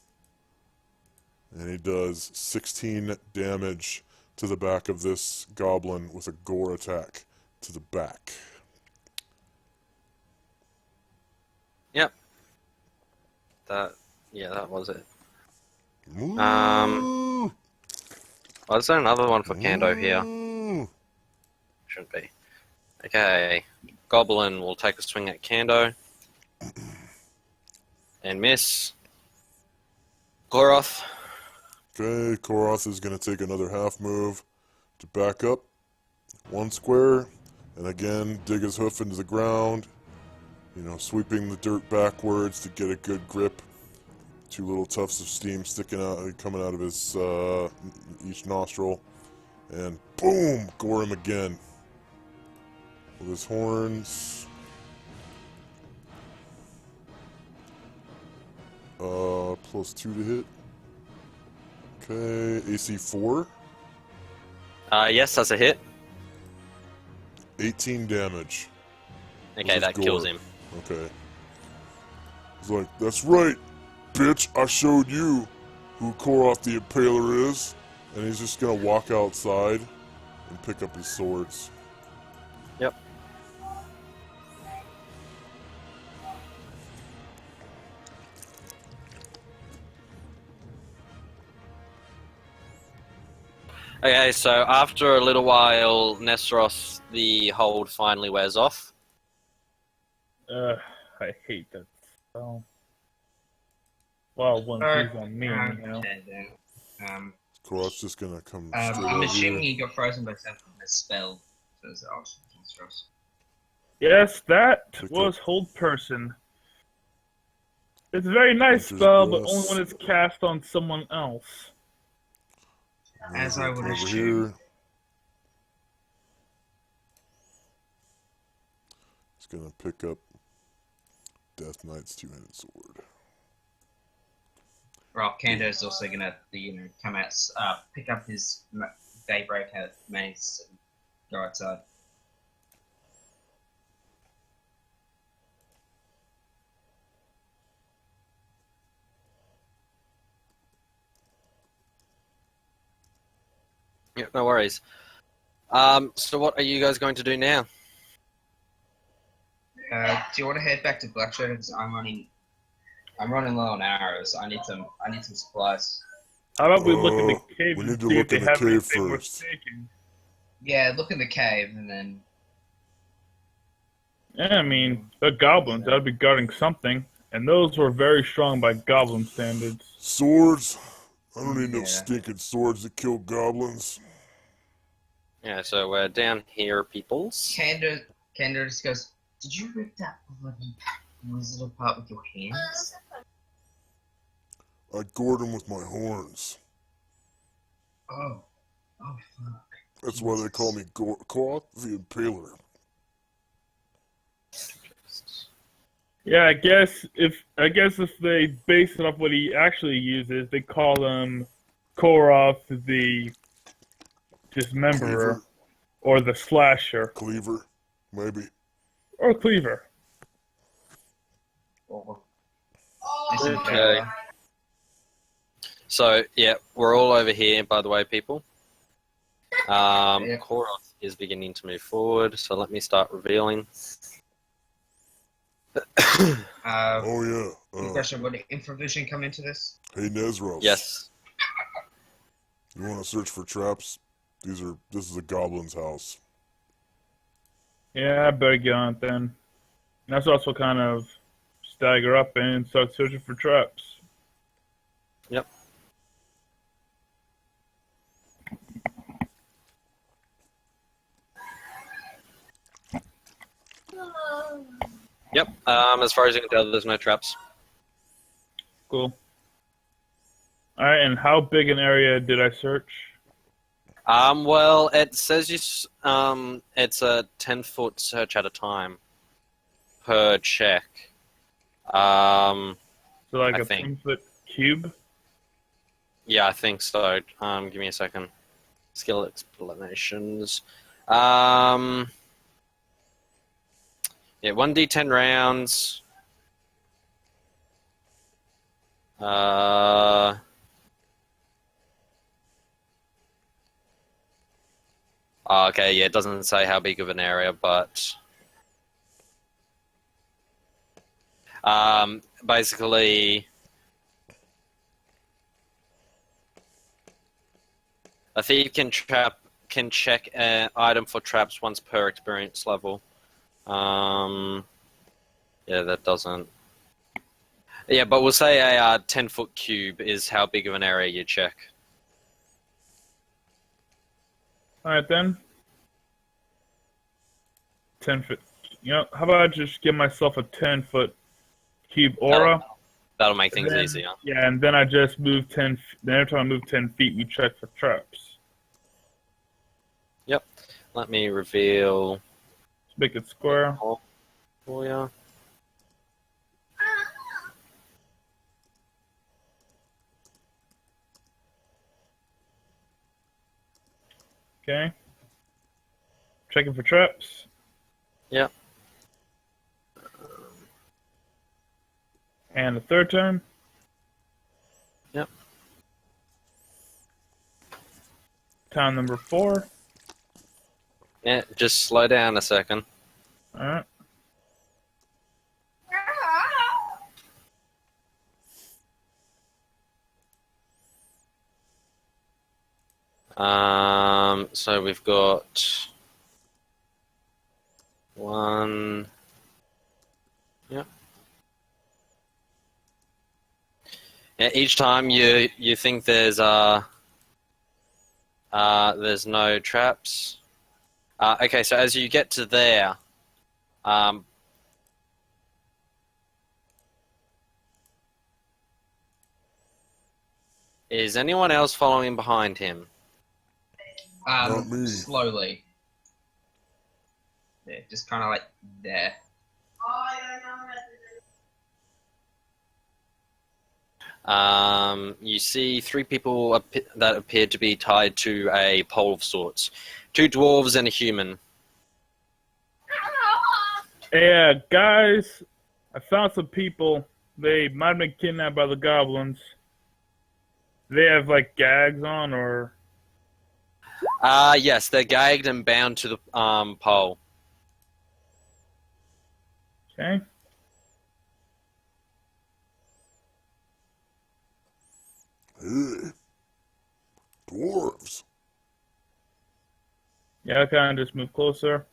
[SPEAKER 1] And he does 16 damage to the back of this goblin with a gore attack to the back.
[SPEAKER 2] Yep. That was it.
[SPEAKER 1] Ooh.
[SPEAKER 2] Oh, is there another one for Kando here?
[SPEAKER 1] Ooh.
[SPEAKER 2] Shouldn't be. Okay. Goblin will take a swing at Kando. And miss. Koroth.
[SPEAKER 1] Okay, Koroth is going to take another half move to back up 1 square, and again dig his hoof into the ground, you know, sweeping the dirt backwards to get a good grip. 2 little tufts of steam sticking out, coming out of his each nostril, and boom, gore him again with his horns. +2 to hit. Okay, AC 4,
[SPEAKER 2] Yes, that's a hit.
[SPEAKER 1] 18 damage.
[SPEAKER 2] Okay,
[SPEAKER 1] his
[SPEAKER 2] that
[SPEAKER 1] gore.
[SPEAKER 2] kills him.
[SPEAKER 1] Okay. He's like, that's right, bitch, I showed you who Koroth the Impaler is. And he's just gonna walk outside and pick up his swords.
[SPEAKER 2] Yep. Okay, so after a little while, Nesteros, the hold finally wears off.
[SPEAKER 4] I hate that spell. Well, when he's on me, you know.
[SPEAKER 3] Okay, then.
[SPEAKER 1] Cool, it's just gonna come
[SPEAKER 3] I'm
[SPEAKER 1] straight over
[SPEAKER 3] assuming
[SPEAKER 1] here.
[SPEAKER 3] he got frozen by something a spell. So it's awesome.
[SPEAKER 4] Yes, that
[SPEAKER 1] Pick
[SPEAKER 4] was
[SPEAKER 1] up.
[SPEAKER 4] Hold Person. It's a very nice
[SPEAKER 1] Hunter's
[SPEAKER 4] spell, but
[SPEAKER 1] Grass.
[SPEAKER 4] only when it's cast on someone else.
[SPEAKER 3] As
[SPEAKER 1] We're
[SPEAKER 3] I
[SPEAKER 1] gonna
[SPEAKER 3] would
[SPEAKER 1] come over
[SPEAKER 3] assume.
[SPEAKER 1] here. It's gonna pick up Death Knight's two-handed sword.
[SPEAKER 3] Rob Kando's also gonna, come out, pick up his Daybreak mace and go outside.
[SPEAKER 2] Yeah, no worries. So what are you guys going to do now?
[SPEAKER 3] Do you want to head back to Blackshadow? Because I'm running low on arrows. I need some supplies.
[SPEAKER 4] How about we look in the cave
[SPEAKER 1] we
[SPEAKER 4] and
[SPEAKER 1] need to
[SPEAKER 4] see if
[SPEAKER 1] look
[SPEAKER 4] they
[SPEAKER 1] in the
[SPEAKER 4] have
[SPEAKER 1] cave
[SPEAKER 4] anything worth
[SPEAKER 1] first.
[SPEAKER 4] taking?
[SPEAKER 3] Yeah, look in the cave and then.
[SPEAKER 4] Yeah, I mean, the goblins, that'd be guarding something. And those were very strong by goblin standards.
[SPEAKER 1] Swords? I don't need no
[SPEAKER 3] Yeah.
[SPEAKER 1] stinking swords that kill goblins.
[SPEAKER 2] Yeah, so we're down here, peoples.
[SPEAKER 3] Kando just goes, "Did you rip that bloody lizard apart with your hands?"
[SPEAKER 1] I gored them with my horns.
[SPEAKER 3] Oh fuck.
[SPEAKER 1] That's why they call me Koth the Impaler.
[SPEAKER 4] Yeah, I guess if they base it off what he actually uses, they call him Koroth the Dismemberer,
[SPEAKER 1] Cleaver?
[SPEAKER 4] or the Slasher,
[SPEAKER 1] Cleaver? Maybe.
[SPEAKER 4] or Cleaver.
[SPEAKER 2] Okay. So, yeah, we're all over here, by the way, people.
[SPEAKER 3] Yeah.
[SPEAKER 2] Koroth is beginning to move forward, so let me start revealing.
[SPEAKER 1] Oh yeah.
[SPEAKER 3] Question: would infravision come into this?
[SPEAKER 1] Hey Nezros.
[SPEAKER 2] Yes.
[SPEAKER 1] You want to search for traps? This is a goblin's house.
[SPEAKER 4] Yeah, I better get on it then. That's also kind of stagger up and start searching for traps.
[SPEAKER 2] Yep. Yep. As far as you can tell, there's no traps.
[SPEAKER 4] Cool. Alright, and how big an area did I search?
[SPEAKER 2] Well, it says it's a 10-foot search at a time per check.
[SPEAKER 4] So like
[SPEAKER 2] I
[SPEAKER 4] a
[SPEAKER 2] think.
[SPEAKER 4] 10-foot cube?
[SPEAKER 2] Yeah, I think so. Give me a second. Skill explanations. Yeah, 1d10 rounds. Okay, yeah, it doesn't say how big of an area, but basically, a thief can check an item for traps once per experience level. Yeah, that doesn't. Yeah, but we'll say a 10-foot cube is how big of an area you check.
[SPEAKER 4] Alright then. 10-foot. You know, how about I just give myself a 10-foot cube aura?
[SPEAKER 2] That'll make things
[SPEAKER 4] then,
[SPEAKER 2] easier.
[SPEAKER 4] Yeah, and then I just move 10. Then every time I move 10 feet, we check for traps.
[SPEAKER 2] Yep. Let me reveal.
[SPEAKER 4] Let's make it square.
[SPEAKER 2] For you.
[SPEAKER 4] Okay. Checking for traps.
[SPEAKER 2] Yep.
[SPEAKER 4] And the third time.
[SPEAKER 2] Yep.
[SPEAKER 4] Time number 4.
[SPEAKER 2] Yeah, just slow down a second.
[SPEAKER 4] Alright.
[SPEAKER 2] So we've got 1. Yep. Yeah, each time you think there's no traps. Okay, so as you get to there, um, is anyone else following behind him?
[SPEAKER 1] Not me.
[SPEAKER 3] Slowly. Yeah, just kind of like there.
[SPEAKER 2] You see three people that appear to be tied to a pole of sorts. Two dwarves and a human.
[SPEAKER 4] Yeah, guys, I found some people. They might have been kidnapped by the goblins. They have like gags on, or
[SPEAKER 2] Yes, they're gagged and bound to the pole.
[SPEAKER 4] okay.
[SPEAKER 1] Hey, dwarves.
[SPEAKER 4] Yeah, I kind of just move closer.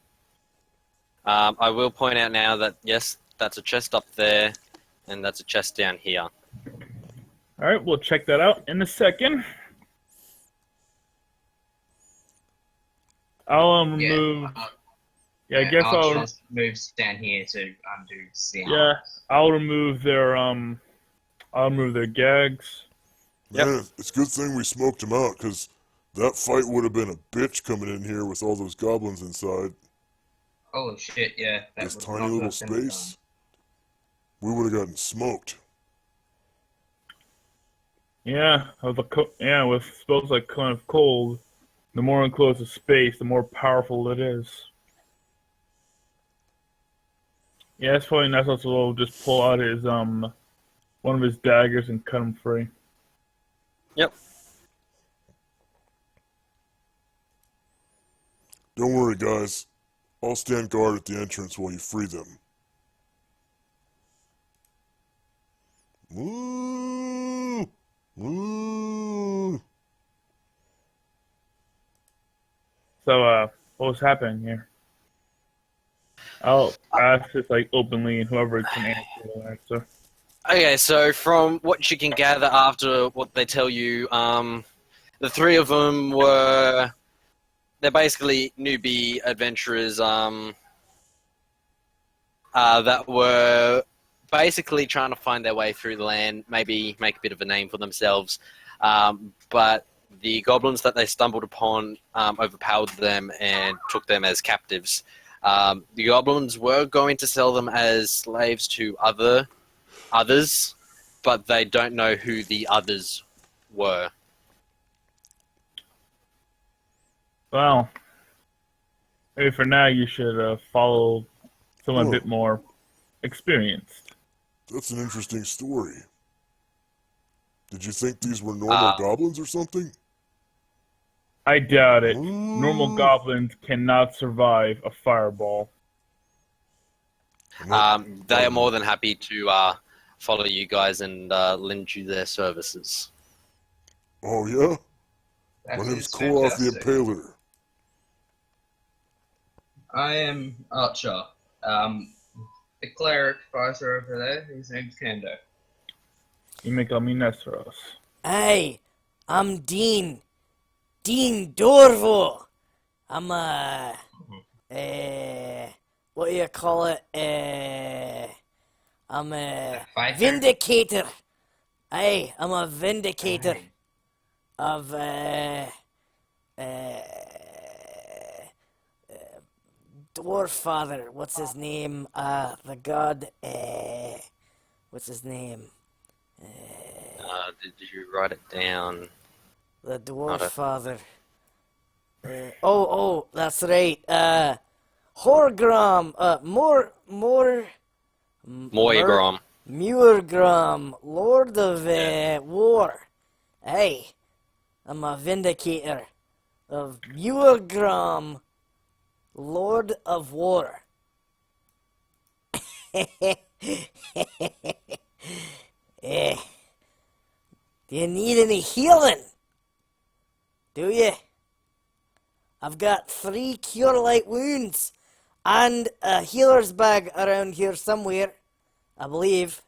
[SPEAKER 2] I will point out now that yes, that's a chest up there, and that's a chest down here.
[SPEAKER 4] All right, we'll check that out in a second. I'll move. Yeah, I guess
[SPEAKER 3] I'll
[SPEAKER 4] I'll.
[SPEAKER 3] just move down here to undo Sion.
[SPEAKER 4] Yeah, I'll remove their I'll remove their gags.
[SPEAKER 1] Man, it's a good thing we smoked him out, because that fight would have been a bitch coming in here with all those goblins inside.
[SPEAKER 3] Oh shit! Yeah, that
[SPEAKER 1] This
[SPEAKER 3] would
[SPEAKER 1] tiny
[SPEAKER 3] not
[SPEAKER 1] little
[SPEAKER 3] have been
[SPEAKER 1] space. We would have gotten smoked.
[SPEAKER 4] Yeah, yeah, with spells like kind of cold, the more enclosed the space, the more powerful it is. Yeah, it's probably nice also will just pull out his one of his daggers and cut him free.
[SPEAKER 2] Yep.
[SPEAKER 1] Don't worry, guys. I'll stand guard at the entrance while you free them. Woo! Woo!
[SPEAKER 4] So, what was happening here? I'll ask this like openly, and whoever can answer will answer.
[SPEAKER 2] Okay, so from what you can gather after what they tell you, the three of them they're basically newbie adventurers that were basically trying to find their way through the land, maybe make a bit of a name for themselves. But the goblins that they stumbled upon overpowered them and took them as captives. The goblins were going to sell them as slaves to others, but they don't know who the others were.
[SPEAKER 4] Well, maybe for now you should follow someone a bit more experienced.
[SPEAKER 1] That's an interesting story. Did you think these were normal goblins or something?
[SPEAKER 4] I doubt it. Normal goblins cannot survive a fireball.
[SPEAKER 2] They are more than happy to follow you guys and lend you their services.
[SPEAKER 1] Oh, yeah?
[SPEAKER 3] That
[SPEAKER 1] My name's
[SPEAKER 3] is
[SPEAKER 1] Koroth the
[SPEAKER 3] fantastic.
[SPEAKER 1] Impaler.
[SPEAKER 3] I am Archer. The cleric fighter over there, his name's Kando.
[SPEAKER 4] You may call me Nesteros.
[SPEAKER 5] Hey, I'm Dean. Dean Dorvo. I'm what do you call it? I'm a
[SPEAKER 3] Fighter?
[SPEAKER 5] vindicator. Hey, I'm a vindicator of dwarf father. What's his name? The god. What's his name?
[SPEAKER 2] Did you write it down?
[SPEAKER 5] The dwarf
[SPEAKER 2] Not a-
[SPEAKER 5] father. Oh, that's right. Horgrom.
[SPEAKER 2] Moigrom.
[SPEAKER 5] Murgrom, Lord of War. Hey, I'm a vindicator of Murgrom, Lord of War. Eh, do you need any healing? Do you? I've got 3 cure light wounds and a healer's bag around here somewhere, I believe.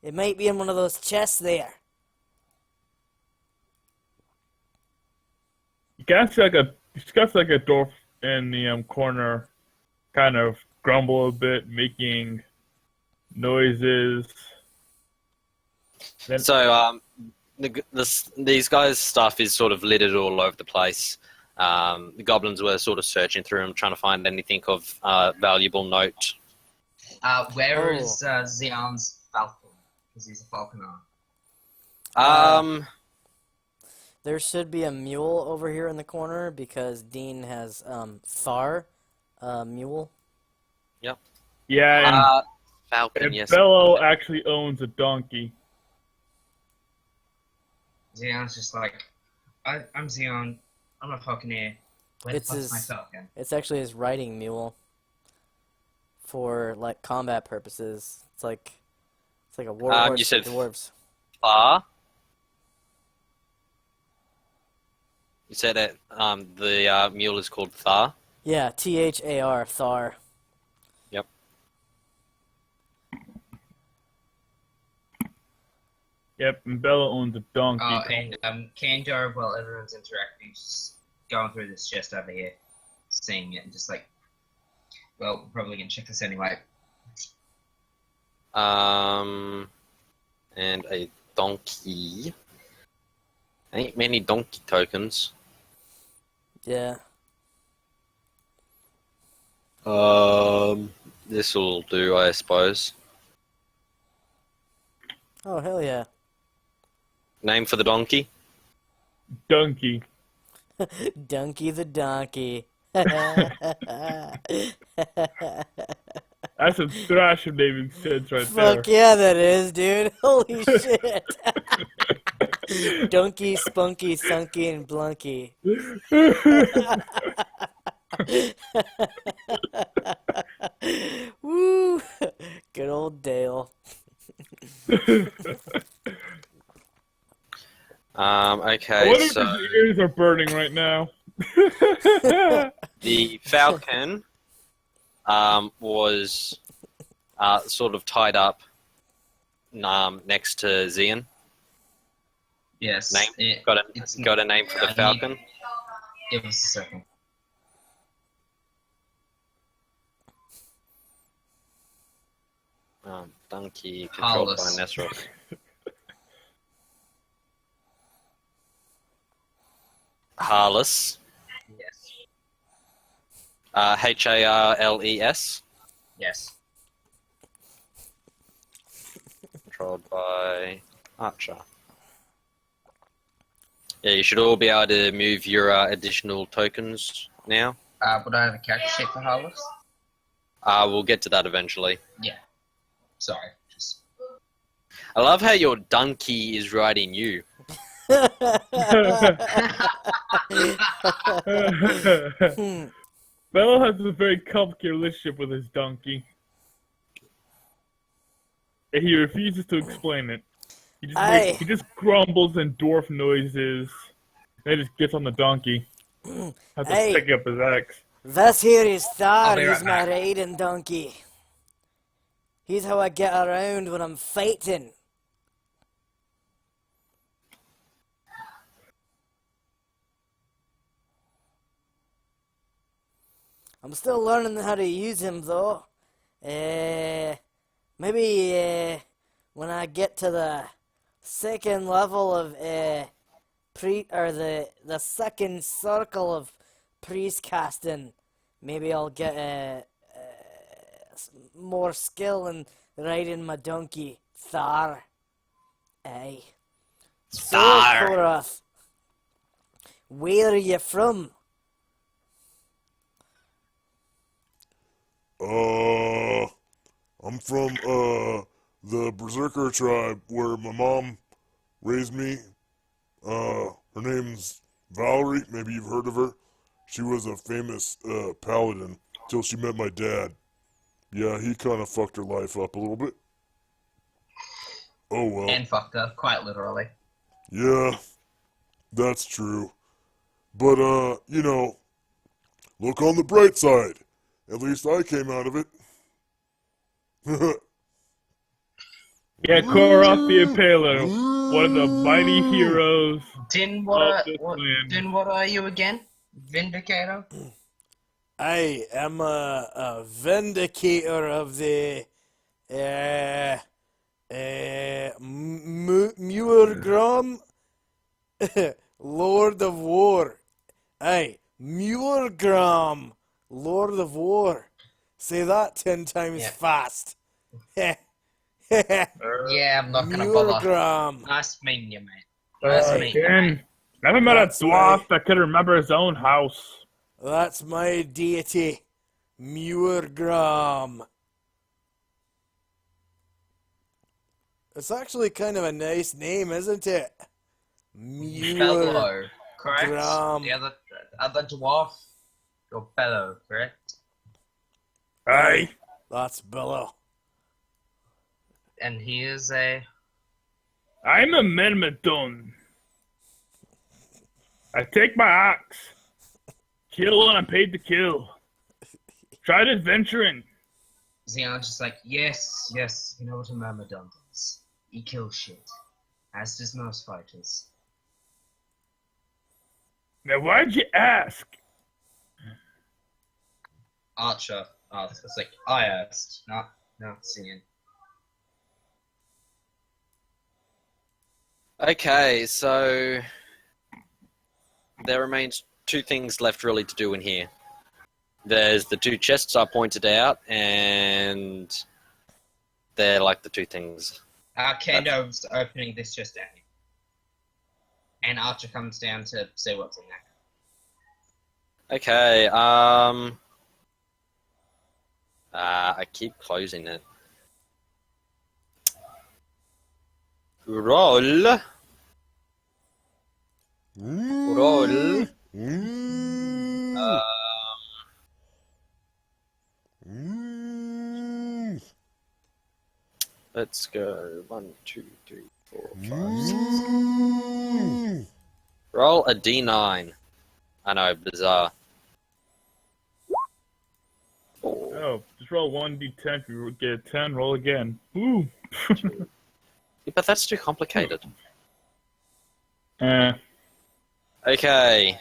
[SPEAKER 5] It might be in one of those chests there.
[SPEAKER 4] You got like a dwarf in the corner, kind of grumble a bit, making noises. Then
[SPEAKER 2] So these guys' stuff is sort of littered all over the place. The goblins were sort of searching through them, trying to find anything of valuable note.
[SPEAKER 3] Where
[SPEAKER 5] Oh.
[SPEAKER 3] is Xion's falcon? Because he's a falconer.
[SPEAKER 5] There should be a mule over here in the corner because Dean has Thar, mule.
[SPEAKER 4] yeah,
[SPEAKER 2] Falcon,
[SPEAKER 4] and
[SPEAKER 2] yes.
[SPEAKER 4] Bello actually owns a donkey.
[SPEAKER 3] Xion's just like, I'm Xion. I'm a falconer. Where the
[SPEAKER 5] It's
[SPEAKER 3] fuck's my
[SPEAKER 5] his-
[SPEAKER 3] falcon?
[SPEAKER 5] It's actually his riding mule. For like combat purposes, it's like a war horse
[SPEAKER 2] you said
[SPEAKER 5] for dwarves.
[SPEAKER 2] Thar. You said that the mule is called Thar.
[SPEAKER 5] Yeah, Thar, Thar.
[SPEAKER 2] Yep.
[SPEAKER 4] Yep, and Bello owns a donkey.
[SPEAKER 3] Oh, and Kandor, while everyone's interacting, just going through this chest over here, seeing it, and just like, well, we're probably gonna check this anyway.
[SPEAKER 2] And a donkey. Ain't many donkey tokens.
[SPEAKER 5] Yeah.
[SPEAKER 2] This will do, I suppose.
[SPEAKER 5] Oh hell yeah.
[SPEAKER 2] Name for the donkey?
[SPEAKER 4] Donkey.
[SPEAKER 5] Donkey the donkey.
[SPEAKER 4] That's a Thrasher name in sense right
[SPEAKER 5] Fuck yeah, that is, dude. Holy shit. Donkey, spunky, sunky, and blunky. Woo! Good old Dale.
[SPEAKER 4] I
[SPEAKER 2] Okay,
[SPEAKER 4] wonder if
[SPEAKER 2] so
[SPEAKER 4] his ears are burning right now.
[SPEAKER 2] the falcon was sort of tied up next to Xian.
[SPEAKER 3] Yes.
[SPEAKER 2] Name? Got a name for the
[SPEAKER 3] I need-
[SPEAKER 2] falcon?
[SPEAKER 3] Give us a second.
[SPEAKER 2] Donkey controlled by
[SPEAKER 3] Hollis.
[SPEAKER 2] Nesros. Harless.
[SPEAKER 3] Yes.
[SPEAKER 2] Harles.
[SPEAKER 3] Yes.
[SPEAKER 2] Controlled by Archer. Yeah, you should all be able to move your additional tokens now.
[SPEAKER 3] Would I have a character sheet for Hollis?
[SPEAKER 2] We'll get to that eventually.
[SPEAKER 3] Yeah. Sorry. Just
[SPEAKER 2] I love how your donkey is riding you.
[SPEAKER 4] Bello has a very complicated relationship with his donkey. And he refuses to explain it. He just grumbles and dwarf noises. And then just gets on the donkey. Has to
[SPEAKER 5] Hey.
[SPEAKER 4] pick up his axe.
[SPEAKER 5] This here is
[SPEAKER 3] I'll
[SPEAKER 5] Thar,
[SPEAKER 3] be
[SPEAKER 5] he's
[SPEAKER 3] right
[SPEAKER 5] my
[SPEAKER 3] back.
[SPEAKER 5] riding donkey. He's how I get around when I'm fighting. I'm still learning how to use him though. Maybe when I get to the second level of the second circle of priest casting, maybe I'll get more skill in riding my donkey, Thar. Aye. So,
[SPEAKER 2] Thar.
[SPEAKER 5] Korath, where are you from?
[SPEAKER 1] I'm from the Berserker tribe where my mom raised me. Her name's Valerie. Maybe you've heard of her. She was a famous paladin till she met my dad. Yeah, he kind of fucked her life up a little bit. Oh well.
[SPEAKER 3] and fucked up, quite literally.
[SPEAKER 1] Yeah, that's true. But, look on the bright side. At least I came out of it.
[SPEAKER 4] Yeah, Korok the Impaler, one of the mighty heroes
[SPEAKER 3] Din,
[SPEAKER 4] of this land.
[SPEAKER 3] Din, what are you again? Vindicator?
[SPEAKER 6] I am a vindicator of the Muirgrom, Lord of War. Aye, Muirgrom, Lord of War. Say that 10 times
[SPEAKER 3] Yeah.
[SPEAKER 6] fast.
[SPEAKER 3] Yeah, I'm not gonna bother.
[SPEAKER 6] Muirgrom.
[SPEAKER 3] Nice meeting you, mate. Nice meeting you,
[SPEAKER 4] Again,
[SPEAKER 3] mate.
[SPEAKER 4] never met a
[SPEAKER 6] That's
[SPEAKER 4] dwarf
[SPEAKER 6] right.
[SPEAKER 4] that could remember his own house.
[SPEAKER 6] That's my deity, Muirgrom. It's actually kind of a nice name, isn't it?
[SPEAKER 3] Bellow, correct?
[SPEAKER 6] Muirgrom.
[SPEAKER 3] The other dwarf, you're Bellow, correct?
[SPEAKER 4] Aye.
[SPEAKER 6] That's Billow.
[SPEAKER 3] And he is a...
[SPEAKER 4] I'm a Myrmidon. I take my axe. Kill when I'm paid to kill. Tried adventuring.
[SPEAKER 3] Xeon's just like, yes, you know what a Myrmidon does. He kills shit. As does most fighters.
[SPEAKER 4] Now, why'd you ask?
[SPEAKER 3] Archer asked. It's like, I asked, not Xeon.
[SPEAKER 2] Okay, so there remains two things left really to do in here. There's the two chests I pointed out, and they're like the two things.
[SPEAKER 3] Kando's opening this just down here. And Archer comes down to see what's in there.
[SPEAKER 2] Okay, I keep closing it. Roll. Roll. Let's go. 1, 2, 3, 4, 5, 6. Roll a D9. I know, bizarre.
[SPEAKER 4] Oh, just roll 1d10. If you get a 10, roll again. Ooh.
[SPEAKER 2] But that's too complicated. Okay.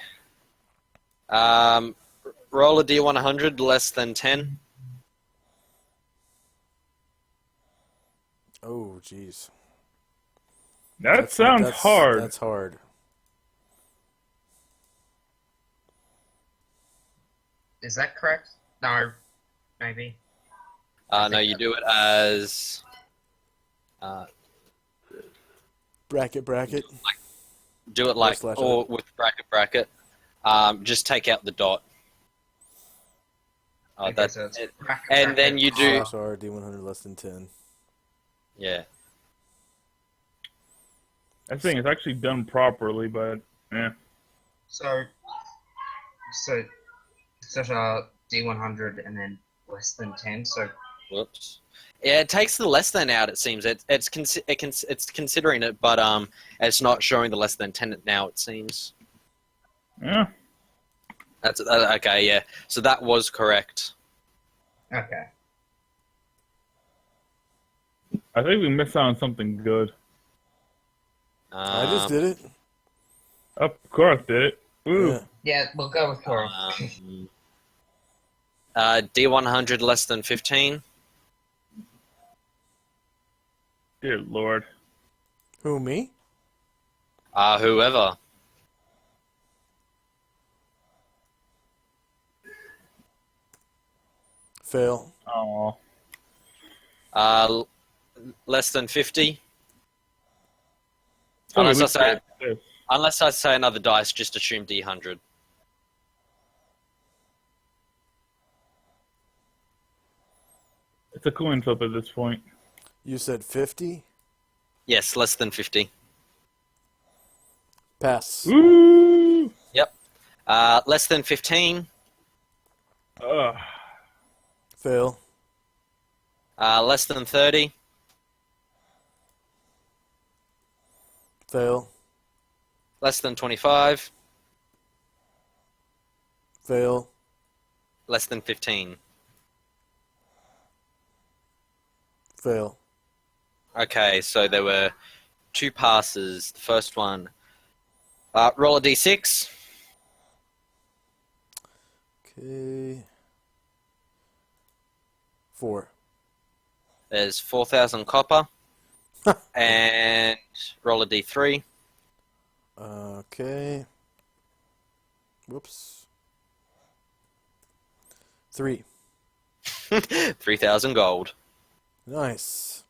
[SPEAKER 2] Roll a D100 less than 10.
[SPEAKER 6] Oh, jeez.
[SPEAKER 4] That sounds hard.
[SPEAKER 6] That's hard.
[SPEAKER 3] Is that correct? No. Maybe.
[SPEAKER 2] No, you do it as...
[SPEAKER 6] Bracket.
[SPEAKER 2] do it like,
[SPEAKER 6] slash
[SPEAKER 2] or with bracket. Just take out the dot. Oh,
[SPEAKER 3] Okay,
[SPEAKER 2] that's
[SPEAKER 3] so it's
[SPEAKER 2] it.
[SPEAKER 3] bracket,
[SPEAKER 2] And then you do...
[SPEAKER 6] Slash R, D100 less than 10.
[SPEAKER 2] Yeah.
[SPEAKER 4] That thing is actually done properly, but yeah.
[SPEAKER 3] So D100 and then less than 10. So
[SPEAKER 2] Whoops. Yeah, it takes the less than out. It seems it's considering it, but it's not showing the less than 10 now. It seems.
[SPEAKER 4] Yeah.
[SPEAKER 2] That's okay. Yeah. So that was correct.
[SPEAKER 3] okay.
[SPEAKER 4] I think we missed out on something good.
[SPEAKER 6] I just did it.
[SPEAKER 4] Of course, did it. Ooh.
[SPEAKER 6] Yeah.
[SPEAKER 3] Yeah, we'll go with Cora.
[SPEAKER 2] D100 less than 15.
[SPEAKER 4] Dear Lord.
[SPEAKER 6] Who, me?
[SPEAKER 2] Whoever.
[SPEAKER 6] Fail.
[SPEAKER 4] Oh.
[SPEAKER 2] Less than 50. Unless I say another dice, just assume D100.
[SPEAKER 4] It's a coin flip at this point.
[SPEAKER 6] You said 50?
[SPEAKER 2] Yes, less than 50.
[SPEAKER 6] Pass.
[SPEAKER 4] Ooh.
[SPEAKER 2] Yep. Less than 15.
[SPEAKER 4] Ugh.
[SPEAKER 6] Fail.
[SPEAKER 2] Less than 30.
[SPEAKER 6] Fail.
[SPEAKER 2] Less than 25.
[SPEAKER 6] Fail.
[SPEAKER 2] Less than 15.
[SPEAKER 6] Fail.
[SPEAKER 2] Okay, so there were 2 passes. The first one, roll a d6.
[SPEAKER 6] Okay. 4.
[SPEAKER 2] There's 4,000 copper. And roll a d3.
[SPEAKER 6] Okay. Whoops. 3.
[SPEAKER 2] 3,000 gold.
[SPEAKER 6] Nice.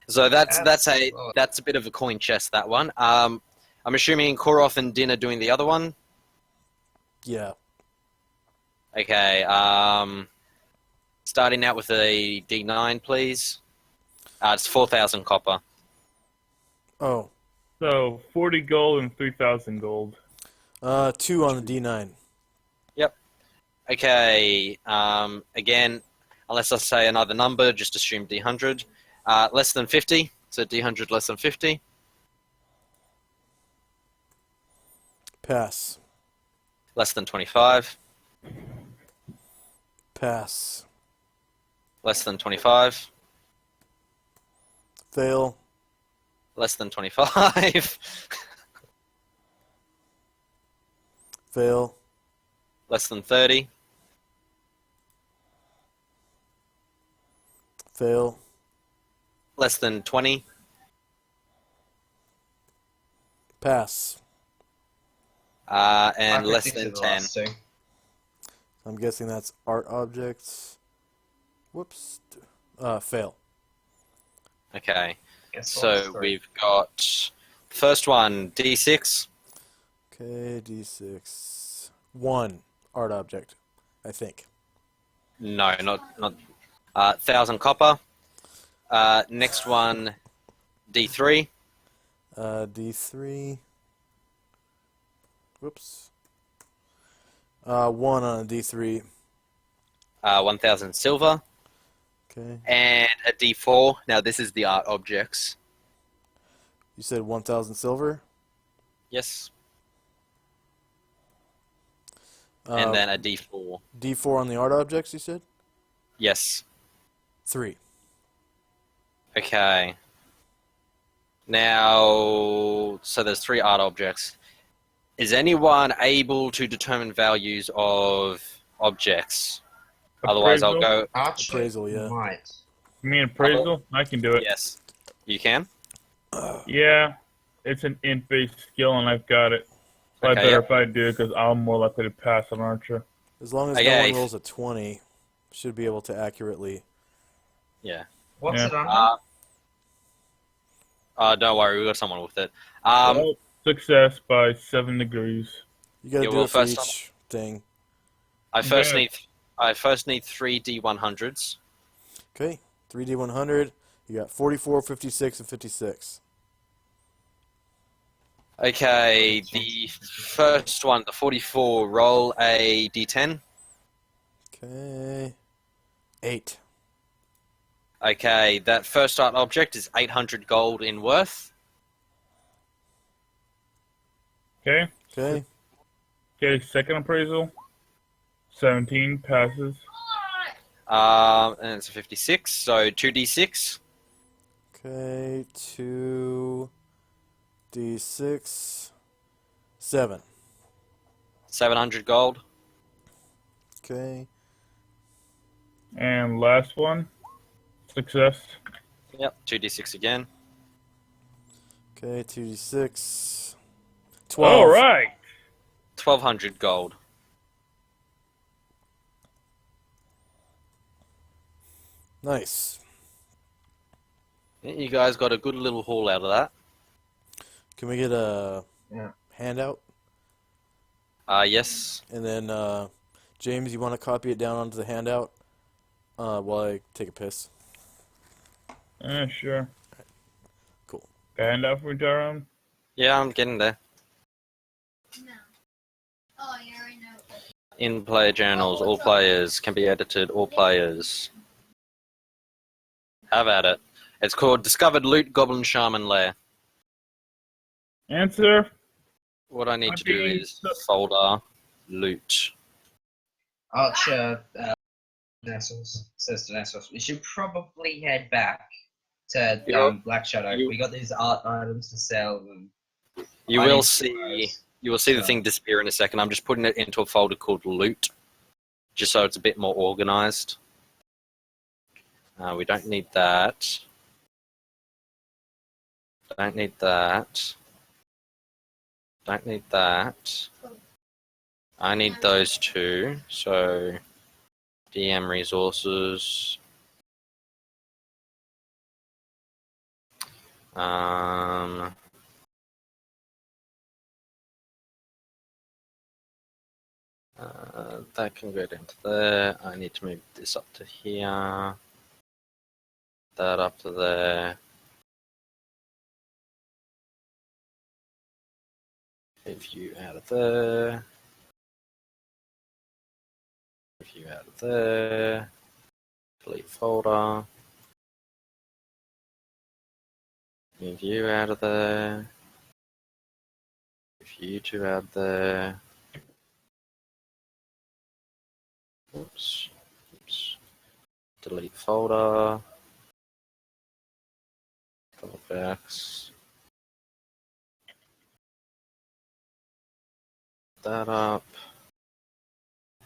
[SPEAKER 2] So that's
[SPEAKER 3] That's
[SPEAKER 2] a bit of a coin chest, that one. I'm assuming Koroth and Din are doing the other one.
[SPEAKER 6] Yeah.
[SPEAKER 2] Okay. Starting out with a d9, please. It's 4,000 copper.
[SPEAKER 6] Oh.
[SPEAKER 4] So 40 gold and 3,000 gold.
[SPEAKER 6] 2 on the D9.
[SPEAKER 2] Yep. Okay. Again, unless I say another number, just assume D100. Less than 50. So D100 less than 50.
[SPEAKER 6] Pass.
[SPEAKER 2] Less than 25.
[SPEAKER 6] Pass.
[SPEAKER 2] Less than 25.
[SPEAKER 6] Fail.
[SPEAKER 2] Less than 25.
[SPEAKER 6] Fail.
[SPEAKER 2] Less than 30.
[SPEAKER 6] Fail.
[SPEAKER 2] Less than 20.
[SPEAKER 6] Pass.
[SPEAKER 2] And
[SPEAKER 3] I
[SPEAKER 2] less
[SPEAKER 3] predicted
[SPEAKER 2] than
[SPEAKER 3] the
[SPEAKER 2] 10.
[SPEAKER 3] last 2.
[SPEAKER 6] I'm guessing that's art objects. Whoops. Fail.
[SPEAKER 2] Okay.
[SPEAKER 3] Guess the
[SPEAKER 2] So
[SPEAKER 3] last 3.
[SPEAKER 2] we've got first one, D6.
[SPEAKER 6] Okay, D6. 1 art object, I think.
[SPEAKER 2] No, not 1,000 copper. Next one, D3.
[SPEAKER 6] D3. Whoops. 1 on a D3.
[SPEAKER 2] 1,000 silver.
[SPEAKER 6] Okay.
[SPEAKER 2] And a D4. Now this is the art objects.
[SPEAKER 6] You said 1,000 silver?
[SPEAKER 2] Yes.
[SPEAKER 6] Uh,
[SPEAKER 2] And then a D4.
[SPEAKER 6] D4 on the art objects, you said?
[SPEAKER 2] Yes.
[SPEAKER 6] 3.
[SPEAKER 2] Okay. Now, so there's 3 art objects. Is anyone able to determine values of objects? Otherwise, I'll
[SPEAKER 4] Appraisal?
[SPEAKER 2] go.
[SPEAKER 3] Archer
[SPEAKER 6] Appraisal, yeah.
[SPEAKER 3] might.
[SPEAKER 4] You mean appraisal? I can do it.
[SPEAKER 2] Yes. You can?
[SPEAKER 4] Yeah, it's an int-based skill, and I've got it. So I
[SPEAKER 2] Okay,
[SPEAKER 4] better
[SPEAKER 2] yep.
[SPEAKER 4] if I do it, because I'm more likely to pass on Archer.
[SPEAKER 6] As long as no
[SPEAKER 2] Okay.
[SPEAKER 6] one rolls a 20, should be able to accurately.
[SPEAKER 2] Yeah.
[SPEAKER 3] What's
[SPEAKER 4] Yeah.
[SPEAKER 3] it under?
[SPEAKER 2] Don't worry, we got someone with it.
[SPEAKER 4] Well, success by 7 degrees.
[SPEAKER 6] You gotta
[SPEAKER 2] Yeah,
[SPEAKER 6] do
[SPEAKER 2] well,
[SPEAKER 6] it for
[SPEAKER 2] first
[SPEAKER 6] each thing.
[SPEAKER 2] I first
[SPEAKER 4] Yeah.
[SPEAKER 2] need 3 D100s.
[SPEAKER 6] Okay, 3D100. You got 44, 56, and 56.
[SPEAKER 2] Okay, the first one, the 44, roll a D10.
[SPEAKER 6] Okay. 8.
[SPEAKER 2] Okay, that first art object is 800 gold in worth.
[SPEAKER 4] Okay?
[SPEAKER 6] Okay.
[SPEAKER 4] Okay, second appraisal. 17 passes.
[SPEAKER 2] And it's a 56, so 2d6.
[SPEAKER 6] Okay, 2d6. 7.
[SPEAKER 2] 700 gold.
[SPEAKER 6] Okay.
[SPEAKER 4] And last one. Success.
[SPEAKER 2] Yep, 2d6 again.
[SPEAKER 6] Okay, 2d6. 12.
[SPEAKER 4] All right.
[SPEAKER 2] 1200 gold.
[SPEAKER 6] Nice.
[SPEAKER 2] You guys got a good little haul out of that.
[SPEAKER 6] Can we get a
[SPEAKER 3] Yeah.
[SPEAKER 6] handout?
[SPEAKER 2] Yes.
[SPEAKER 6] And then, James, you want to copy it down onto the handout while I take a piss?
[SPEAKER 4] Sure.
[SPEAKER 6] Cool.
[SPEAKER 4] Hand out for Durham.
[SPEAKER 2] Yeah, I'm getting there.
[SPEAKER 7] No. Oh, you already know.
[SPEAKER 2] In player journals, all players can be edited, all players. Have at it. It's called Discovered Loot Goblin Shaman Lair.
[SPEAKER 4] Answer.
[SPEAKER 2] What I need
[SPEAKER 4] I'm
[SPEAKER 2] to do
[SPEAKER 4] being
[SPEAKER 2] is
[SPEAKER 4] so-
[SPEAKER 2] folder loot.
[SPEAKER 3] Archer Nessos says to Nessos, we should probably head back to
[SPEAKER 2] You're-
[SPEAKER 3] Black Shadow.
[SPEAKER 2] you-
[SPEAKER 3] We got these art items to sell, and
[SPEAKER 2] You
[SPEAKER 3] I
[SPEAKER 2] will
[SPEAKER 3] need
[SPEAKER 2] see.
[SPEAKER 3] those.
[SPEAKER 2] You will see the
[SPEAKER 3] So-
[SPEAKER 2] thing disappear in a second. I'm just putting it into a folder called loot, just so it's a bit more organized. We don't need that. Don't need that. Don't need that. I need those two. So, DM resources. Um, that can go into there. I need to move this up to here. That up to there. Move you out of there. Move you out of there. Delete folder. Move you out of there. Move you two out of there. Oops. Oops. Delete folder. X. That up.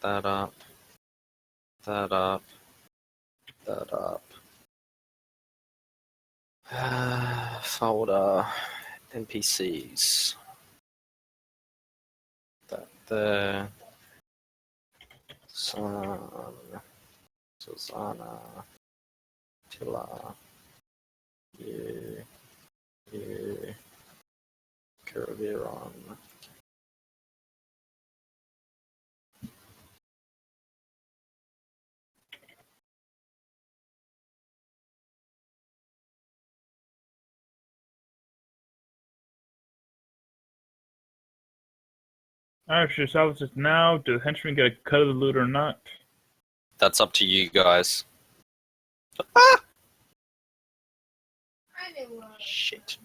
[SPEAKER 2] That up. That up. That up. Folder. NPCs. That there. Sun. Susanna. Tilla. You. You. Karaviron.
[SPEAKER 4] Alright, should salvage this now? Does the henchman get a cut of the loot or not?
[SPEAKER 2] That's up to you guys.
[SPEAKER 7] I knew
[SPEAKER 2] Shit.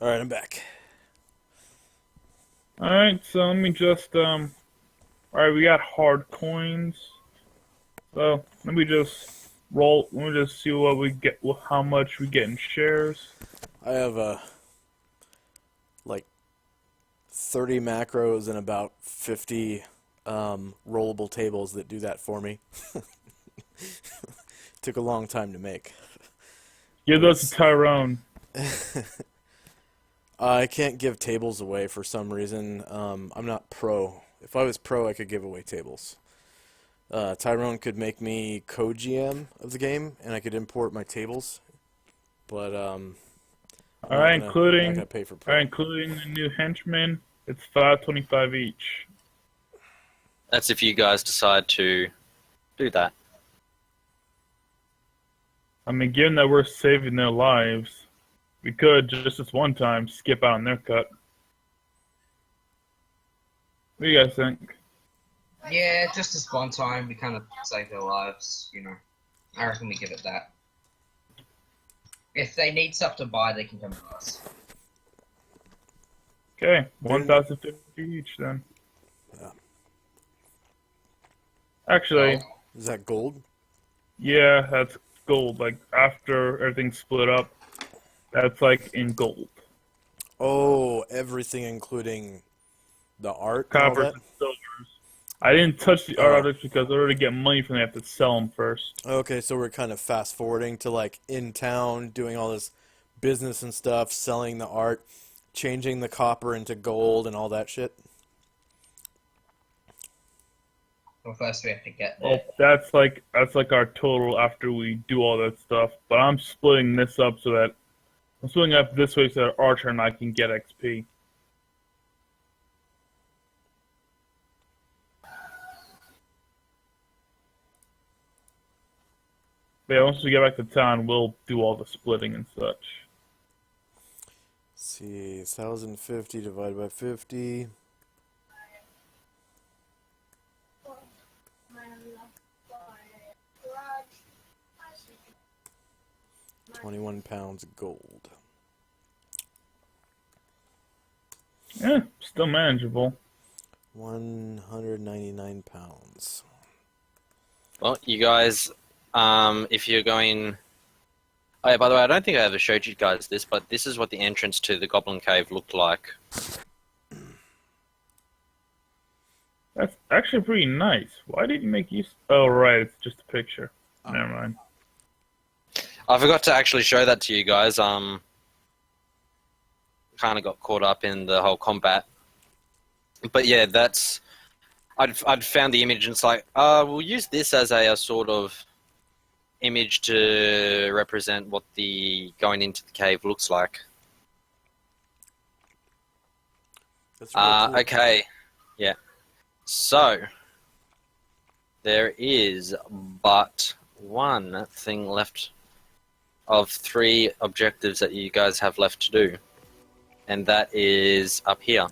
[SPEAKER 6] Alright, I'm back.
[SPEAKER 4] Alright, so let me just, alright, we got hard coins. So, let me just see what we get, how much we get in shares.
[SPEAKER 6] I have, like 30 macros and about 50 rollable tables that do that for me. Took a long time to make.
[SPEAKER 4] Give those to Tyrone.
[SPEAKER 6] I can't give tables away for some reason. I'm not pro. If I was pro, I could give away tables. Tyrone could make me co-GM of the game, and I could import my tables. But I'm
[SPEAKER 4] Alright,
[SPEAKER 6] not gonna pay for pro.
[SPEAKER 4] including the new henchmen, it's $5.25 each.
[SPEAKER 2] That's if you guys decide to do that.
[SPEAKER 4] I mean, given that we're saving their lives, we could just this one time skip out on their cut. What do you guys think?
[SPEAKER 3] Yeah, just this one time, we kind of saved their lives, you know. I reckon we give it that. If they need stuff to buy, they can come to us.
[SPEAKER 4] Okay, 1,050 each then.
[SPEAKER 6] Yeah.
[SPEAKER 4] Actually,
[SPEAKER 3] So,
[SPEAKER 6] Is that gold?
[SPEAKER 4] yeah, that's gold. Like after everything's split up, that's like in gold.
[SPEAKER 6] Oh, everything including the art and all
[SPEAKER 4] Coppers
[SPEAKER 6] that?
[SPEAKER 4] and silvers. I didn't touch the art
[SPEAKER 6] Oh.
[SPEAKER 4] objects because in order to get money from them, I have to sell them first.
[SPEAKER 6] Okay, so we're kind of fast forwarding to like in town, doing all this business and stuff, selling the art, changing the copper into gold and all that shit.
[SPEAKER 3] well, first we have to get
[SPEAKER 4] Well,
[SPEAKER 3] there.
[SPEAKER 4] that's like our total after we do all that stuff. But I'm splitting this up so that I'm splitting up this way so that Archer and I can get XP. But yeah, once we get back to town, we'll do all the splitting and such.
[SPEAKER 6] Let's see, 1,050 divided by 50.
[SPEAKER 7] my love garage.
[SPEAKER 6] 21 pounds of gold.
[SPEAKER 4] Yeah, still manageable.
[SPEAKER 6] 199 pounds.
[SPEAKER 2] Well, you guys, if you're going... Oh yeah, by the way, I don't think I ever showed you guys this, but this is what the entrance to the Goblin Cave looked like.
[SPEAKER 4] That's actually pretty nice. Why did you make use? Oh, right, it's just a picture.
[SPEAKER 6] Oh.
[SPEAKER 4] Never mind.
[SPEAKER 2] I forgot to actually show that to you guys. Kind of got caught up in the whole combat. But yeah, that's... I'd found the image and it's like, we'll use this as a sort of image to represent what the going into the cave looks like.
[SPEAKER 6] That's really cool.
[SPEAKER 2] Okay, yeah. So, there is but one thing left of 3 objectives that you guys have left to do. And that is up here.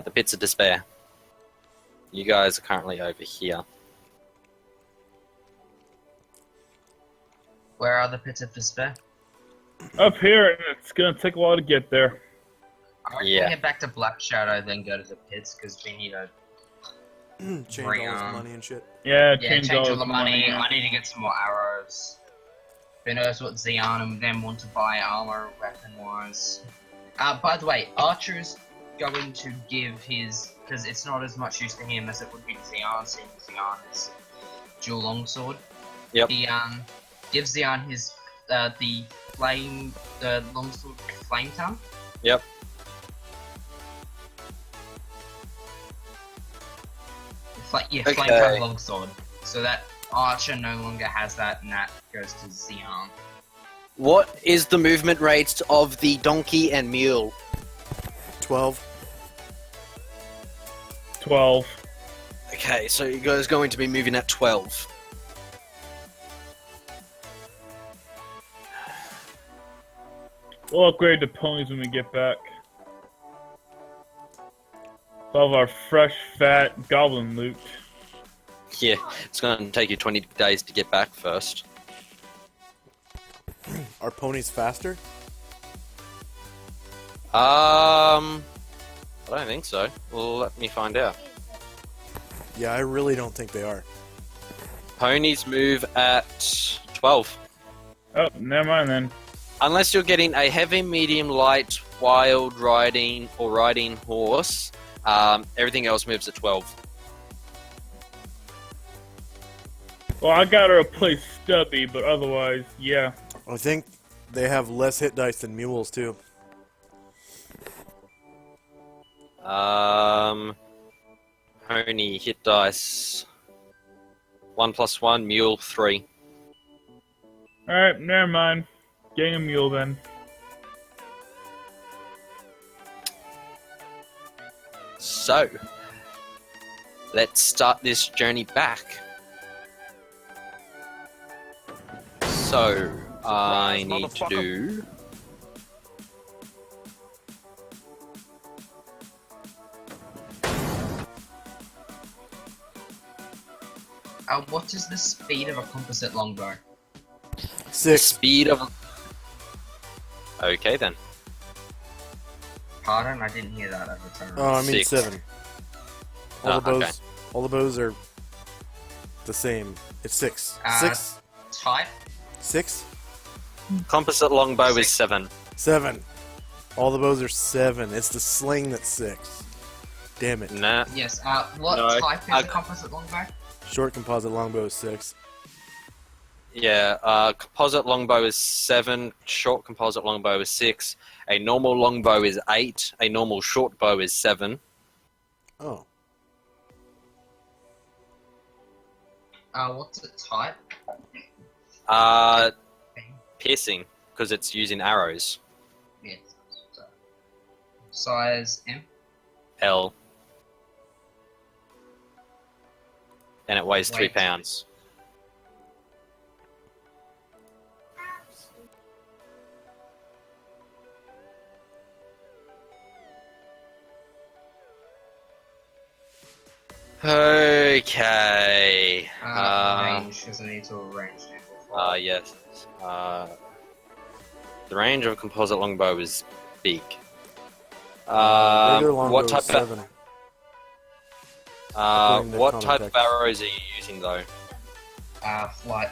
[SPEAKER 2] The Pits of Despair. You guys are currently over here.
[SPEAKER 3] Where are the pits of despair?
[SPEAKER 4] Up here, and it's gonna take a while to get there.
[SPEAKER 3] I reckon
[SPEAKER 2] Yeah.
[SPEAKER 3] we head back to Black Shadow, then go to the pits, because we need to
[SPEAKER 6] Change all
[SPEAKER 3] bring,
[SPEAKER 6] his money and shit.
[SPEAKER 4] Yeah,
[SPEAKER 3] change all
[SPEAKER 4] his
[SPEAKER 3] the money. I need to get some more arrows. Who knows what Xeon and them want to buy armor, weapon-wise. By the way, Archer's going to give his... because it's not as much use to him as it would be to Xeon, seeing Xeon is dual longsword.
[SPEAKER 2] Yep.
[SPEAKER 3] He gives Xeon his the longsword flame tongue.
[SPEAKER 2] Yep.
[SPEAKER 3] Flame
[SPEAKER 2] Okay.
[SPEAKER 3] tongue longsword. So that Archer no longer has that, and that goes to Xeon.
[SPEAKER 2] What is the movement rate of the donkey and mule?
[SPEAKER 6] 12.
[SPEAKER 4] 12.
[SPEAKER 2] Okay, so you guys are going to be moving at 12.
[SPEAKER 4] We'll upgrade the ponies when we get back. All of our fresh, fat goblin loot.
[SPEAKER 2] Yeah, it's going to take you 20 days to get back first.
[SPEAKER 6] Are ponies faster?
[SPEAKER 2] I don't think so. Well, let me find out.
[SPEAKER 6] Yeah, I really don't think they are.
[SPEAKER 2] Ponies move at 12.
[SPEAKER 4] Oh, never mind then.
[SPEAKER 2] Unless you're getting a heavy, medium, light, wild riding or riding horse, everything else moves at 12.
[SPEAKER 4] Well, I gotta replace Stubby, but otherwise, yeah.
[SPEAKER 6] I think they have less hit dice than mules, too.
[SPEAKER 2] Pony hit dice 1+1, mule 3.
[SPEAKER 4] Alright, never mind. Getting a mule then.
[SPEAKER 2] So, let's start this journey back. So, I need to do...
[SPEAKER 3] What is the speed of a composite longbow?
[SPEAKER 6] 6.
[SPEAKER 2] Speed of... Okay then.
[SPEAKER 3] Pardon? I didn't hear that at the time.
[SPEAKER 6] Oh, I mean
[SPEAKER 2] 6.
[SPEAKER 6] 7. All the bows,
[SPEAKER 2] okay.
[SPEAKER 6] all the bows are the same. It's 6. 6.
[SPEAKER 3] Type?
[SPEAKER 6] 6.
[SPEAKER 2] Composite longbow is
[SPEAKER 3] 6.
[SPEAKER 2] 7.
[SPEAKER 6] 7. All the bows are 7. It's the sling that's 6. Damn it.
[SPEAKER 2] Nah.
[SPEAKER 3] Yes. What
[SPEAKER 2] No,
[SPEAKER 3] type is a composite longbow?
[SPEAKER 6] Short composite longbow is 6.
[SPEAKER 2] Yeah, composite longbow is 7, short composite longbow is 6, a normal longbow is 8, a normal short bow is 7.
[SPEAKER 6] Oh.
[SPEAKER 3] What's the type?
[SPEAKER 2] Piercing, because it's using arrows.
[SPEAKER 3] Yes. So, size M?
[SPEAKER 2] L. And it weighs 3
[SPEAKER 3] Weight.
[SPEAKER 2] pounds. Okay.
[SPEAKER 3] Range, because I need to arrange it.
[SPEAKER 2] Yes. The range of a composite longbow is big.
[SPEAKER 6] Regular longbow
[SPEAKER 2] What type
[SPEAKER 6] is 7. According to
[SPEAKER 2] What
[SPEAKER 6] common
[SPEAKER 2] type of
[SPEAKER 6] text.
[SPEAKER 2] arrows are you using though?
[SPEAKER 3] Flight.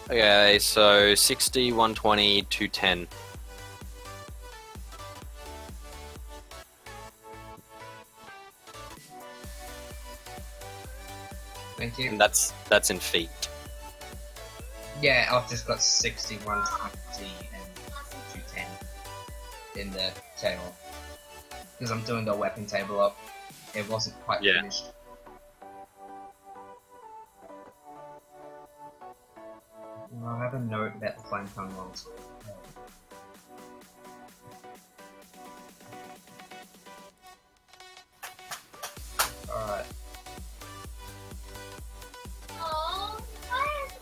[SPEAKER 2] Okay, so 60, 120, 210.
[SPEAKER 3] Thank you.
[SPEAKER 2] And that's in feet.
[SPEAKER 3] Yeah, I've just got 60, 120, and 210 in the table. Because I'm doing the weapon table up. It wasn't quite
[SPEAKER 2] Yeah.
[SPEAKER 3] finished. Well, I have a note about the flame tongue longsword. Alright.
[SPEAKER 7] Oh, why is it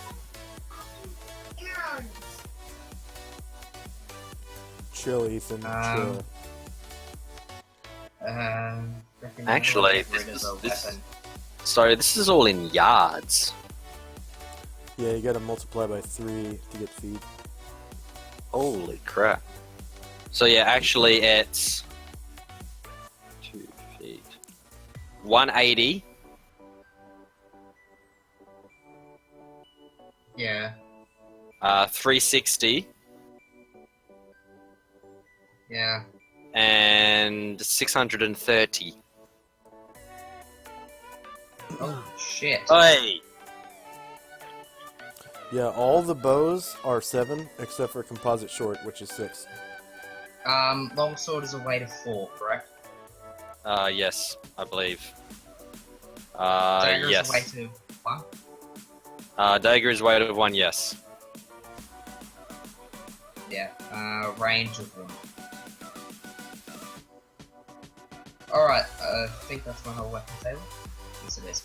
[SPEAKER 6] Chill, Ethan. Chill.
[SPEAKER 3] Freaking
[SPEAKER 2] Actually,
[SPEAKER 3] get rid
[SPEAKER 2] this
[SPEAKER 3] of
[SPEAKER 2] is-
[SPEAKER 3] the
[SPEAKER 2] this-
[SPEAKER 3] weapon.
[SPEAKER 2] Sorry, this is all in yards.
[SPEAKER 6] Yeah, you gotta multiply by 3 to get feet.
[SPEAKER 2] Holy crap. So yeah, actually it's 2 feet. 180.
[SPEAKER 3] Yeah.
[SPEAKER 2] 360
[SPEAKER 3] Yeah.
[SPEAKER 2] and 630.
[SPEAKER 3] Oh shit.
[SPEAKER 2] Hey!
[SPEAKER 6] Yeah, all the bows are 7, except for composite short, which is 6.
[SPEAKER 3] Longsword is a weight of 4, correct?
[SPEAKER 2] Yes, I believe.
[SPEAKER 3] Dagger
[SPEAKER 2] Yes.
[SPEAKER 3] is a weight of 1?
[SPEAKER 2] Dagger is weight of 1, yes.
[SPEAKER 3] Yeah. Range of 1. Alright, I think that's my whole weapon table. Yes, it is.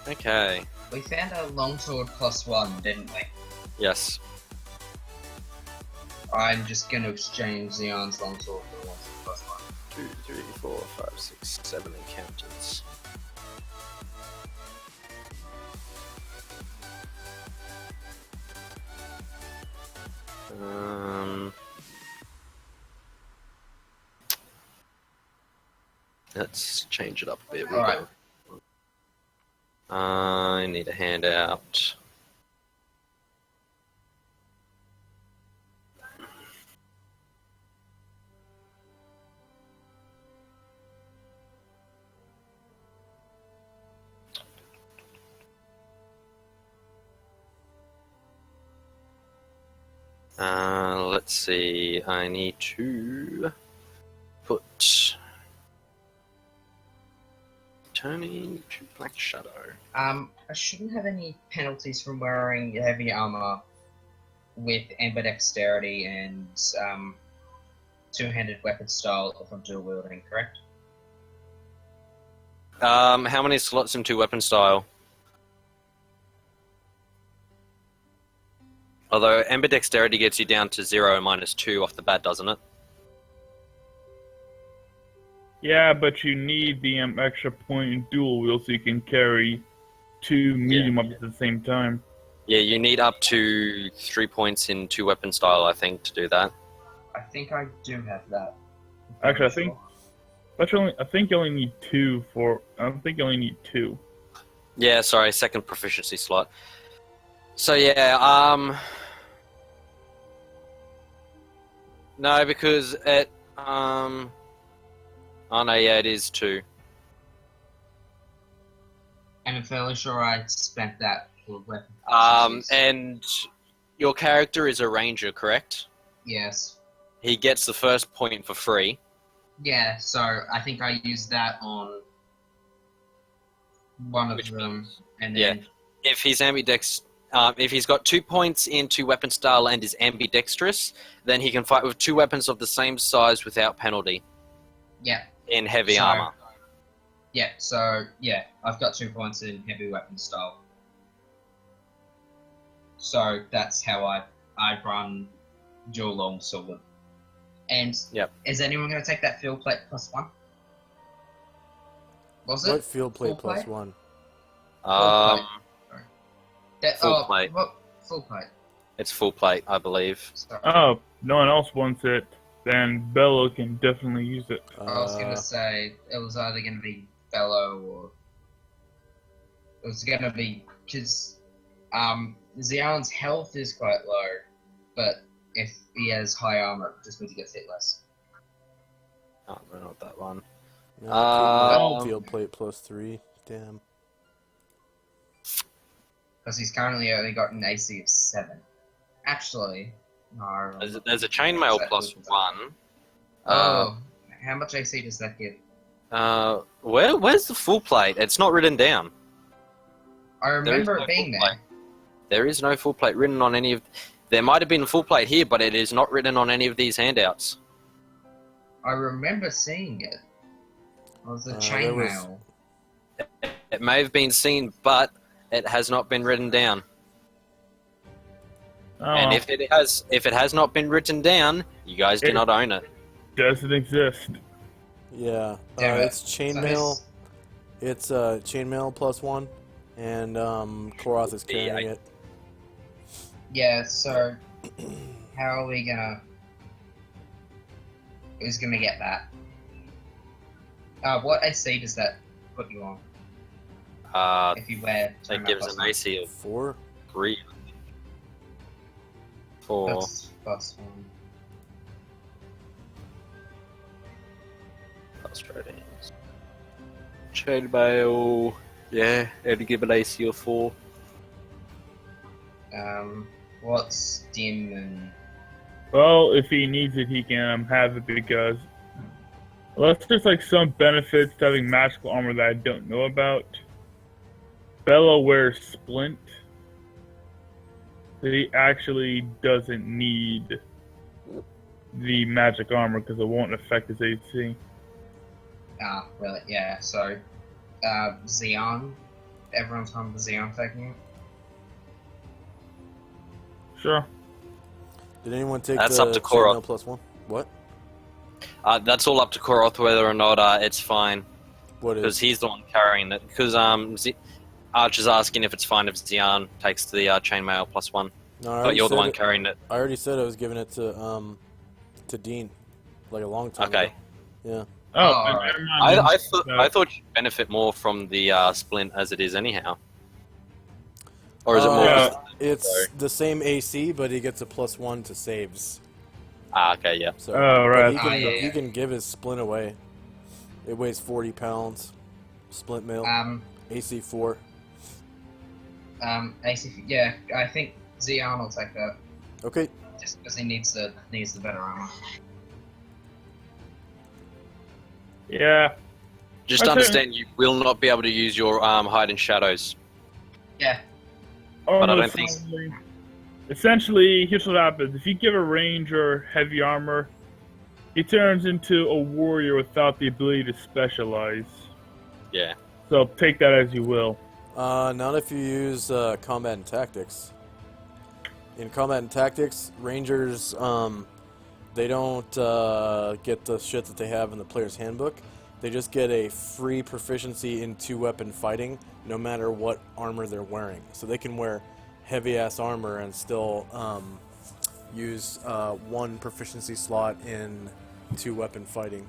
[SPEAKER 2] Okay.
[SPEAKER 3] We found a longsword +1, didn't we?
[SPEAKER 2] Yes.
[SPEAKER 3] I'm just gonna exchange Xeon's longsword for the longsword +1.
[SPEAKER 2] 2, 3, 4, 5, 6, 7 encounters. Let's change it up a bit.
[SPEAKER 3] Alright.
[SPEAKER 2] I need a handout. Let's see. I need to put turning to Black Shadow.
[SPEAKER 3] I shouldn't have any penalties from wearing heavy armor with ambidexterity and two-handed weapon style if I'm dual wielding, correct?
[SPEAKER 2] How many slots into weapon style? Although ambidexterity gets you down to 0 and -2 off the bat, doesn't it?
[SPEAKER 4] Yeah, but you need the extra point in dual wield so you can carry 2 medium weapons at the same time.
[SPEAKER 2] Yeah, you need up to 3 points in 2 weapon style, I think, to do that.
[SPEAKER 3] I think I do have that.
[SPEAKER 4] Actually, I think you only need 2 for. I think you only need 2.
[SPEAKER 2] Yeah, sorry, second proficiency slot. So yeah, no, because it, oh no, yeah, it is 2.
[SPEAKER 3] And I'm fairly sure I spent that for weapon proficiencies.
[SPEAKER 2] And your character is a ranger, correct?
[SPEAKER 3] Yes.
[SPEAKER 2] He gets the first point for free.
[SPEAKER 3] Yeah, so I think I used that on one of
[SPEAKER 2] Which
[SPEAKER 3] them, and
[SPEAKER 2] yeah.
[SPEAKER 3] then
[SPEAKER 2] If he's if he's got 2 points into weapon style and is ambidextrous, then he can fight with 2 weapons of the same size without penalty
[SPEAKER 3] yeah,
[SPEAKER 2] in heavy
[SPEAKER 3] So-
[SPEAKER 2] armor.
[SPEAKER 3] yeah. So yeah, I've got 2 points in heavy weapon style. So that's how I run dual longsword. And
[SPEAKER 2] Yep.
[SPEAKER 3] is anyone going to take that field plate +1? Was
[SPEAKER 6] What
[SPEAKER 3] it?
[SPEAKER 6] field plate
[SPEAKER 3] Full
[SPEAKER 6] plus
[SPEAKER 3] plate?
[SPEAKER 6] 1?
[SPEAKER 3] That,
[SPEAKER 2] full plate.
[SPEAKER 3] What? Full plate.
[SPEAKER 2] It's full plate, I believe.
[SPEAKER 3] Sorry.
[SPEAKER 4] Oh, no one else wants it. then Bello can definitely use it.
[SPEAKER 3] I was gonna say it was either gonna be Bello or it was gonna be because Xian's health is quite low, but if he has high armor, it just means he gets hit less.
[SPEAKER 2] Oh, I don't know that one.
[SPEAKER 6] Field plate +3. Damn.
[SPEAKER 3] Because he's currently only got an AC of 7. Actually, no.
[SPEAKER 2] There's a chainmail +1.
[SPEAKER 3] Oh, how much AC does that give?
[SPEAKER 2] Where's the full plate? It's not written down.
[SPEAKER 3] I remember
[SPEAKER 2] no
[SPEAKER 3] it being
[SPEAKER 2] full
[SPEAKER 3] there.
[SPEAKER 2] plate. There is no full plate written on any of. There might have been a full plate here, but it is not written on any of these handouts.
[SPEAKER 3] I remember seeing it. It was the
[SPEAKER 6] There
[SPEAKER 3] chainmail.
[SPEAKER 2] It may have been seen, but it has not been written down.
[SPEAKER 4] Oh,
[SPEAKER 2] And if it has not been written down, you guys do not own it.
[SPEAKER 4] doesn't exist.
[SPEAKER 6] Yeah.
[SPEAKER 3] Damn it.
[SPEAKER 6] It's chainmail. It's chainmail +1, and Koroth is carrying it.
[SPEAKER 3] Yeah, so how are we gonna... Who's gonna get that? what AC does that put you on if you wear...
[SPEAKER 2] That gives an AC of
[SPEAKER 6] 4.
[SPEAKER 2] 3. 4.
[SPEAKER 3] That's +1.
[SPEAKER 2] Australians. Chainmail. Yeah, it'd give an AC of 4.
[SPEAKER 3] What's dim and...
[SPEAKER 4] Well, if he needs it, he can have it because unless there's like some benefits to having magical armor that I don't know about. Bello wears splint. So he actually doesn't need the magic armor because it won't affect his AC.
[SPEAKER 3] Ah, really? Yeah, so... Xian. Everyone's on the Xian taking it?
[SPEAKER 4] Sure.
[SPEAKER 6] Did anyone take
[SPEAKER 2] That's
[SPEAKER 6] the
[SPEAKER 2] up to Koroth.
[SPEAKER 6] chainmail +1? What?
[SPEAKER 2] That's all up to Koroth whether or not it's fine.
[SPEAKER 6] What
[SPEAKER 2] Because
[SPEAKER 6] is?
[SPEAKER 2] he's the one carrying it. Because Archer's asking if it's fine if Xian takes the chainmail +1.
[SPEAKER 6] No, I
[SPEAKER 2] But
[SPEAKER 6] already
[SPEAKER 2] you're the
[SPEAKER 6] said
[SPEAKER 2] one
[SPEAKER 6] it-
[SPEAKER 2] carrying it.
[SPEAKER 6] I already said I was giving it to Dean, like a long time
[SPEAKER 2] Okay.
[SPEAKER 6] ago. Yeah.
[SPEAKER 4] Oh,
[SPEAKER 3] alright.
[SPEAKER 4] never mind.
[SPEAKER 2] I thought you'd benefit more from the splint as it is anyhow. Or is it more?
[SPEAKER 4] Yeah.
[SPEAKER 6] It's
[SPEAKER 2] Sorry.
[SPEAKER 6] the same AC, but he gets a +1 to saves.
[SPEAKER 2] Okay, yeah.
[SPEAKER 6] So
[SPEAKER 4] Oh,
[SPEAKER 6] but
[SPEAKER 4] right.
[SPEAKER 6] he can,
[SPEAKER 3] Oh, yeah,
[SPEAKER 6] he
[SPEAKER 3] yeah.
[SPEAKER 6] can give his splint away. It weighs 40 pounds. Splint mail. AC 4.
[SPEAKER 3] AC... Yeah, I think Xian will take that.
[SPEAKER 6] Okay.
[SPEAKER 3] Just because he needs the better armor.
[SPEAKER 4] Yeah.
[SPEAKER 2] Just
[SPEAKER 4] Okay.
[SPEAKER 2] understand you will not be able to use your hide in shadows.
[SPEAKER 3] Yeah.
[SPEAKER 4] Oh,
[SPEAKER 2] But I
[SPEAKER 4] no,
[SPEAKER 2] don't think-
[SPEAKER 4] Essentially, here's what happens. If you give a ranger heavy armor, he turns into a warrior without the ability to specialize.
[SPEAKER 2] Yeah.
[SPEAKER 4] So take that as you will.
[SPEAKER 6] Not if you use combat and tactics. In combat and tactics, rangers they don't get the shit that they have in the player's handbook. They just get a free proficiency in 2-weapon fighting, no matter what armor they're wearing. So they can wear heavy-ass armor and still use 1 proficiency slot in 2-weapon fighting.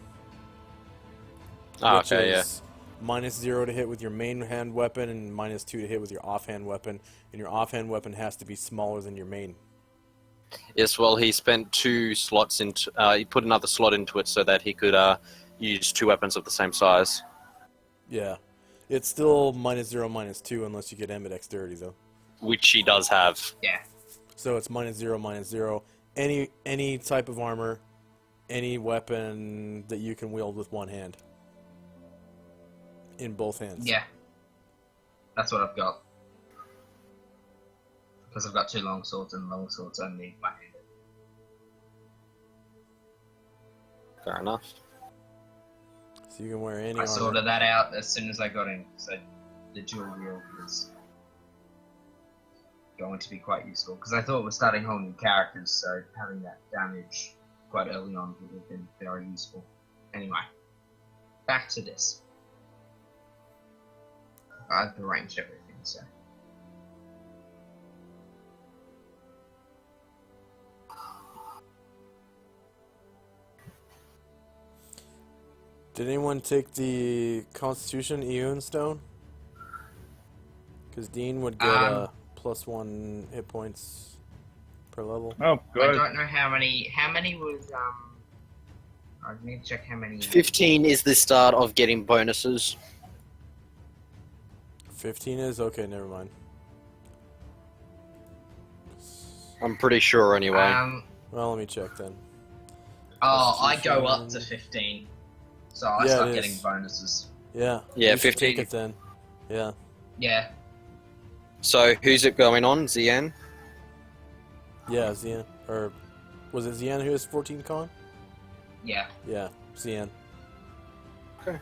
[SPEAKER 6] Which
[SPEAKER 2] Okay, yeah.
[SPEAKER 6] is -0 to hit with your main hand weapon and -2 to hit with your offhand weapon. And your offhand weapon has to be smaller than your main.
[SPEAKER 2] Yes, well, he spent 2 slots into. He put another slot into it so that he could use 2 weapons of the same size.
[SPEAKER 6] Yeah. It's still -0, -2 unless you get ambidexterity, though.
[SPEAKER 2] Which he does have.
[SPEAKER 3] Yeah.
[SPEAKER 6] So it's -0, -0. Any type of armor, any weapon that you can wield with one hand. In both hands.
[SPEAKER 3] Yeah. That's what I've got. Because I've got 2 long swords and long swords only one handed.
[SPEAKER 2] Fair enough.
[SPEAKER 6] So you can wear any
[SPEAKER 3] I
[SPEAKER 6] armor.
[SPEAKER 3] sorted that out as soon as I got in. So the dual wield was going to be quite useful. Because I thought we're starting whole new characters, so having that damage quite early on would have been very useful. Anyway, back to this. I've arranged everything, so.
[SPEAKER 6] Did anyone take the Constitution Eon Stone? Because Dean would get +1 hit points per level.
[SPEAKER 4] Oh,
[SPEAKER 3] I
[SPEAKER 4] good.
[SPEAKER 3] don't know how many. How many was I need to check how many.
[SPEAKER 2] 15 is the start of getting bonuses.
[SPEAKER 6] 15 is? Okay, never mind.
[SPEAKER 2] I'm pretty sure anyway.
[SPEAKER 6] Well, let me check then.
[SPEAKER 3] I go up to
[SPEAKER 6] Constitution.
[SPEAKER 3] 15, so I
[SPEAKER 6] Yeah,
[SPEAKER 3] start
[SPEAKER 6] it
[SPEAKER 3] getting
[SPEAKER 6] is.
[SPEAKER 3] bonuses.
[SPEAKER 6] Yeah.
[SPEAKER 2] Yeah,
[SPEAKER 6] you should
[SPEAKER 2] 15.
[SPEAKER 6] take it then. Yeah.
[SPEAKER 3] Yeah.
[SPEAKER 2] So who's it going on? Zian?
[SPEAKER 6] Yeah, Zian. Or was it Zian who has 14 con?
[SPEAKER 3] Yeah.
[SPEAKER 6] Yeah, Zian.
[SPEAKER 2] Okay.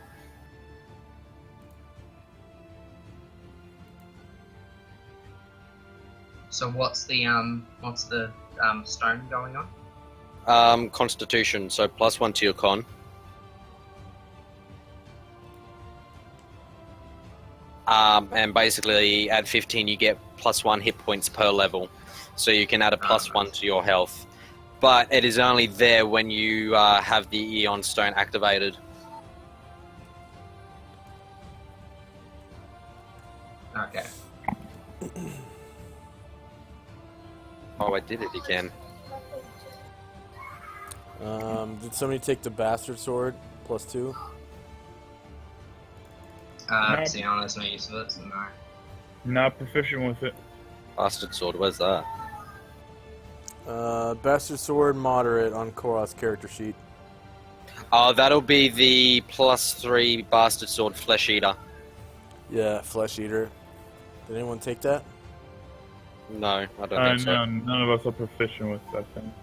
[SPEAKER 3] So what's the stone going on?
[SPEAKER 2] Constitution, so +1 to your con. And basically at 15 you get +1 hit points per level. So you can add a +1 to your health. But it is only there when you have the Eon Stone activated.
[SPEAKER 3] Okay.
[SPEAKER 2] Oh, I did it again.
[SPEAKER 6] Did somebody take the Bastard Sword +2?
[SPEAKER 3] Sienna's no use of it, so no.
[SPEAKER 4] Not proficient with it.
[SPEAKER 2] Bastard Sword, where's that?
[SPEAKER 6] Bastard Sword moderate on Korra's character sheet.
[SPEAKER 2] Oh, that'll be the +3 Bastard Sword Flesh Eater.
[SPEAKER 6] Yeah, Flesh Eater. Did anyone take that?
[SPEAKER 2] No, I don't think so.
[SPEAKER 4] No, none of us are proficient with that thing.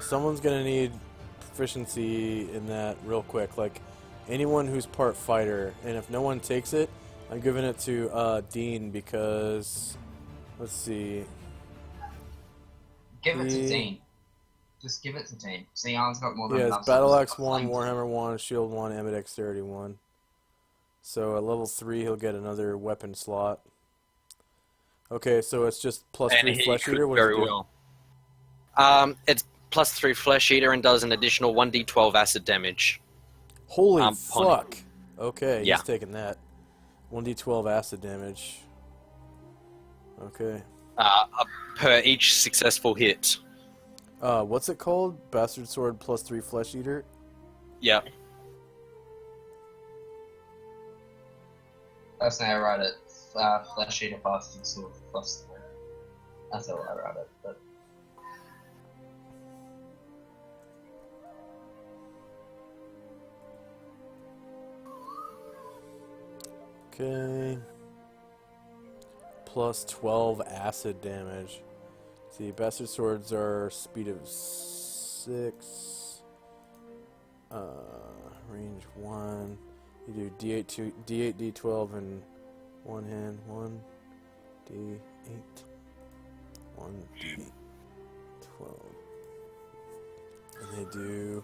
[SPEAKER 6] Someone's gonna need proficiency in that real quick. Like anyone who's part fighter, and if no one takes it, I'm giving it to Dean because let's see.
[SPEAKER 3] Give it to Dean. Just give it to Dean. Sienna's got more than
[SPEAKER 6] He has
[SPEAKER 3] enough.
[SPEAKER 6] Battle
[SPEAKER 3] so
[SPEAKER 6] Axe 1,
[SPEAKER 3] fine.
[SPEAKER 6] Warhammer 1, Shield 1, Ambidexterity 1. So at level 3, he'll get another weapon slot. Okay, so it's just
[SPEAKER 2] And
[SPEAKER 6] +3
[SPEAKER 2] he
[SPEAKER 6] Flesh
[SPEAKER 2] could
[SPEAKER 6] Eater. What does
[SPEAKER 2] very
[SPEAKER 6] it do?
[SPEAKER 2] well. It's +3 Flesh Eater and does an additional 1d12 acid damage.
[SPEAKER 6] Holy
[SPEAKER 2] Pony.
[SPEAKER 6] fuck! Okay,
[SPEAKER 2] Yeah.
[SPEAKER 6] he's taking that. 1d12 acid damage. Okay.
[SPEAKER 2] Per each successful hit.
[SPEAKER 6] What's it called? Bastard Sword +3 Flesh Eater?
[SPEAKER 2] Yeah.
[SPEAKER 3] Personally, I wrote it Flesh Eater Bastard Sword +3. That's how I wrote it. But
[SPEAKER 6] Okay. +12 acid damage. See, Bastard Swords are speed of 6. Range 1. You do D8, D12 in one hand. 1, D8, 1, D12. And they do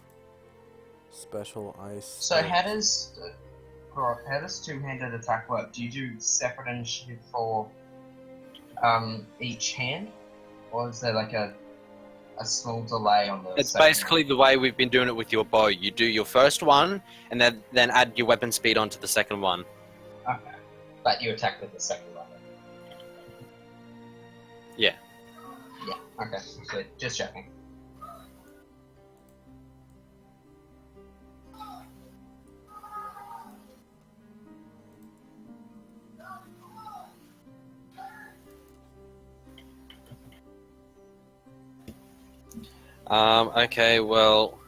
[SPEAKER 6] special ice.
[SPEAKER 3] so how does two-handed attack work? Do you do separate initiative for each hand, or is there like a small delay on the?
[SPEAKER 2] It's
[SPEAKER 3] second
[SPEAKER 2] basically the way we've been doing it with your bow. You do your first one, and then add your weapon speed onto the second one.
[SPEAKER 3] one? Okay, but you attack with the second one.
[SPEAKER 2] Yeah.
[SPEAKER 3] Yeah. Okay. So just checking.
[SPEAKER 2] Okay, well,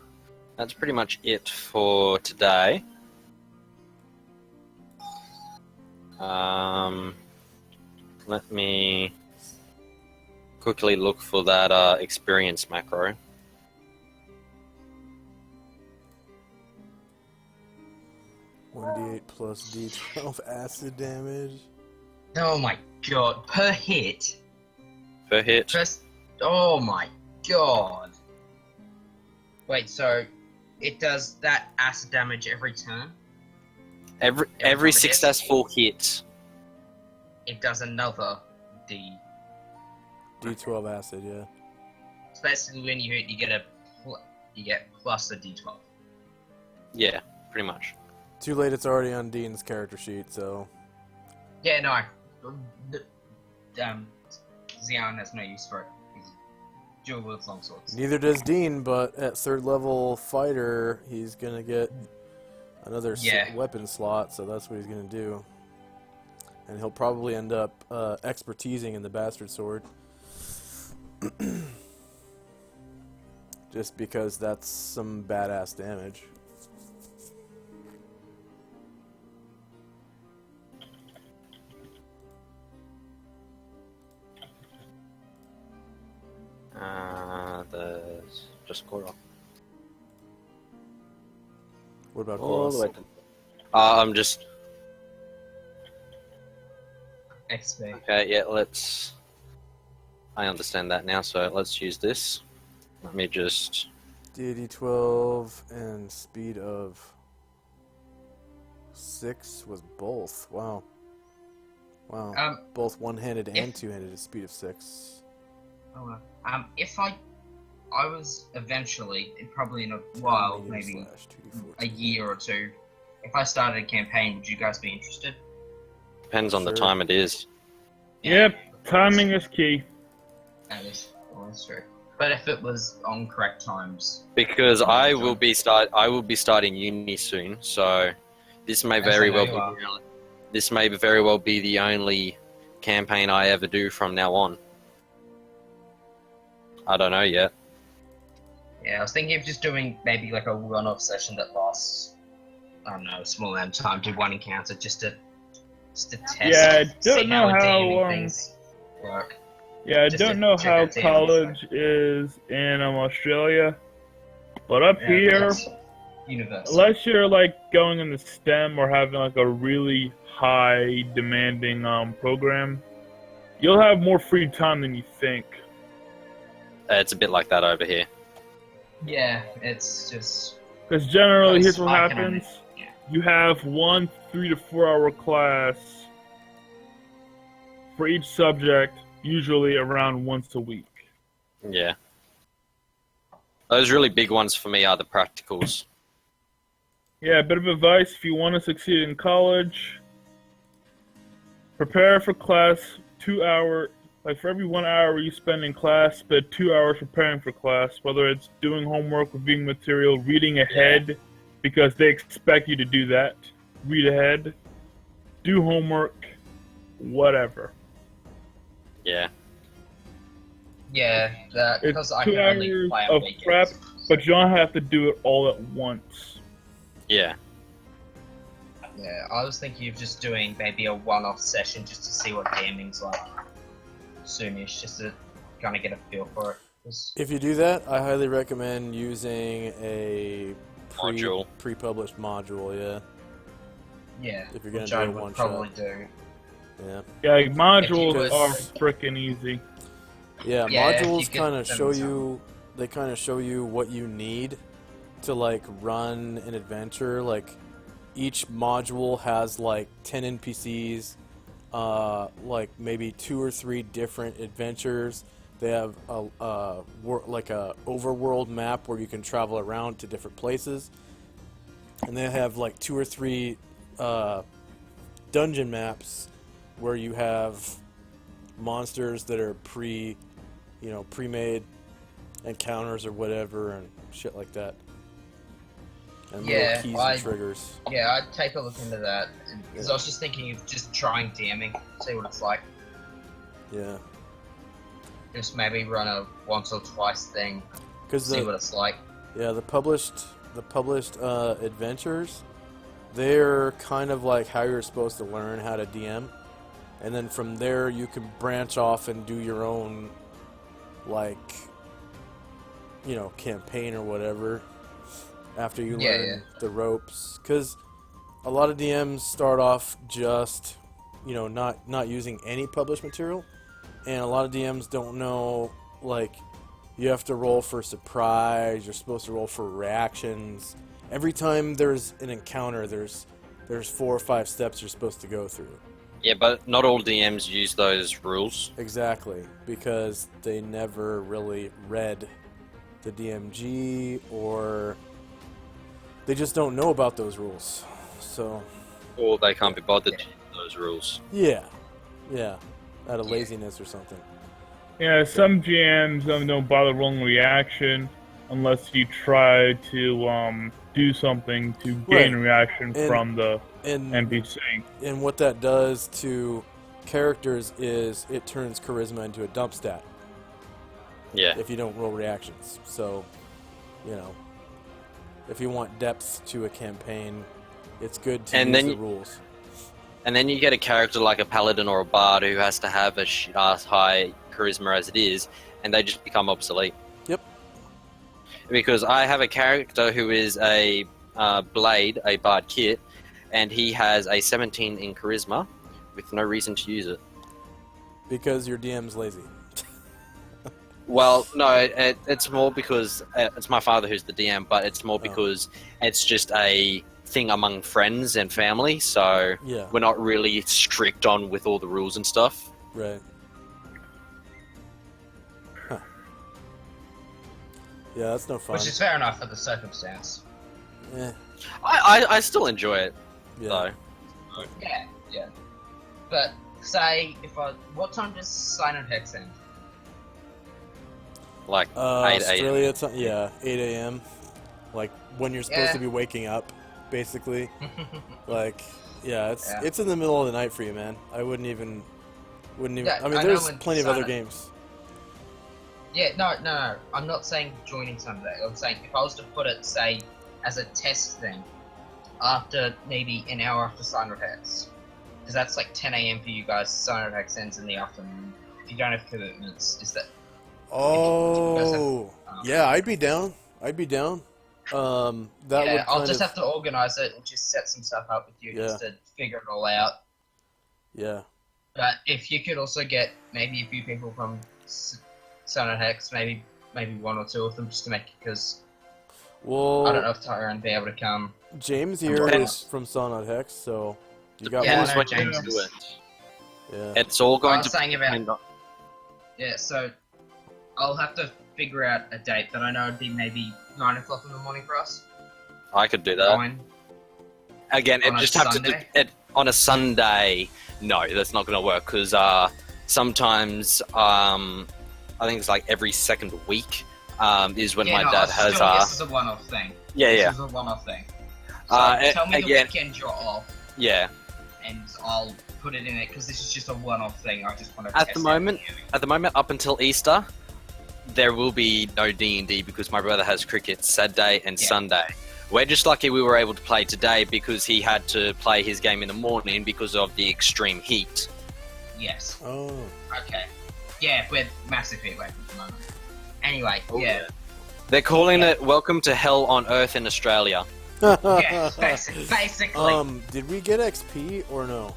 [SPEAKER 2] that's pretty much it for today. Let me quickly look for that experience macro.
[SPEAKER 6] D8 plus D12 acid damage.
[SPEAKER 3] Oh my god! Per hit.
[SPEAKER 2] Per hit.
[SPEAKER 3] Just. Oh my god. Wait. So it does that acid damage every turn?
[SPEAKER 2] Every
[SPEAKER 3] hit?
[SPEAKER 2] successful hit.
[SPEAKER 3] It does another D.
[SPEAKER 6] D12 acid, yeah.
[SPEAKER 3] So basically, when you hit, you get plus a D12.
[SPEAKER 2] Yeah. pretty much.
[SPEAKER 6] Too late, it's already on Dean's character sheet, so...
[SPEAKER 3] Yeah, no, Xeon has no use for it. He's dual wields longswords.
[SPEAKER 6] Neither does Dean, but at 3rd level fighter, he's gonna get another weapon slot, so that's what he's gonna do. And he'll probably end up expertising in the Bastard Sword. Just because that's some badass damage.
[SPEAKER 2] There's just Korok.
[SPEAKER 6] What about
[SPEAKER 2] All the
[SPEAKER 6] Koros?
[SPEAKER 2] way to... I'm just...
[SPEAKER 3] XP.
[SPEAKER 2] Okay, yeah, let's... I understand that now, so let's use this. Let me just...
[SPEAKER 6] Deity 12 and speed of 6 was both. Wow. Wow. Both one-handed and two-handed at speed of 6.
[SPEAKER 3] If I was eventually, probably in a while,
[SPEAKER 6] Medium
[SPEAKER 3] maybe
[SPEAKER 6] slash 2d14.
[SPEAKER 3] a year or two, if I started a campaign, would you guys be interested?
[SPEAKER 2] Depends on the
[SPEAKER 6] Sure.
[SPEAKER 2] time it is.
[SPEAKER 4] Yep, timing is key.
[SPEAKER 3] That's true. But if it was on correct times,
[SPEAKER 2] Because I will be starting uni soon, so this may
[SPEAKER 3] Yes,
[SPEAKER 2] very
[SPEAKER 3] I know
[SPEAKER 2] well
[SPEAKER 3] you
[SPEAKER 2] be
[SPEAKER 3] are.
[SPEAKER 2] this may very well be the only campaign I ever do from now on. I don't know yet.
[SPEAKER 3] yeah, I was thinking of just doing maybe like a one-off session that lasts, I don't know, a small amount of time, do one encounter just to test.
[SPEAKER 4] Yeah, I
[SPEAKER 3] see
[SPEAKER 4] don't know
[SPEAKER 3] how
[SPEAKER 4] how,
[SPEAKER 3] DMing things work.
[SPEAKER 4] Yeah, I
[SPEAKER 3] Just
[SPEAKER 4] don't
[SPEAKER 3] to
[SPEAKER 4] know
[SPEAKER 3] check
[SPEAKER 4] how
[SPEAKER 3] out the
[SPEAKER 4] college is in Australia, but up
[SPEAKER 3] Yeah,
[SPEAKER 4] here,
[SPEAKER 3] that's universal.
[SPEAKER 4] unless you're like going in the STEM or having like a really high demanding program, you'll have more free time than you think.
[SPEAKER 2] It's a bit like that over here.
[SPEAKER 3] Yeah, it's just
[SPEAKER 4] Because generally,
[SPEAKER 3] Nice.
[SPEAKER 4] here's what
[SPEAKER 3] I can
[SPEAKER 4] happens:
[SPEAKER 3] yeah.
[SPEAKER 4] you have 1 3 to 4 hour class for each subject, usually around once a week.
[SPEAKER 2] Yeah. Those really big ones for me are the practicals.
[SPEAKER 4] Yeah, a bit of advice: if you want to succeed in college, prepare for class 2 hour. Like for every 1 hour you spend in class, spend 2 hours preparing for class. Whether it's doing homework, reviewing material, reading ahead, because they expect you to do that. Read ahead, do homework, whatever.
[SPEAKER 2] Yeah.
[SPEAKER 3] yeah, that
[SPEAKER 4] It's
[SPEAKER 3] because I
[SPEAKER 4] 2
[SPEAKER 3] can only
[SPEAKER 4] hours
[SPEAKER 3] play on
[SPEAKER 4] of
[SPEAKER 3] weekends.
[SPEAKER 4] prep, but you don't have to do it all at once.
[SPEAKER 2] Yeah.
[SPEAKER 3] Yeah, I was thinking of just doing maybe a one-off session just to see what gaming's like soonish, just to kind of get a feel for it. 'Cause-
[SPEAKER 6] If you do that, I highly recommend using a
[SPEAKER 2] Module.
[SPEAKER 6] pre-published module, yeah.
[SPEAKER 3] yeah,
[SPEAKER 6] If you're gonna
[SPEAKER 3] which
[SPEAKER 6] do
[SPEAKER 3] I
[SPEAKER 6] a
[SPEAKER 3] would
[SPEAKER 6] one-shot.
[SPEAKER 3] probably do.
[SPEAKER 6] Yeah.
[SPEAKER 4] Yeah, like, modules
[SPEAKER 3] Because-
[SPEAKER 4] are freaking easy.
[SPEAKER 6] Yeah,
[SPEAKER 3] Yeah, if you
[SPEAKER 6] modules
[SPEAKER 3] could
[SPEAKER 6] kind of
[SPEAKER 3] send
[SPEAKER 6] show
[SPEAKER 3] me some.
[SPEAKER 6] you, they kind of show you what you need to like run an adventure. Like each module has like 10 NPCs, like maybe 2 or 3 different adventures. They have like a overworld map where you can travel around to different places, and they have like 2 or 3 dungeon maps where you have monsters that are pre-made encounters or whatever and shit like that. And
[SPEAKER 3] Yeah,
[SPEAKER 6] little keys and triggers.
[SPEAKER 3] Yeah, I'd take a look into that because I was just thinking of just trying DMing, see what it's like.
[SPEAKER 6] Yeah,
[SPEAKER 3] Just maybe run a once or twice thing,
[SPEAKER 6] because
[SPEAKER 3] see what it's like.
[SPEAKER 6] the published adventures, they're kind of like how you're supposed to learn how to DM, and then from there you can branch off and do your own, like, campaign or whatever after you learn the ropes. Because a lot of DMs start off just, not using any published material, and a lot of DMs don't know, like, you have to roll for surprise, you're supposed to roll for reactions. Every time there's an encounter, there's 4 or 5 steps you're supposed to go through.
[SPEAKER 2] Yeah, but not all DMs use those rules.
[SPEAKER 6] Exactly, because they never really read the DMG or They just don't know about those rules. So,
[SPEAKER 2] Or they can't be bothered to use those rules.
[SPEAKER 6] yeah. Out of laziness or something.
[SPEAKER 4] Yeah, some GMs don't bother rolling reaction unless you try to do something to gain
[SPEAKER 6] Right.
[SPEAKER 4] reaction
[SPEAKER 6] And-
[SPEAKER 4] from the
[SPEAKER 6] And
[SPEAKER 4] NPC.
[SPEAKER 6] and what that does to characters is it turns charisma into a dump stat
[SPEAKER 2] Yeah.
[SPEAKER 6] if you don't roll reactions. So, you know, if you want depth to a campaign, it's good to
[SPEAKER 2] And
[SPEAKER 6] use
[SPEAKER 2] then
[SPEAKER 6] the
[SPEAKER 2] you-
[SPEAKER 6] rules.
[SPEAKER 2] And then you get a character like a paladin or a bard who has to have a shit-ass high charisma as it is, and they just become obsolete.
[SPEAKER 6] Yep.
[SPEAKER 2] Because I have a character who is a blade, a bard kit, and he has a 17 in charisma with no reason to use it.
[SPEAKER 6] Because your DM's lazy.
[SPEAKER 2] Well, no, it's more because it's my father who's the DM, but it's more because it's just a thing among friends and family, so
[SPEAKER 6] Yeah.
[SPEAKER 2] we're not really strict on with all the rules and stuff.
[SPEAKER 6] Right. Huh. Yeah, that's no fun.
[SPEAKER 3] Which is fair enough for the circumstance.
[SPEAKER 6] Eh,
[SPEAKER 2] I still enjoy it,
[SPEAKER 6] yeah.
[SPEAKER 2] though.
[SPEAKER 3] Yeah. But say what time does Silent Hex end?
[SPEAKER 2] Like 8 a.m.
[SPEAKER 6] Australia time, yeah, 8 a.m. Like when you're supposed
[SPEAKER 3] Yeah.
[SPEAKER 6] to be waking up, basically. Like, yeah,
[SPEAKER 3] Yeah.
[SPEAKER 6] it's in the middle of the night for you, man. I wouldn't even.
[SPEAKER 3] Yeah,
[SPEAKER 6] I mean,
[SPEAKER 3] I know
[SPEAKER 6] there's
[SPEAKER 3] when
[SPEAKER 6] plenty of other
[SPEAKER 3] Silent-
[SPEAKER 6] games.
[SPEAKER 3] Yeah, no. I'm not saying joining Sunday. I'm saying if I was to put it, say, as a test thing, after maybe an hour after Silent Hex, because that's like 10 a.m. for you guys. Silent Hex ends in the afternoon. If you don't have commitments, is that?
[SPEAKER 6] Oh, yeah, I'd be down. That
[SPEAKER 3] Yeah,
[SPEAKER 6] would
[SPEAKER 3] I'll
[SPEAKER 6] kind
[SPEAKER 3] just
[SPEAKER 6] of,
[SPEAKER 3] have to organize it and just set some stuff up with you just to figure it all out.
[SPEAKER 6] yeah.
[SPEAKER 3] But if you could also get maybe a few people from Silent Hex, maybe one or two of them, just to make it, because
[SPEAKER 6] Well,
[SPEAKER 3] I don't know if Tyrone would be able to come.
[SPEAKER 6] James here
[SPEAKER 2] Depends.
[SPEAKER 6] is from Sonot Hex, so you got
[SPEAKER 3] Yeah,
[SPEAKER 6] one.
[SPEAKER 3] I know
[SPEAKER 2] when
[SPEAKER 3] James
[SPEAKER 2] you do
[SPEAKER 3] is.
[SPEAKER 2] it.
[SPEAKER 6] Yeah.
[SPEAKER 2] It's all
[SPEAKER 3] I
[SPEAKER 2] going
[SPEAKER 3] was
[SPEAKER 2] to
[SPEAKER 3] saying about
[SPEAKER 2] depend on.
[SPEAKER 3] yeah, so I'll have to figure out a date, but I know it'd be maybe 9 o'clock in the morning for us.
[SPEAKER 2] I could do that.
[SPEAKER 3] 9.
[SPEAKER 2] Again, it
[SPEAKER 3] On a
[SPEAKER 2] just have to
[SPEAKER 3] Sunday?
[SPEAKER 2] do it on a Sunday. No, that's not going to work because sometimes I think it's like every second week is when my dad has.
[SPEAKER 3] This is a one-off thing.
[SPEAKER 2] Yeah.
[SPEAKER 3] This is a one-off thing. So tell me
[SPEAKER 2] again,
[SPEAKER 3] the weekend you're off,
[SPEAKER 2] yeah.
[SPEAKER 3] and I'll put it in it because this is just a one-off thing. I just want to.
[SPEAKER 2] At the moment, up until Easter, there will be no D&D because my brother has cricket Saturday and
[SPEAKER 3] Yeah.
[SPEAKER 2] Sunday. We're just lucky we were able to play today because he had to play his game in the morning because of the extreme heat.
[SPEAKER 3] Yes.
[SPEAKER 6] Oh.
[SPEAKER 3] Okay. Yeah, we're massive heat wave at the moment. Anyway,
[SPEAKER 2] Oh,
[SPEAKER 3] yeah.
[SPEAKER 2] They're calling it Welcome to Hell on Earth in Australia.
[SPEAKER 3] Yeah, basically.
[SPEAKER 6] Did we get XP or no?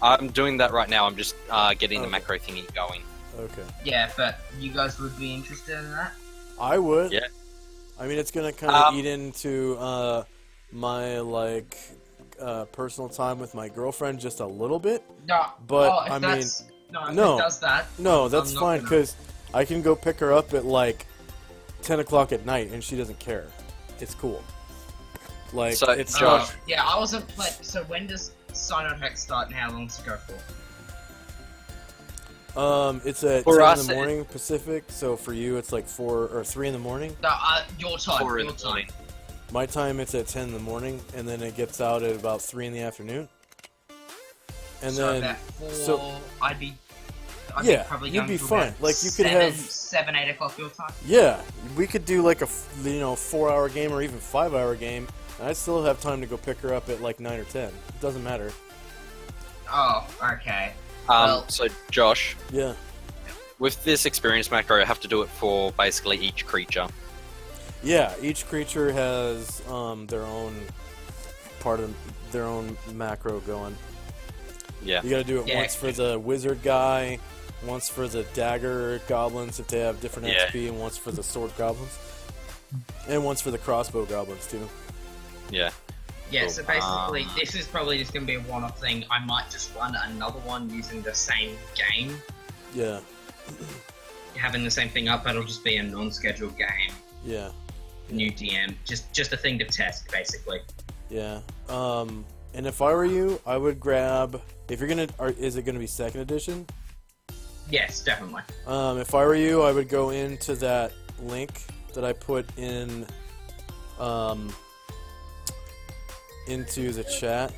[SPEAKER 2] I'm doing that right now. I'm just getting the
[SPEAKER 6] Okay.
[SPEAKER 2] macro thingy going.
[SPEAKER 6] Okay.
[SPEAKER 3] Yeah, but you guys would be interested in that?
[SPEAKER 6] I would.
[SPEAKER 2] Yeah.
[SPEAKER 6] I mean, it's gonna kind of
[SPEAKER 2] Um,
[SPEAKER 6] eat into my personal time with my girlfriend just a little bit.
[SPEAKER 3] No,
[SPEAKER 6] But,
[SPEAKER 3] oh, if
[SPEAKER 6] I
[SPEAKER 3] that's, if
[SPEAKER 6] no.
[SPEAKER 3] it does that,
[SPEAKER 6] No, that's
[SPEAKER 3] I'm not
[SPEAKER 6] fine
[SPEAKER 3] gonna-
[SPEAKER 6] because I can go pick her up at like 10 o'clock at night and she doesn't care. It's cool. Like
[SPEAKER 2] So,
[SPEAKER 6] it's
[SPEAKER 2] Josh-
[SPEAKER 6] not-
[SPEAKER 3] yeah, I wasn't so when does Silent Hex start and how long does it go for?
[SPEAKER 6] It's at
[SPEAKER 2] For
[SPEAKER 6] 10
[SPEAKER 2] us,
[SPEAKER 6] in the morning Pacific. So for you, it's like 4 or 3 in the morning.
[SPEAKER 3] No, your time.
[SPEAKER 2] 4 in
[SPEAKER 3] Your
[SPEAKER 2] the morning.
[SPEAKER 3] time.
[SPEAKER 6] My time, it's at 10 in the morning, and then it gets out at about 3 in the afternoon. And
[SPEAKER 3] So
[SPEAKER 6] then,
[SPEAKER 3] about 4,
[SPEAKER 6] so-
[SPEAKER 3] I'd be
[SPEAKER 6] Yeah,
[SPEAKER 3] probably
[SPEAKER 6] you'd
[SPEAKER 3] going
[SPEAKER 6] be
[SPEAKER 3] to
[SPEAKER 6] fine.
[SPEAKER 3] about
[SPEAKER 6] Like, you could
[SPEAKER 3] 7,
[SPEAKER 6] have-
[SPEAKER 3] 7, 8 o'clock your time.
[SPEAKER 6] yeah, we could do like a 4-hour game or even 5-hour game, and I still have time to go pick her up at like 9 or 10. It doesn't matter.
[SPEAKER 3] Oh, okay. Well-
[SPEAKER 2] So, Josh,
[SPEAKER 6] Yeah.
[SPEAKER 2] with this experience macro, I have to do it for basically each creature.
[SPEAKER 6] Yeah, each creature has their own part of their own macro going.
[SPEAKER 2] Yeah.
[SPEAKER 6] You gotta do it
[SPEAKER 3] Yeah.
[SPEAKER 6] once for the wizard guy, once for the dagger goblins if they have different
[SPEAKER 2] Yeah.
[SPEAKER 6] XP, and once for the sword goblins. And once for the crossbow goblins too.
[SPEAKER 2] Yeah.
[SPEAKER 3] Yeah,
[SPEAKER 2] Cool.
[SPEAKER 3] so basically, this is probably just going to be a one-off thing. I might just run another one using the same game,
[SPEAKER 6] Yeah,
[SPEAKER 3] having the same thing up, but it'll just be a non-scheduled game.
[SPEAKER 6] yeah.
[SPEAKER 3] new DM. Just a thing to test, basically.
[SPEAKER 6] Yeah. And if I were you, I would grab. If you're gonna, is it gonna be second edition?
[SPEAKER 3] Yes, definitely.
[SPEAKER 6] If I were you, I would go into that link that I put in, into the chat.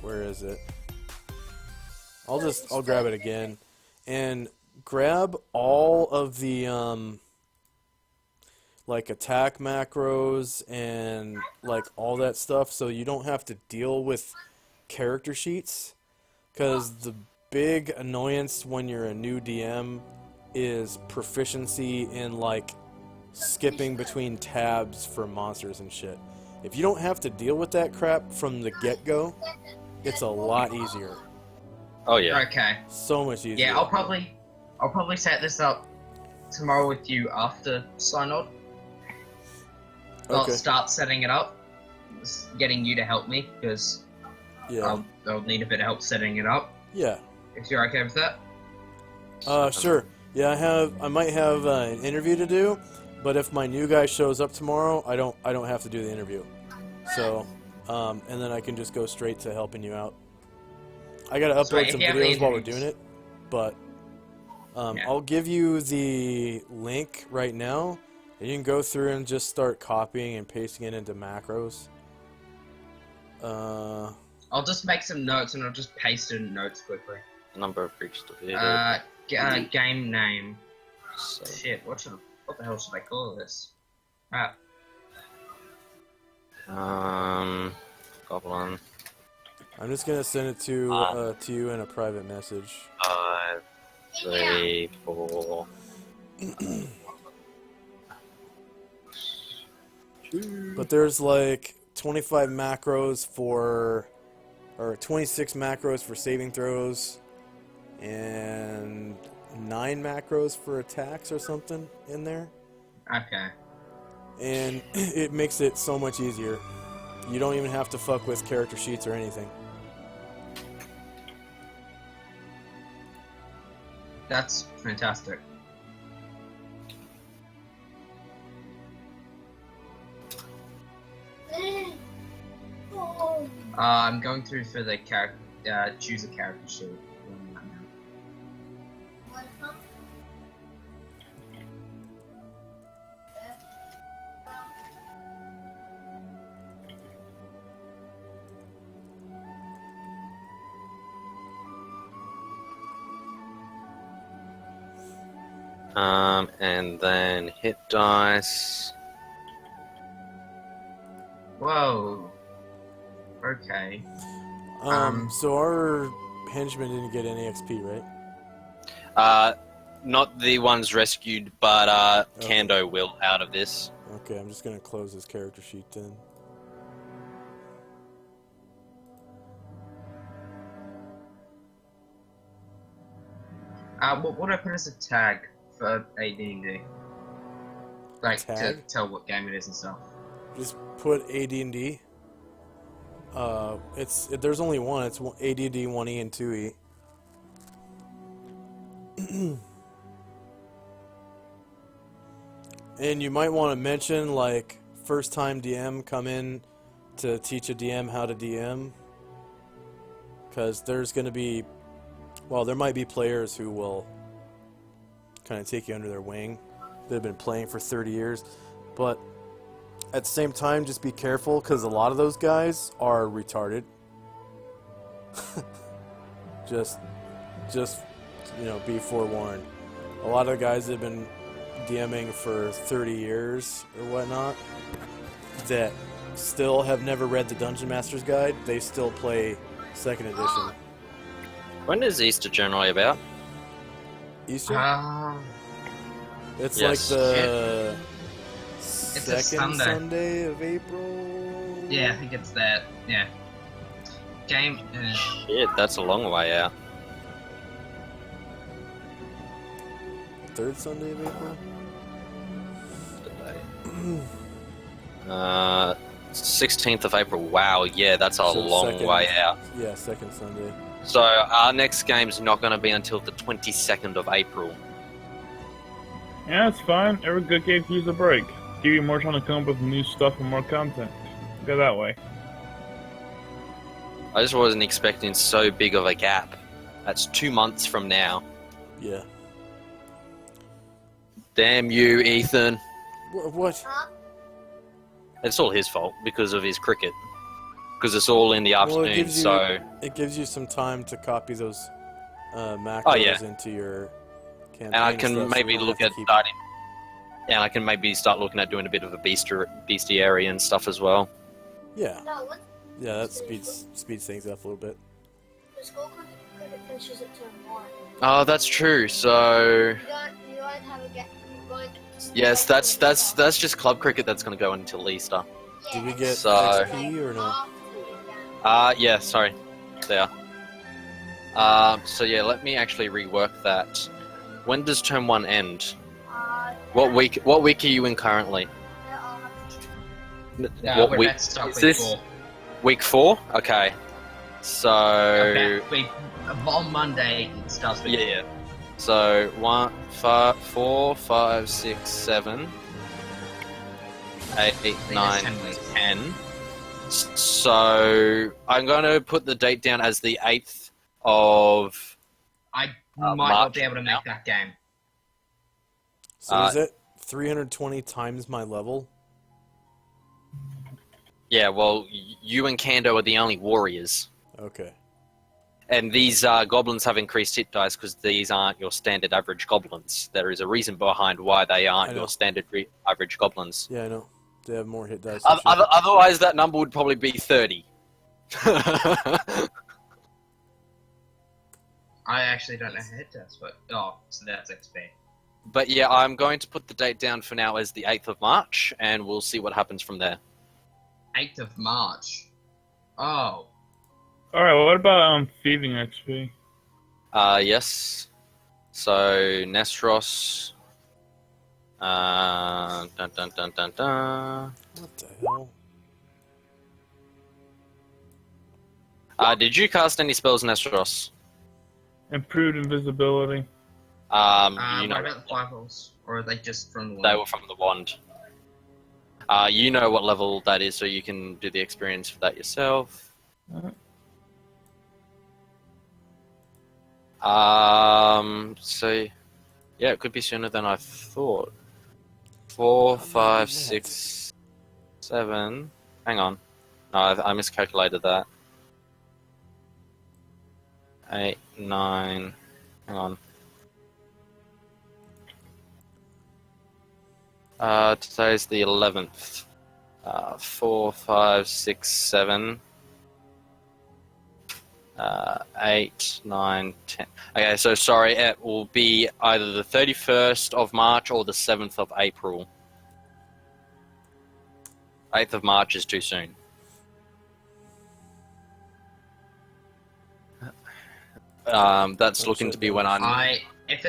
[SPEAKER 6] Where is it? I'll grab it again, and grab all of the like attack macros and like all that stuff, so you don't have to deal with character sheets. Because the big annoyance when you're a new DM is proficiency in like skipping between tabs for monsters and shit. If you don't have to deal with that crap from the get-go, it's a lot easier.
[SPEAKER 2] Oh yeah.
[SPEAKER 3] Okay.
[SPEAKER 6] So much easier.
[SPEAKER 3] Yeah, I'll probably set this up tomorrow with you after Synod. I'll
[SPEAKER 6] Okay.
[SPEAKER 3] start setting it up, getting you to help me because
[SPEAKER 6] Yeah.
[SPEAKER 3] I'll need a bit of help setting it up.
[SPEAKER 6] Yeah.
[SPEAKER 3] If you're okay with that.
[SPEAKER 6] Sure. Yeah, I might have an interview to do, but if my new guy shows up tomorrow, I don't have to do the interview. So, and then I can just go straight to helping you out. I gotta
[SPEAKER 3] So
[SPEAKER 6] upload
[SPEAKER 3] if
[SPEAKER 6] some
[SPEAKER 3] you have the
[SPEAKER 6] videos while we're
[SPEAKER 3] interviews-
[SPEAKER 6] doing it, but
[SPEAKER 3] Yeah.
[SPEAKER 6] I'll give you the link right now, and you can go through and just start copying and pasting it into macros.
[SPEAKER 3] I'll just make some notes and I'll just paste in notes quickly.
[SPEAKER 2] Number of creatures defeated.
[SPEAKER 3] Game name.
[SPEAKER 2] So,
[SPEAKER 3] Shit, what the hell should I call this? Right.
[SPEAKER 2] goblin.
[SPEAKER 6] I'm just gonna send it to you in a private message.
[SPEAKER 2] 5, 3, 4.
[SPEAKER 6] But there's like 25 macros for, or 26 macros for saving throws, and 9 macros for attacks or something in there.
[SPEAKER 3] Okay.
[SPEAKER 6] And it makes it so much easier. You don't even have to fuck with character sheets or anything.
[SPEAKER 3] That's fantastic. I'm going through for the choose a character sheet.
[SPEAKER 2] And then hit dice.
[SPEAKER 3] Whoa. Okay.
[SPEAKER 6] So our henchman didn't get any XP, right?
[SPEAKER 2] Not the ones rescued, but
[SPEAKER 6] Okay.
[SPEAKER 2] Kando will out of this.
[SPEAKER 6] Okay, I'm just gonna close this character sheet then.
[SPEAKER 3] What would I put as a tag for AD&D? Like to
[SPEAKER 6] Tag?
[SPEAKER 3] tell what game it is and stuff.
[SPEAKER 6] Just put AD&D. There's only one. It's AD&D 1E and 2E. And you might want to mention, like, first time DM come in to teach a DM how to DM. Because there's going to be, well, there might be players who will kind of take you under their wing that have been playing for 30 years. But at the same time, just be careful, because a lot of those guys are retarded. just, be forewarned. A lot of the guys that have been DMing for 30 years or whatnot that still have never read the Dungeon Master's Guide, they still play 2nd edition.
[SPEAKER 2] When is Easter generally about?
[SPEAKER 6] Easter? It's
[SPEAKER 2] yes.
[SPEAKER 6] like the
[SPEAKER 3] It's a
[SPEAKER 6] second
[SPEAKER 3] Sunday.
[SPEAKER 6] Sunday of April?
[SPEAKER 3] Yeah, I think it's that. Yeah. Game.
[SPEAKER 2] Shit, that's a long way out.
[SPEAKER 6] 3rd Sunday of April?
[SPEAKER 2] 16th of April. Wow, yeah, that's a
[SPEAKER 6] So
[SPEAKER 2] long
[SPEAKER 6] second-
[SPEAKER 2] way out.
[SPEAKER 6] Yeah, 2nd Sunday.
[SPEAKER 2] So our next game's not going to be until the 22nd of April.
[SPEAKER 4] Yeah, it's fine. Every good game needs a break. Give you more time to come up with new stuff and more content. Go that way.
[SPEAKER 2] I just wasn't expecting so big of a gap. That's 2 months from now.
[SPEAKER 6] Yeah.
[SPEAKER 2] Damn you, Ethan.
[SPEAKER 6] What?
[SPEAKER 7] Huh?
[SPEAKER 2] It's all his fault because of his cricket. Because it's all in the afternoon,
[SPEAKER 6] gives you-
[SPEAKER 2] so...
[SPEAKER 6] It gives you some time to copy those macros
[SPEAKER 2] Oh, yeah.
[SPEAKER 6] into your campaign.
[SPEAKER 2] And I
[SPEAKER 6] stuff,
[SPEAKER 2] can
[SPEAKER 6] so you
[SPEAKER 2] maybe
[SPEAKER 6] don't
[SPEAKER 2] look
[SPEAKER 6] have
[SPEAKER 2] at
[SPEAKER 6] to keep-
[SPEAKER 2] starting... And I can maybe start looking at doing a bit of a bestiary and stuff as well.
[SPEAKER 6] Yeah.
[SPEAKER 7] No, what?
[SPEAKER 6] Yeah, that speeds things up a little bit.
[SPEAKER 7] The school cricket finishes at term 1.
[SPEAKER 2] Oh, that's true, so...
[SPEAKER 7] You don't have a get. You're going to.
[SPEAKER 2] Yes, that's just club cricket that's going to go until Easter.
[SPEAKER 7] Yeah,
[SPEAKER 6] Do we get
[SPEAKER 2] So-
[SPEAKER 6] XP or no?
[SPEAKER 2] Yeah, sorry. There. So yeah, let me actually rework that. When does term 1 end? What week are you in currently?
[SPEAKER 3] No,
[SPEAKER 2] What
[SPEAKER 3] we're
[SPEAKER 2] week
[SPEAKER 3] about to start
[SPEAKER 2] is
[SPEAKER 3] week
[SPEAKER 2] this?
[SPEAKER 3] 4.
[SPEAKER 2] Week 4? Okay. So
[SPEAKER 3] On Monday it starts week
[SPEAKER 2] yeah. So 1, 5, 4, 5, 6, 7, 8, 9,
[SPEAKER 3] 10 weeks.
[SPEAKER 2] 10. So I'm going to put the date down as the 8th of...
[SPEAKER 3] I might
[SPEAKER 2] March
[SPEAKER 3] not be able to
[SPEAKER 2] now.
[SPEAKER 3] make that game.
[SPEAKER 6] So is it 320 times my level?
[SPEAKER 2] Yeah, well, you and Kando are the only warriors.
[SPEAKER 6] Okay.
[SPEAKER 2] And these goblins have increased hit dice because these aren't your standard average goblins. There is a reason behind why they
[SPEAKER 6] I
[SPEAKER 2] aren't
[SPEAKER 6] know.
[SPEAKER 2] your standard average goblins.
[SPEAKER 6] Yeah, I know. They have more hit dice. for sure.
[SPEAKER 2] Otherwise, that number would probably be 30.
[SPEAKER 3] I actually don't know how it does, but so that's XP.
[SPEAKER 2] But yeah, I'm going to put the date down for now as the 8th of March, and we'll see what happens from there.
[SPEAKER 3] 8th of March. Oh,
[SPEAKER 4] Alright, well, what about thieving XP?
[SPEAKER 2] Yes. So, Nestros. Dun dun dun dun dun.
[SPEAKER 6] What the hell?
[SPEAKER 2] Did you cast any spells, Nestros?
[SPEAKER 4] Improved invisibility.
[SPEAKER 2] You
[SPEAKER 3] what
[SPEAKER 2] know,
[SPEAKER 3] about the Bibles? Or are they just from the
[SPEAKER 2] they were from the wand. You know what level that is, so you can do the experience for that yourself. So, yeah, it could be sooner than I thought. 4, 5, 6, 7. Hang on. No, I miscalculated that. 8, 9. Hang on. Today's the 11th. 4, 5, 6, 7. 8, 9, 10. Okay, so sorry, it will be either the 31st of March or the 7th of April. 8th of March is too soon. That's looking to be when I'm...
[SPEAKER 3] If